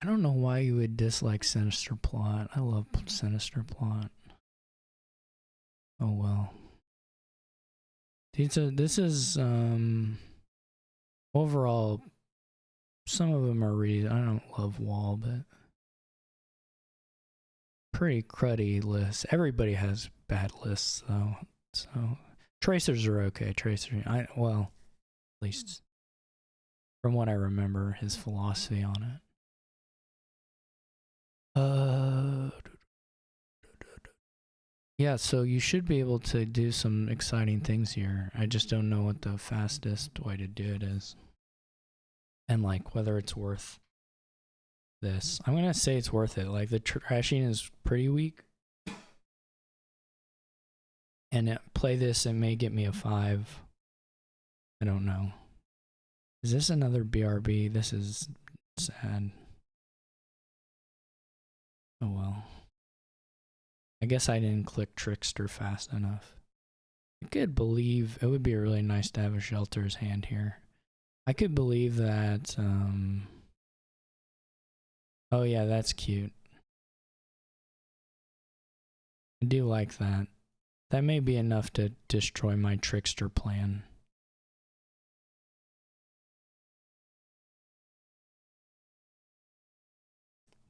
don't know why you would dislike Sinister Plot. I love Sinister Plot. Oh well. This is overall, some of them are really, I don't love Wall, but pretty cruddy lists. Everybody has bad lists though. So tracers are okay. Well, at least from what I remember, his philosophy on it. Yeah, so you should be able to do some exciting things here. I just don't know what the fastest way to do it is. And like whether it's worth this. I'm gonna say it's worth it. Like the trashing is pretty weak. And play this, it may get me a 5. I don't know. Is this another BRB? This is sad. Oh well. I guess I didn't click Trickster fast enough. I could believe it would be really nice to have a Shelter's Hand here. I could believe that. Oh yeah, that's cute. I do like that. That may be enough to destroy my Trickster plan.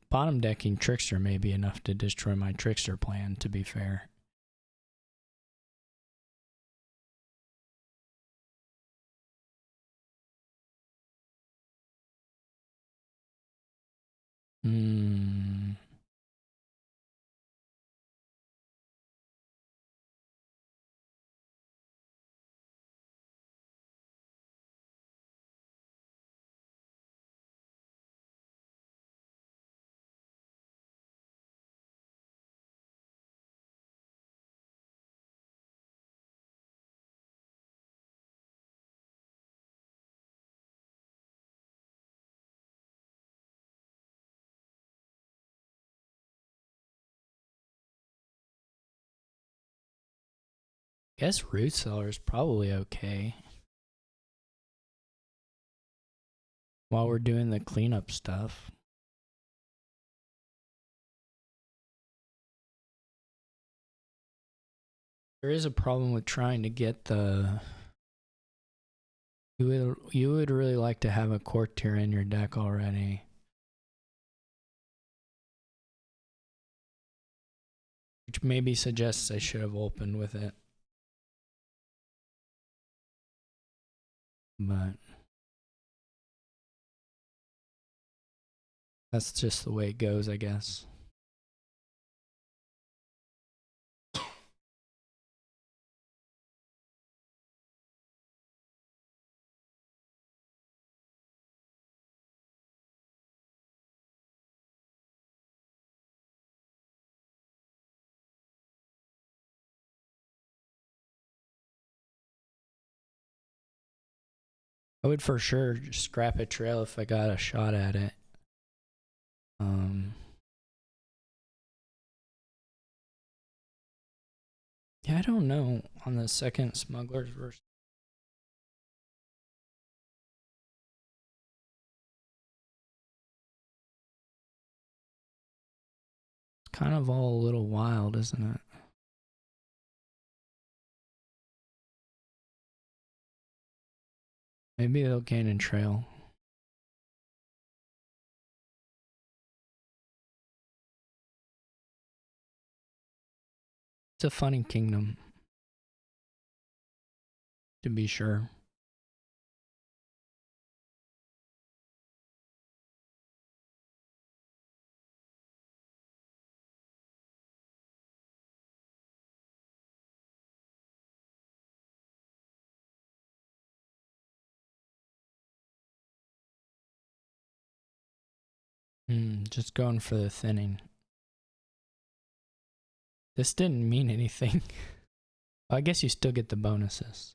Bottom decking Trickster may be enough to destroy my Trickster plan, to be fair. Guess root cellar is probably okay while we're doing the cleanup stuff. There is a problem with trying to get the. You would really like to have a courtier in your deck already. Which maybe suggests I should have opened with it. But that's just the way it goes, I guess. I would for sure scrap a trail if I got a shot at it. Yeah, I don't know on the second smugglers version. It's kind of all a little wild, isn't it? Maybe they'll gain in trail. It's a funny kingdom, to be sure. Just going for the thinning. This didn't mean anything. I guess you still get the bonuses.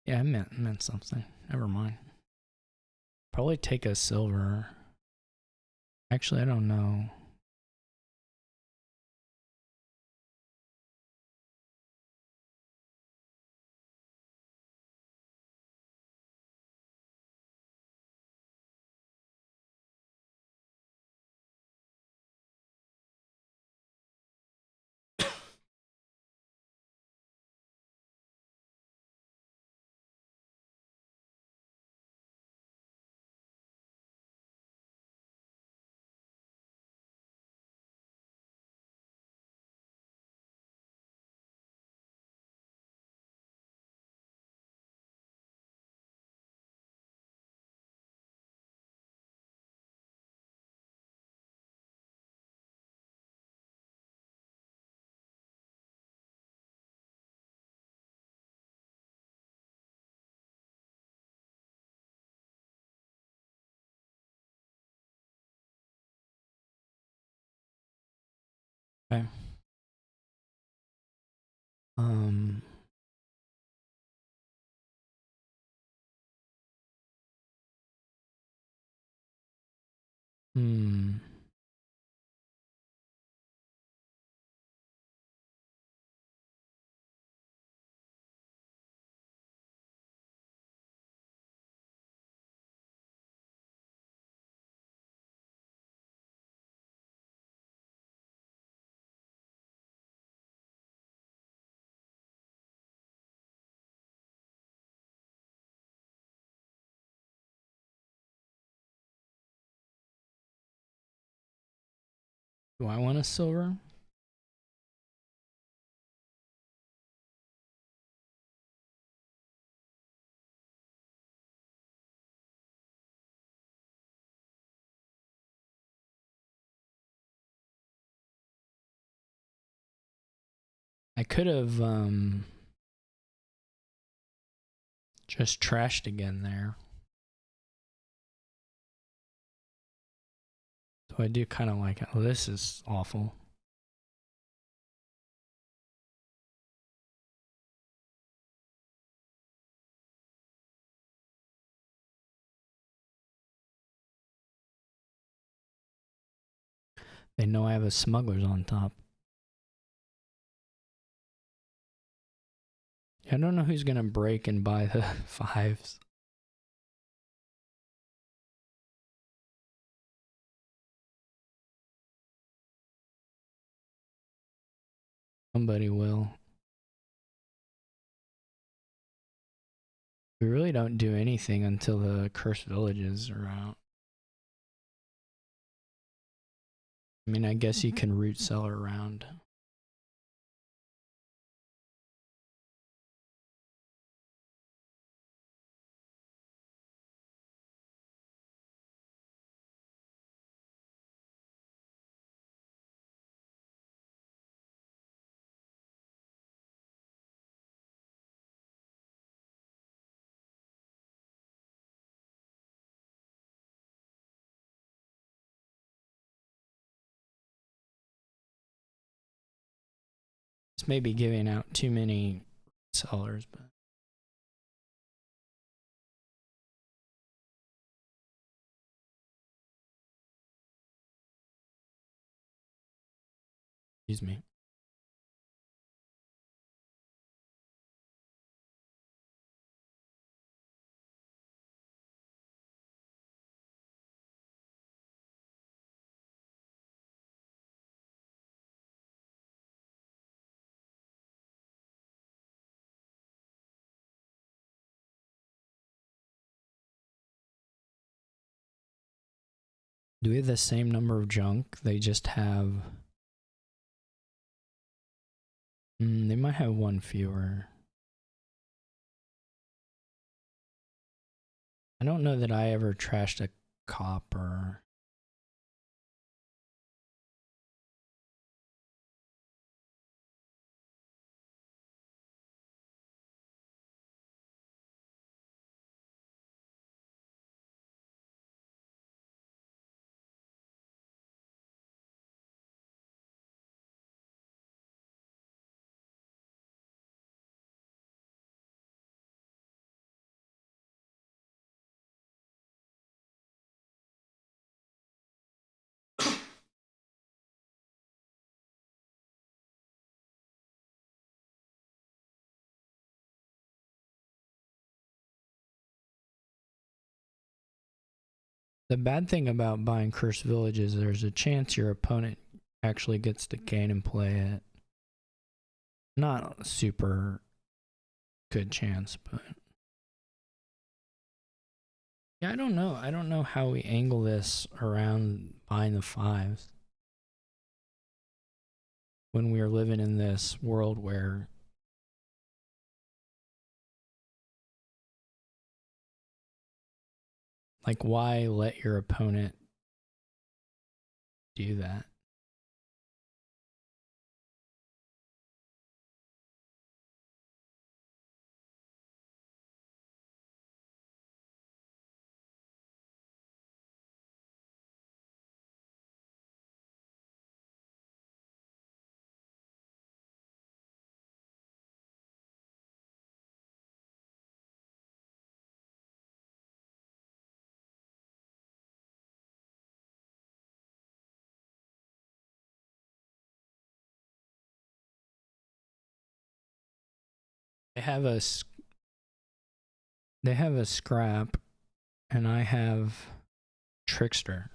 Yeah, it meant something. Never mind. Probably take a silver. Actually, I don't know. Okay. Um. Hmm. Do I want a silver? I could have just trashed again there. So I do kind of like it. Oh, this is awful. They know I have a smugglers on top. I don't know who's gonna break and buy the fives. Somebody will. We really don't do anything until the cursed villages are out. I mean, I guess you can root cellar around. It's maybe giving out too many cellars, but excuse me. Do we have the same number of junk? They just have... they might have one fewer. I don't know that I ever trashed a copper. The bad thing about buying cursed villages, there's a chance your opponent actually gets to gain and play it. Not a super good chance, but yeah, I don't know. I don't know how we angle this around buying the fives when we are living in this world where like, why let your opponent do that? They have a scrap, and I have trickster.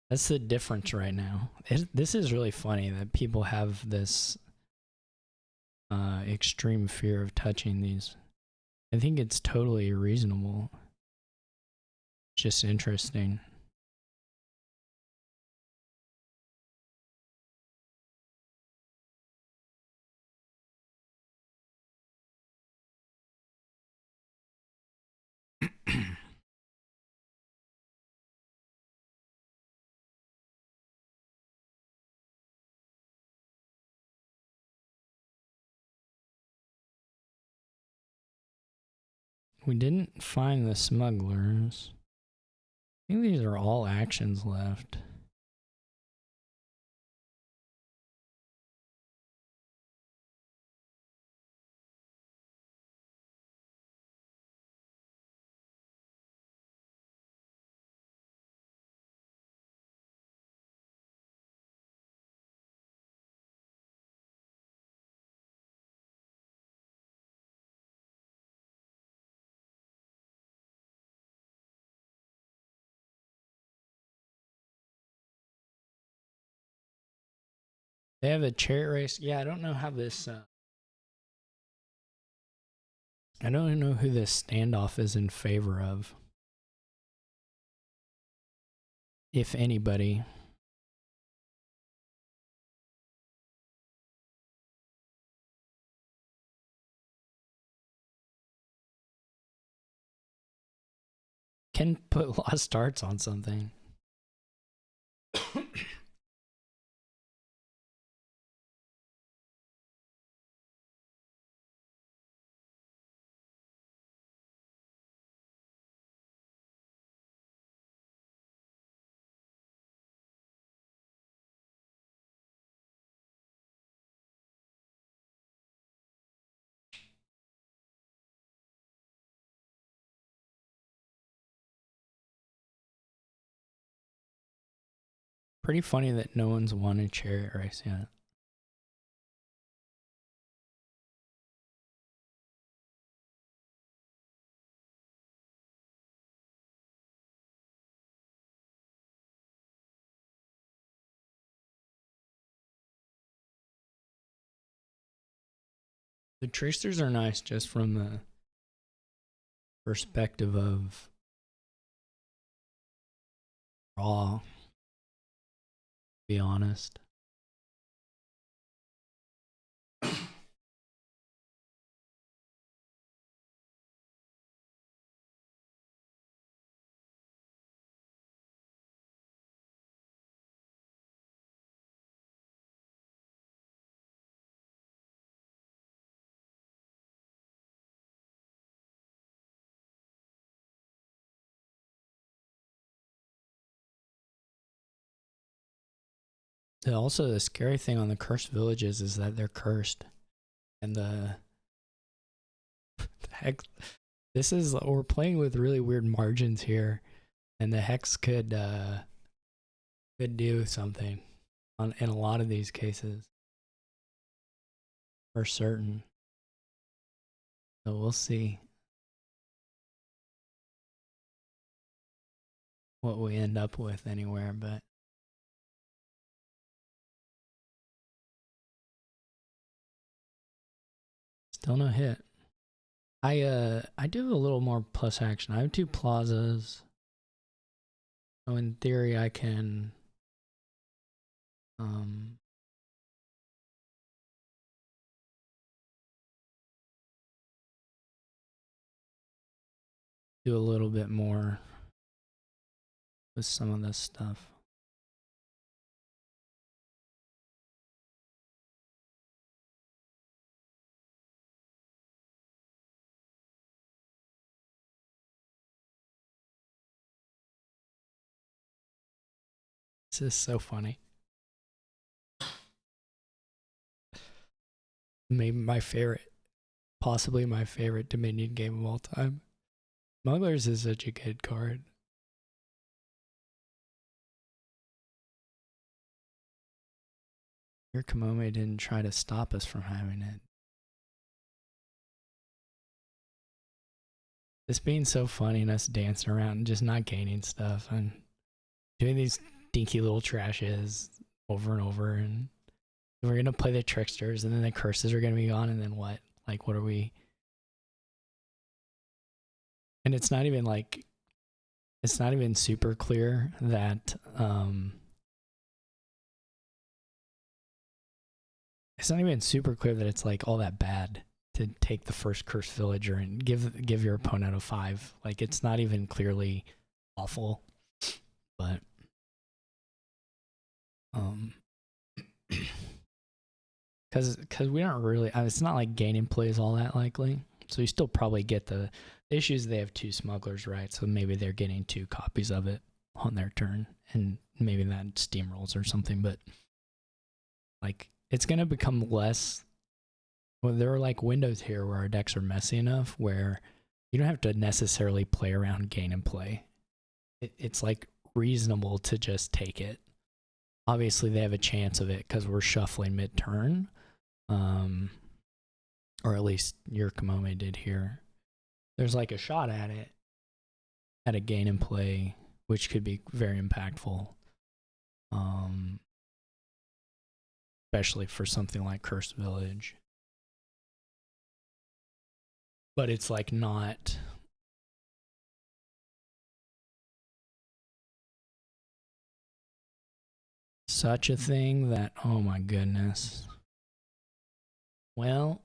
That's the difference right now. This is really funny that people have this extreme fear of touching these. I think it's totally reasonable. Just interesting. We didn't find the smugglers. I think these are all actions left. They have a chariot race. Yeah, I don't know how this. I don't know who this standoff is in favor of, if anybody. Can put lost starts on something. Pretty funny that no one's won a chariot race yet. The tracers are nice just from the perspective of raw, to be honest. Also, the scary thing on the cursed villages is that they're cursed, and the hex. This is, we're playing with really weird margins here, and the hex could do something in a lot of these cases, for certain. So we'll see what we end up with anywhere, but still no hit. I do a little more plus action. I have 2 plazas. So in theory I can do a little bit more with some of this stuff. This is so funny. Maybe my favorite, possibly my favorite Dominion game of all time. Smugglers is such a good card. Yurikamome didn't try to stop us from having it. This being so funny and us dancing around and just not gaining stuff and doing these dinky little trashes over and over, and we're gonna play the tricksters and then the curses are gonna be gone, and then what? Like, what are we? And it's not even like, it's not even super clear that it's not even super clear that it's like all that bad to take the first cursed villager and give your opponent a 5. Like, it's not even clearly awful, but because we aren't really, it's not like gaining play is all that likely, so you still probably get the issues. They have 2 smugglers, right? So maybe they're getting 2 copies of it on their turn, and maybe that steamrolls or something, but like, it's gonna become less. Well, there are like windows here where our decks are messy enough where you don't have to necessarily play around gain and play. It's like reasonable to just take it. Obviously, they have a chance of it because we're shuffling mid-turn, or at least Yurikamome did here. There's like a shot at it, at a gain and play, which could be very impactful. especially for something like Cursed Village. But it's like not such a thing that, oh my goodness. Well,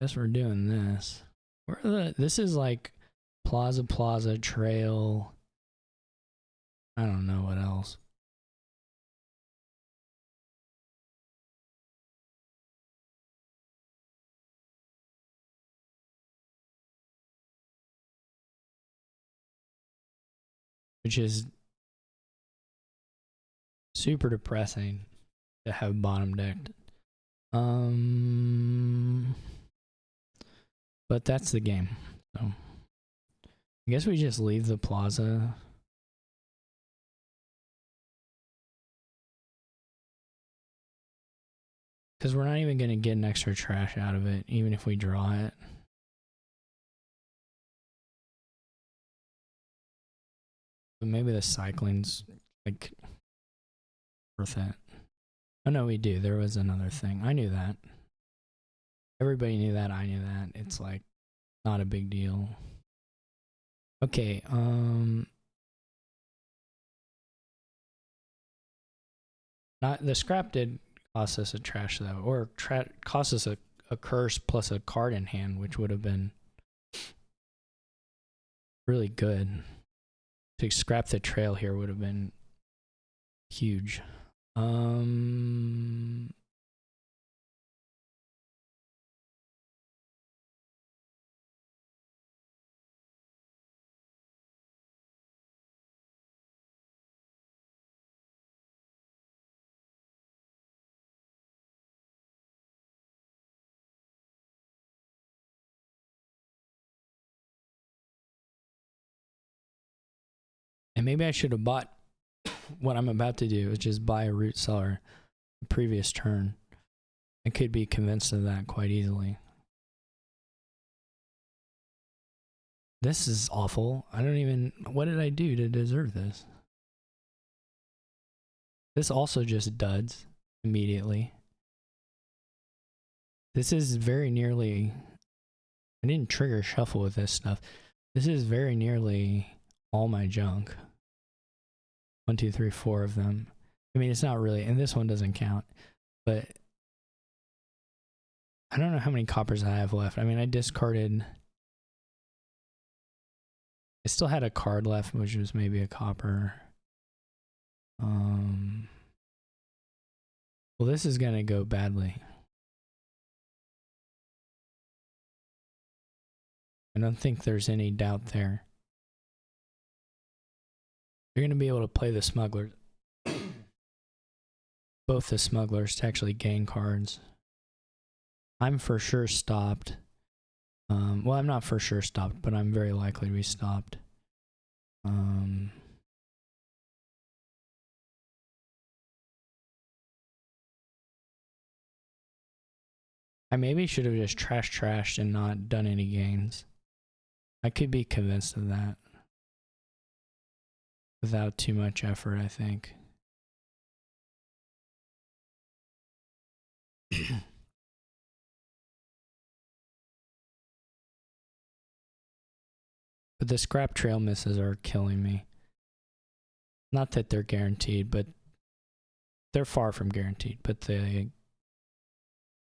guess we're doing this. This is like Plaza Trail. I don't know what else. Which is super depressing to have bottom decked. But that's the game. So I guess we just leave the plaza. Because we're not even going to get an extra trash out of it, even if we draw it. But maybe the cycling's like worth it. Oh no, we do. There was another thing. I knew that. Everybody knew that. I knew that. It's like not a big deal. Okay, not the scrap did cost us a trash though, or cost us a curse plus a card in hand, which would have been really good. To scrap the trail here would have been huge. And maybe I should have bought what I'm about to do, is just buy a root cellar the previous turn. I could be convinced of that quite easily. This is awful. I don't even... What did I do to deserve this? This also just duds immediately. This is very nearly... I didn't trigger shuffle with this stuff. This is very nearly all my junk. 1, 2, 3, 4 of them. I mean, it's not really... And this one doesn't count. But... I don't know how many coppers I have left. I mean, I discarded... I still had a card left, which was maybe a copper. Well, this is gonna go badly. I don't think there's any doubt there. You're gonna be able to play the smugglers. Both the smugglers to actually gain cards. I'm for sure stopped. Well, I'm not for sure stopped, but I'm very likely to be stopped. I maybe should have just trashed and not done any gains. I could be convinced of that. Without too much effort, I think. But the scrap trail misses are killing me. Not that they're guaranteed, but they're far from guaranteed. But the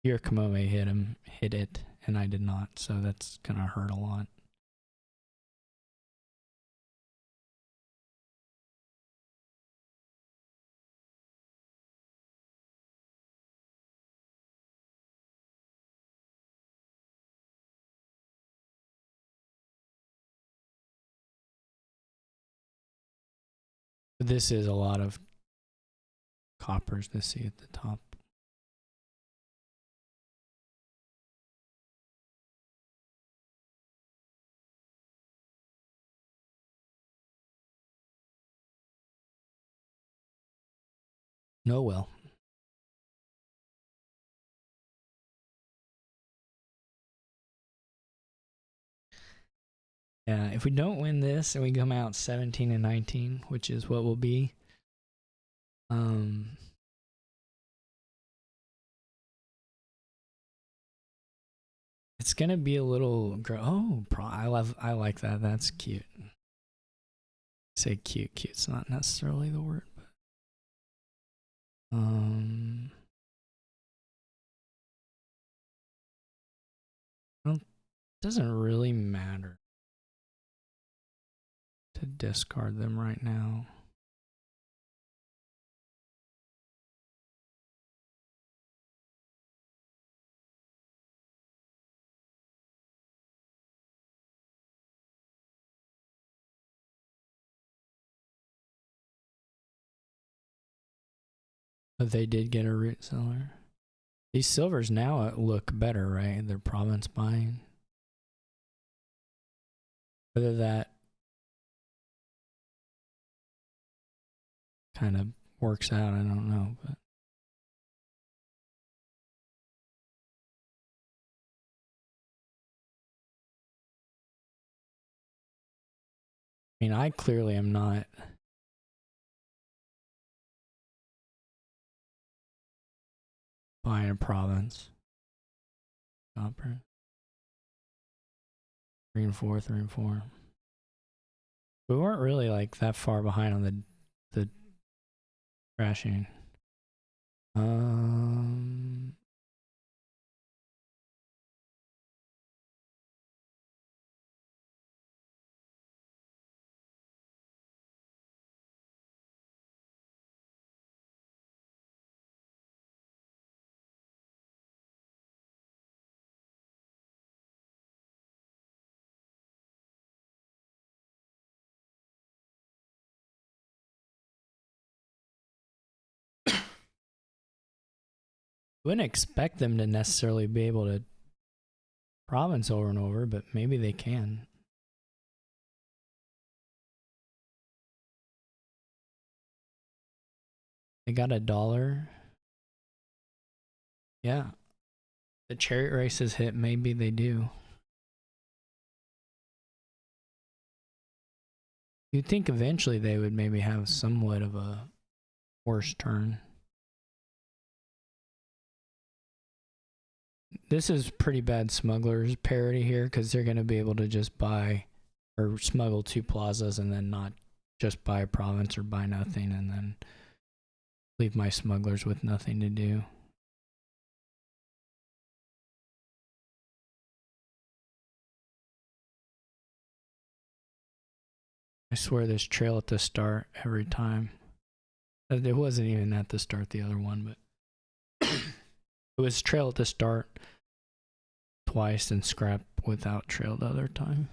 yurikamome hit it, and I did not, so that's gonna hurt a lot. But this is a lot of coppers to see at the top. No, well. Yeah, if we don't win this and we come out 17 and 19, which is what will be, It's gonna be a little. I like that. That's cute. Say cute. Cute's not necessarily the word, but well, it doesn't really matter to discard them right now. But they did get a root cellar. These silvers now look better, right? They're province buying. Whether that kind of works out, I don't know. But I mean, I clearly am not buying a province. Copper. 3 and 4, 3 and 4. We weren't really like that far behind on the crashing. Wouldn't expect them to necessarily be able to province over and over, but maybe they can. They got $1. Yeah. The chariot races hit, maybe they do. You'd think eventually they would maybe have somewhat of a worse turn. This is pretty bad smugglers parity here because they're going to be able to just buy or smuggle 2 plazas and then not just buy a province or buy nothing and then leave my smugglers with nothing to do. I swear there's trail at the start every time. It wasn't even at the start, the other one, but it was trail at the start twice and scrap without trail the other time.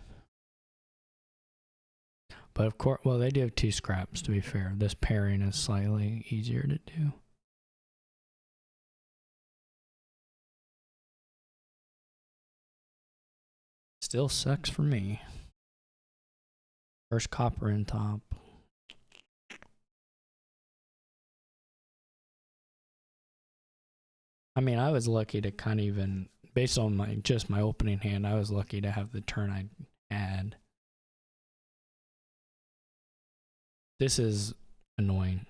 But of course, well, they do have 2 scraps, to be fair. This pairing is slightly easier to do. Still sucks for me. First copper in top. I mean, I was lucky to kind of even, based on my opening hand, I was lucky to have the turn I had. This is annoying.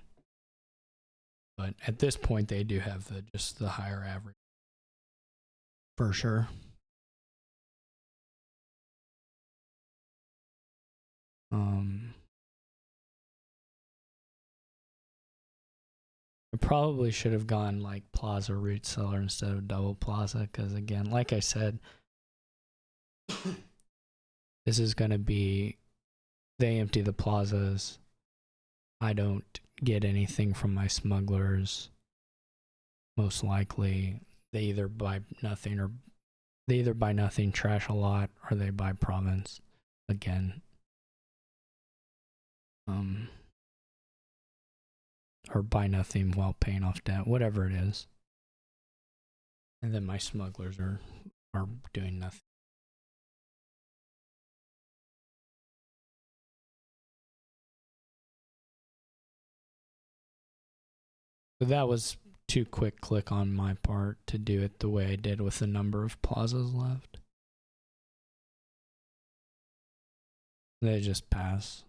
But at this point, they do have just the higher average. For sure. I probably should have gone like plaza root cellar instead of double plaza because again, like I said, this is going to be, they empty the plazas. I don't get anything from my smugglers. Most likely, they either buy nothing, trash a lot, or they buy province again. Or buy nothing while paying off debt, whatever it is. And then my smugglers are doing nothing. So that was too quick click on my part to do it the way I did with the number of plazas left. They just pass.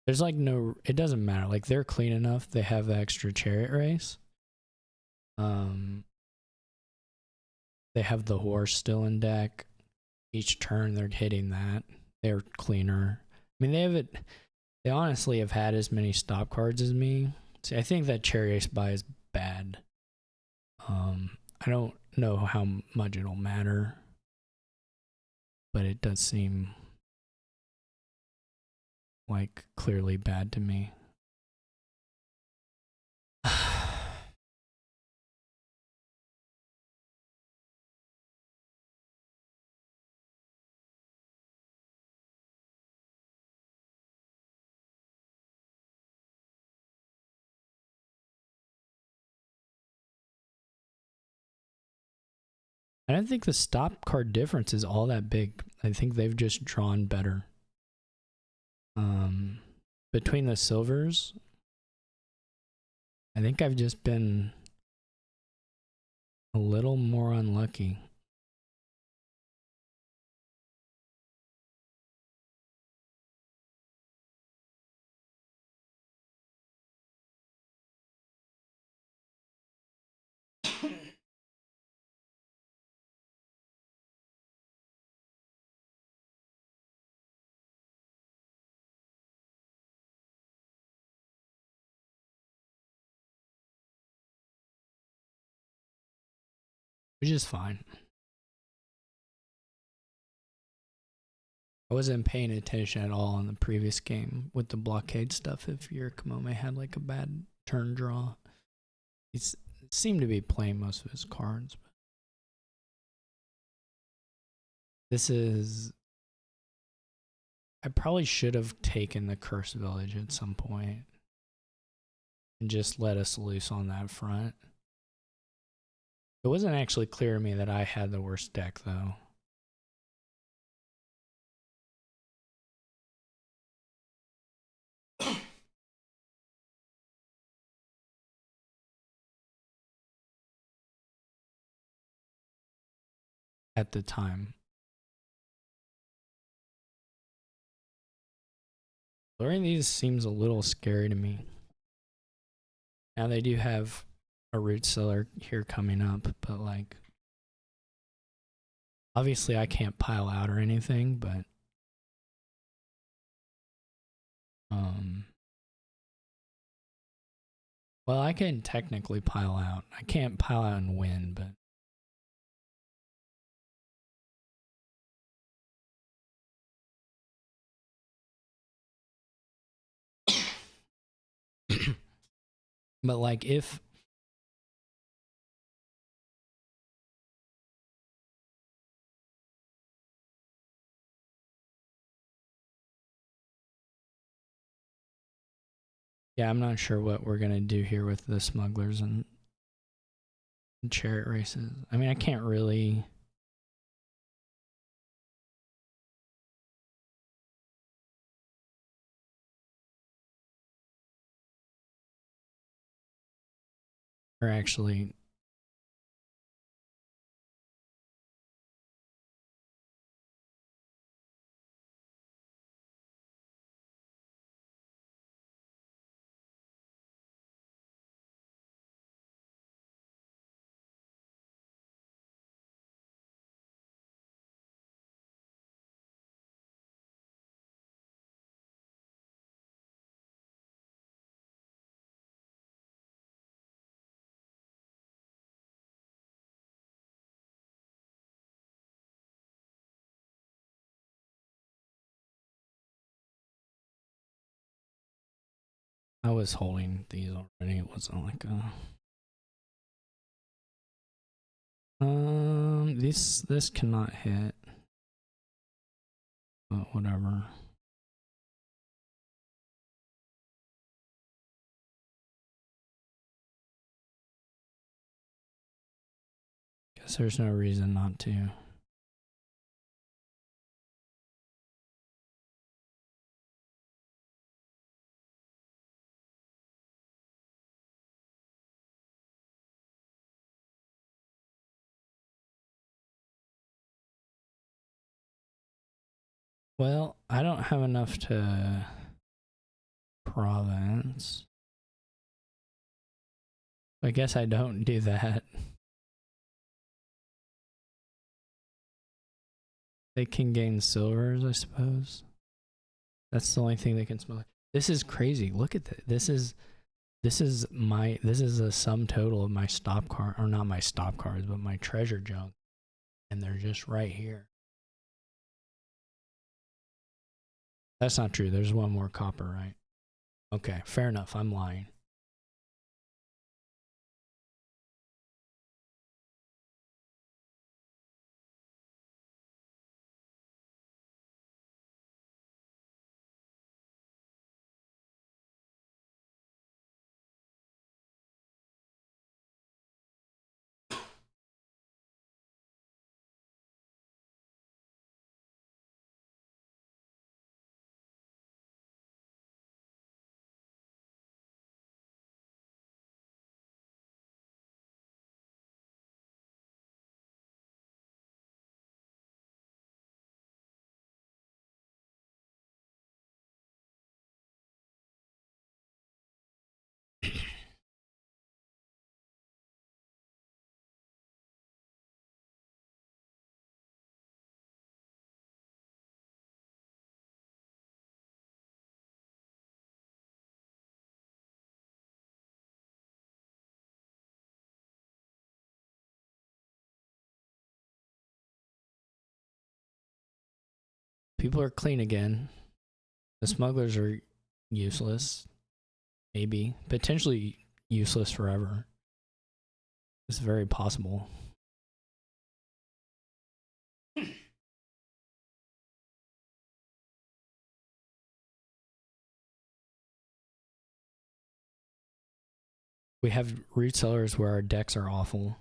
There's like no, it doesn't matter. Like they're clean enough. They have the extra chariot race. they have the horse still in deck. Each turn they're hitting that. They're cleaner. I mean, they honestly have had as many stop cards as me. See, I think that Cherry Ace buy is bad. I don't know how much it'll matter, but it does seem like clearly bad to me. I don't think the stop card difference is all that big. I think they've just drawn better. Between the silvers, I think I've just been a little more unlucky. Which is fine. I wasn't paying attention at all in the previous game with the blockade stuff. If yurikamome had like a bad turn draw, he seemed to be playing most of his cards. But this is... I probably should have taken the Curse Village at some point and just let us loose on that front. It wasn't actually clear to me that I had the worst deck, though. At the time. Learning these seems a little scary to me. Now they do have a root cellar here coming up, but like... Obviously I can't pile out or anything, but... Well, I can technically pile out. I can't pile out and win, but... But like if... Yeah, I'm not sure what we're gonna do here with the smugglers and chariot races. I mean, I can't really... Or actually... I was holding these already. It wasn't like a... This cannot hit. But whatever. Guess there's no reason not to. Well, I don't have enough to province. I guess I don't do that. They can gain silvers, I suppose. That's the only thing they can smuggle. This is crazy. Look at this. This is a sum total of my stop card, or not my stop cards, but my treasure junk, and they're just right here. That's not true. There's one more copper, right? Okay, fair enough. I'm lying. People are clean again. The smugglers are useless. Maybe. Potentially useless forever. It's very possible. We have resellers where our decks are awful,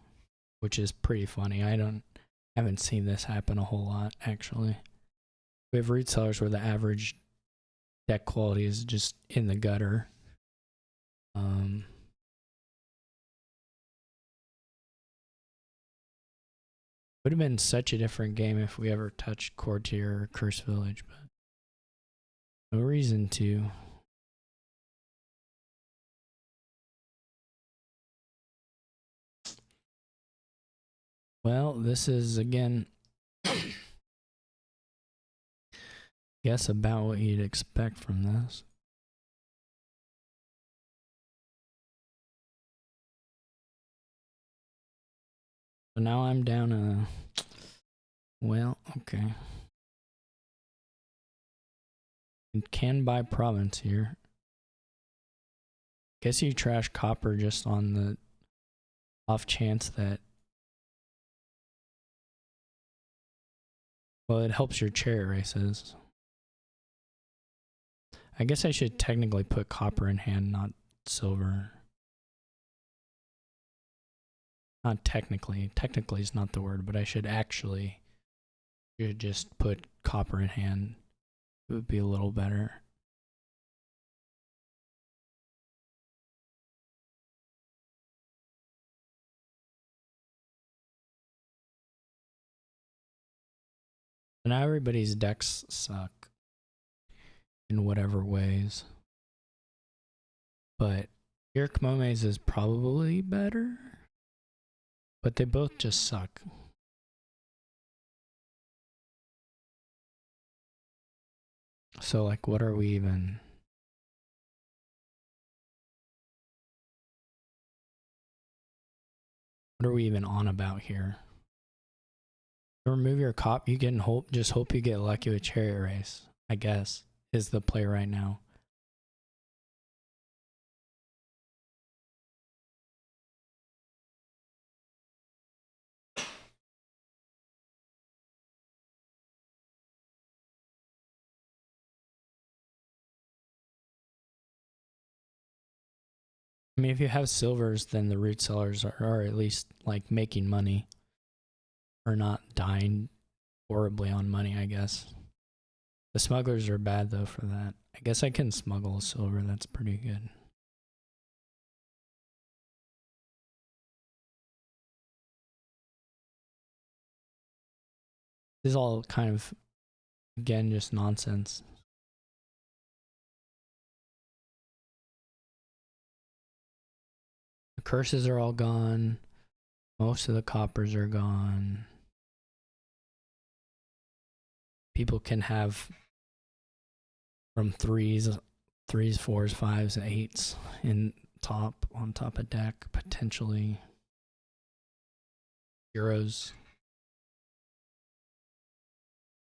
which is pretty funny. Haven't seen this happen a whole lot, actually. We have resellers where the average deck quality is just in the gutter. Would have been such a different game if we ever touched Courtier or Curse Village, but no reason to. Well, this is again, guess about what you'd expect from this. So now I'm down a. Well, okay. You can buy province here. Guess you trash copper just on the off chance that. Well, it helps your chariot races. I guess I should technically put copper in hand, not silver. Not technically. Technically is not the word, but I should actually just put copper in hand. It would be a little better. And now everybody's decks suck in whatever ways. But Yurikamome's is probably better. But they both just suck. So like what are we even on about here? Remove your cop, you can just hope you get lucky with chariot race, I guess, is the play right now. I mean, if you have silvers, then the root sellers are at least like making money. Or not dying horribly on money, I guess. The smugglers are bad though for that. I guess I can smuggle silver, that's pretty good. This is all kind of, again, just nonsense. The curses are all gone. Most of the coppers are gone. people can have from threes, fours, fives, and eights on top of deck, potentially heroes.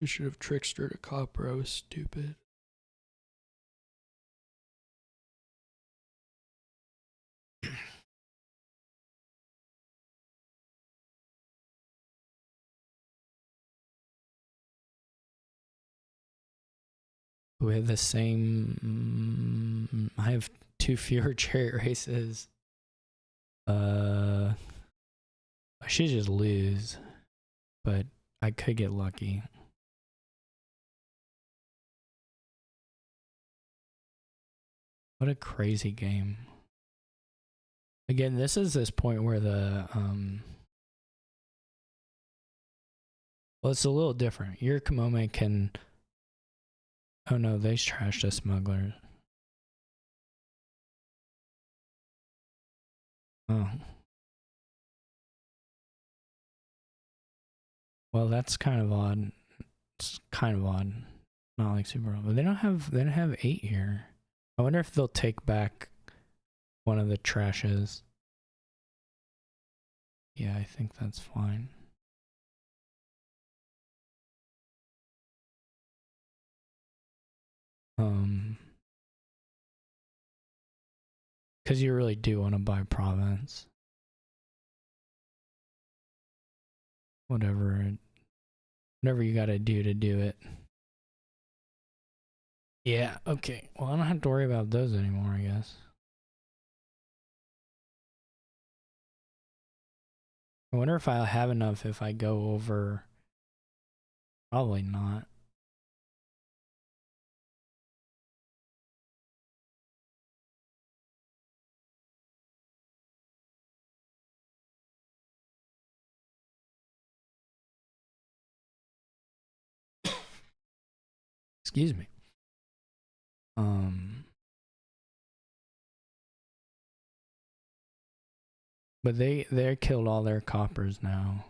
You should have trickster to copper. I was stupid. We have the same. I have 2 fewer chariot races. I should just lose, but I could get lucky. What a crazy game. Again, this is this point where the well, it's a little different. Yurikamome can. Oh no, they trashed the smugglers. Oh. Well, that's kind of odd. It's kind of odd. Not like super odd. But they don't have 8 here. I wonder if they'll take back one of the trashes. Yeah, I think that's fine. Because you really do want to buy province. Whatever you gotta do to do it. Yeah, okay. Well, I don't have to worry about those anymore, I guess. I wonder if I'll have enough if I go over. Probably not. Excuse me. But they killed all their coppers now.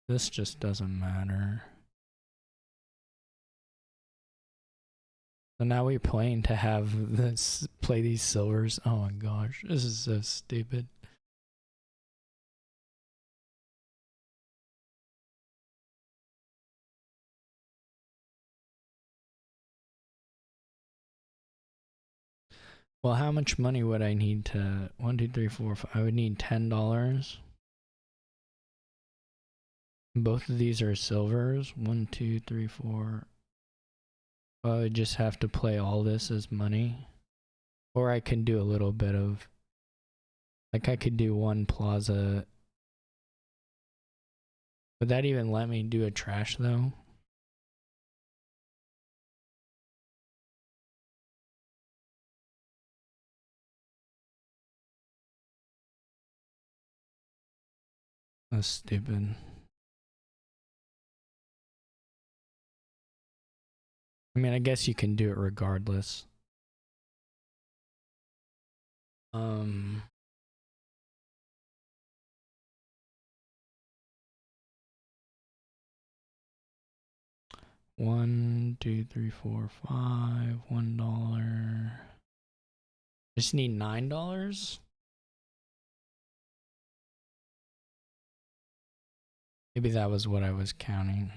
This just doesn't matter. So now we plan to have this play these silvers. Oh my gosh, this is so stupid. Well, how much money would I need to 1, 2, 3, 4, 5? I would need $10. Both of these are silvers. 1, 2, 3, 4. I would just have to play all this as money. Or I can do a little bit of, like I could do 1 plaza. Would that even let me do a trash though? That's stupid. I mean, I guess you can do it regardless. 1, 2, 3, 4, 5, $1. Just need $9. Maybe that was what I was counting.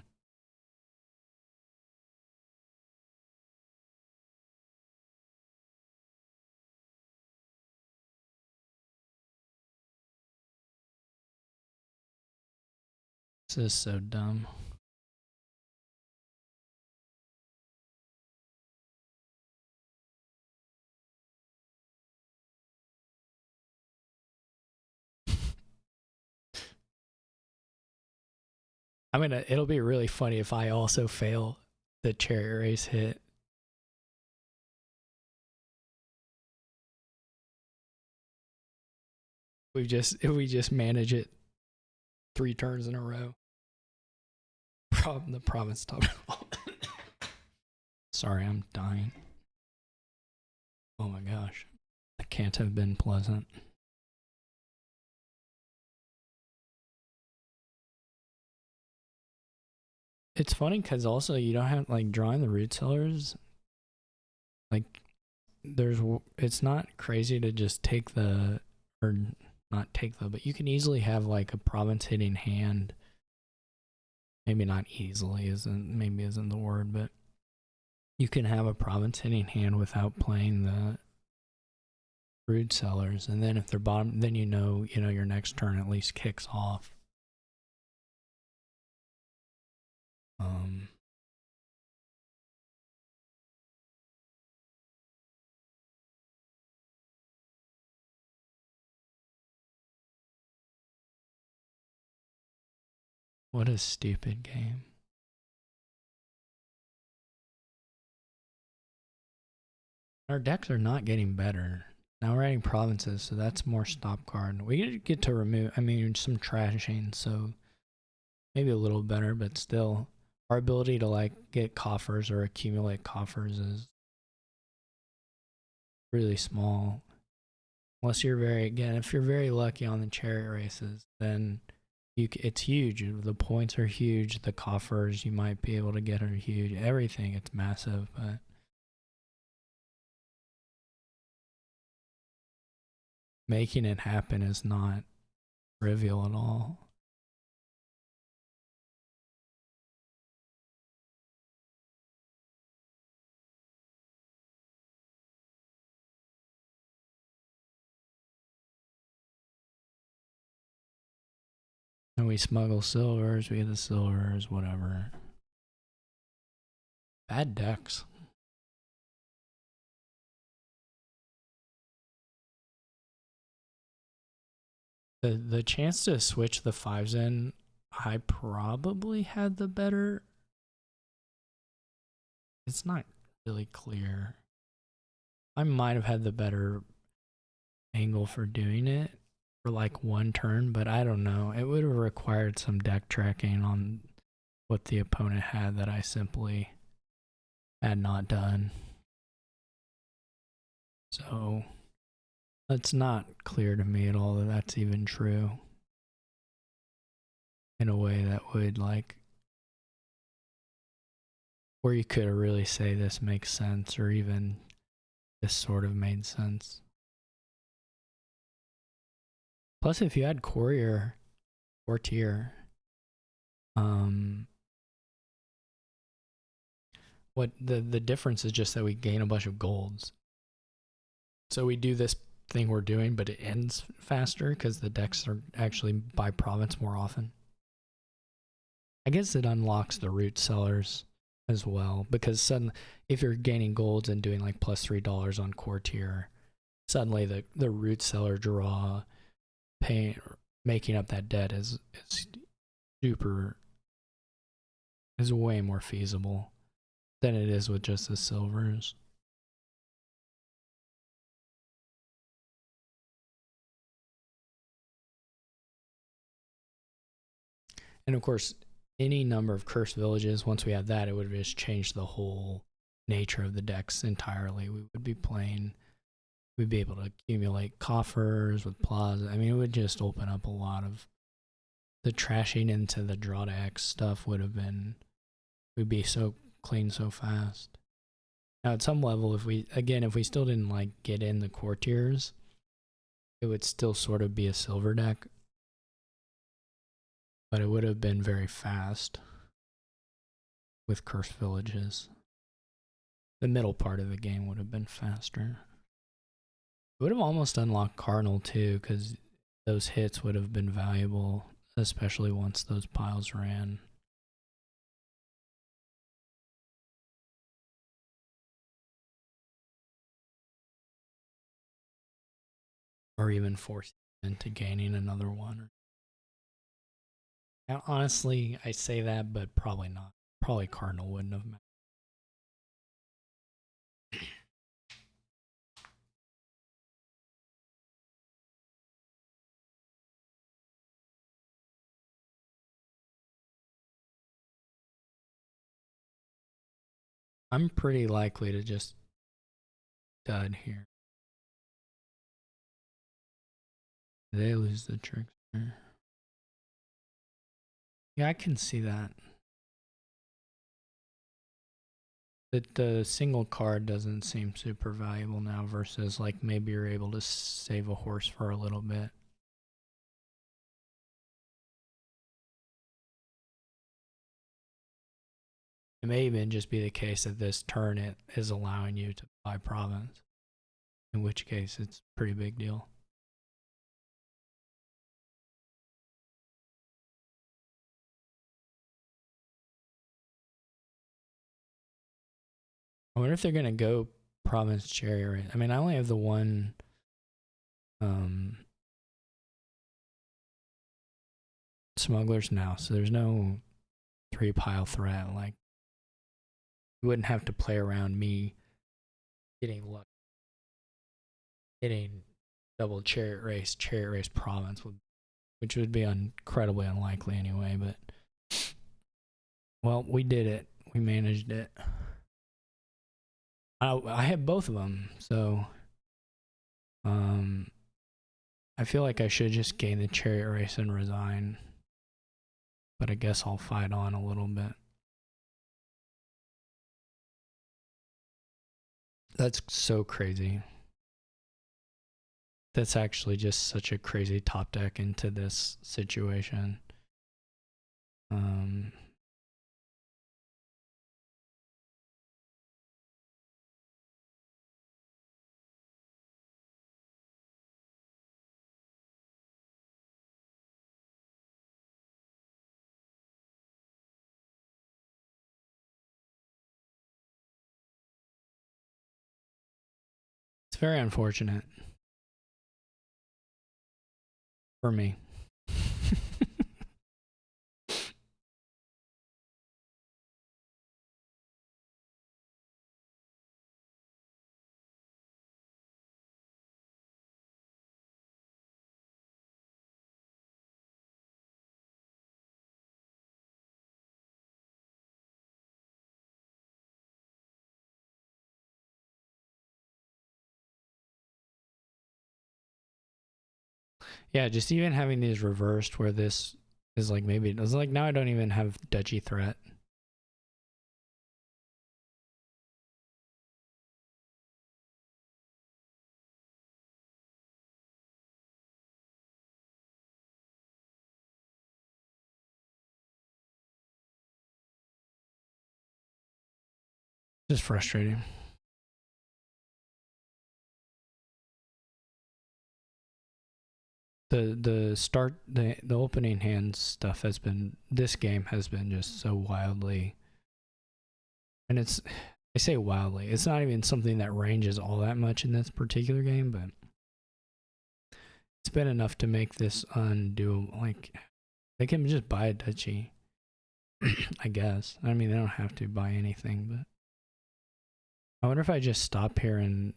This is so dumb. I mean, it'll be really funny if I also fail the chariot race hit. If we just manage it 3 turns in a row. The province top. Sorry, I'm dying. Oh my gosh. That can't have been pleasant. it's funny because also you don't have like drawing the root cellars. Like it's not crazy to just take the or not take the, but you can easily have like a province hitting hand. Maybe not easily isn't the word, but you can have a province hitting hand without playing the root cellars, and then if they're bottom, then you know your next turn at least kicks off. What a stupid game. Our decks are not getting better. Now we're adding provinces, so that's more stop card. We get to remove, some trashing, so maybe a little better, but still, our ability to like get coffers or accumulate coffers is really small. Unless you're if you're very lucky on the chariot races, then it's huge. The points are huge. The coffers you might be able to get are huge. Everything, it's massive, but making it happen is not trivial at all. And we smuggle silvers, we get the silvers, whatever. Bad decks. The chance to switch the fives in, I probably had the better. It's not really clear. I might have had the better angle for doing it for like one turn, but I don't know. It would have required some deck tracking on what the opponent had that I simply had not done. So it's not clear to me at all that that's even true in a way that would like where you could really say this makes sense or even this sort of made sense. Plus, if you had courier or tier, what the difference is just that we gain a bunch of golds. So we do this thing we're doing, but it ends faster because the decks are actually by province more often. I guess it unlocks the root sellers as well, because suddenly, if you're gaining golds and doing like plus $3 on core tier, suddenly the root seller draw, paying, making up that debt is way more feasible than it is with just the silvers. And of course, any number of cursed villages, once we had that, it would have just changed the whole nature of the decks entirely. We would be playing, we'd be able to accumulate coffers with plaza. It would just open up a lot of the trashing into the draw to X stuff would be so clean so fast. Now at some level, if we still didn't like get in the core tiers, it would still sort of be a silver deck, but it would have been very fast with cursed villages. The middle part of the game would have been faster. It would have almost unlocked Cardinal too, because those hits would have been valuable, especially once those piles ran. Or even force into gaining another one. Now, honestly, I say that, but probably not. Probably Cardinal wouldn't have mattered. I'm pretty likely to just dud here. They lose the trickster. Yeah, I can see that. the single card doesn't seem super valuable now versus like maybe you're able to save a horse for a little bit. It may even just be the case that this turn it is allowing you to buy province, in which case it's a pretty big deal. I wonder if they're gonna go province cherry. I mean, I only have the one smugglers now, so there's no 3-pile threat. Like, you wouldn't have to play around me getting double chariot race province, which would be incredibly unlikely anyway. But well, we did it. We managed it. I have both of them, so I feel like I should just gain the chariot race and resign. But I guess I'll fight on a little bit. That's so crazy. That's actually just such a crazy top deck into this situation. It's very unfortunate for me. Yeah, just even having these reversed where this is like maybe it's like now I don't even have duchy threat. Just frustrating. The opening hand stuff has been, this game has been just so wildly, and it's, I say wildly, it's not even something that ranges all that much in this particular game, but it's been enough to make this undoable. Like, they can just buy a duchy. I guess. I mean, they don't have to buy anything, but I wonder if I just stop here and,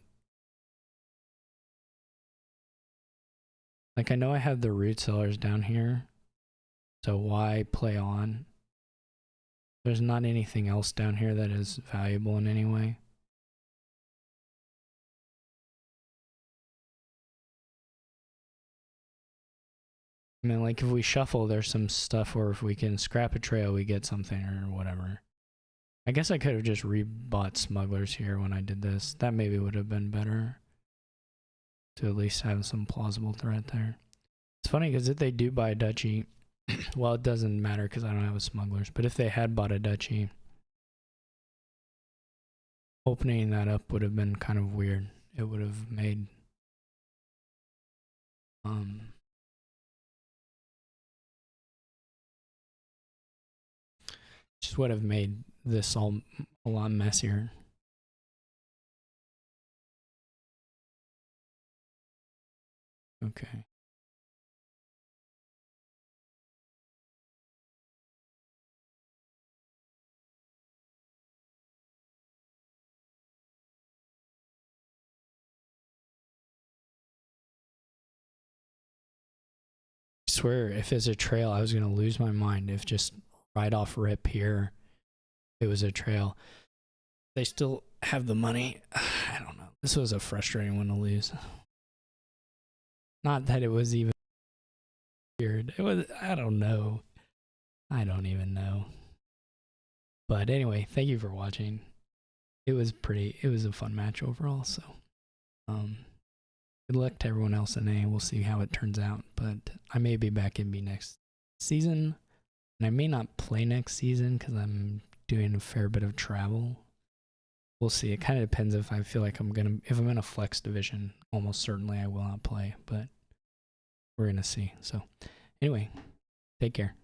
like, I know I have the root cellars down here, so why play on? There's not anything else down here that is valuable in any way. I mean, like, if we shuffle, there's some stuff where if we can scrap a trail, we get something or whatever. I guess I could have just rebought smugglers here when I did this. That maybe would have been better to at least have some plausible threat there. It's funny because if they do buy a duchy, well, it doesn't matter because I don't have a smugglers, but if they had bought a duchy, opening that up would have been kind of weird. It would have made just would have made this all a lot messier. Okay. I swear, if it's a trail, I was gonna lose my mind if just right off rip here it was a trail. They still have the money. I don't know. This was a frustrating one to lose. Not that it was even weird. It was, I don't know. I don't even know. But anyway, thank you for watching. it was a fun match overall. So, good luck to everyone else in A. We'll see how it turns out. But I may be back in B next season, and I may not play next season because I'm doing a fair bit of travel. We'll see. It kind of depends if I feel like if I'm in a flex division, almost certainly I will not play, but we're gonna see. So, anyway, take care.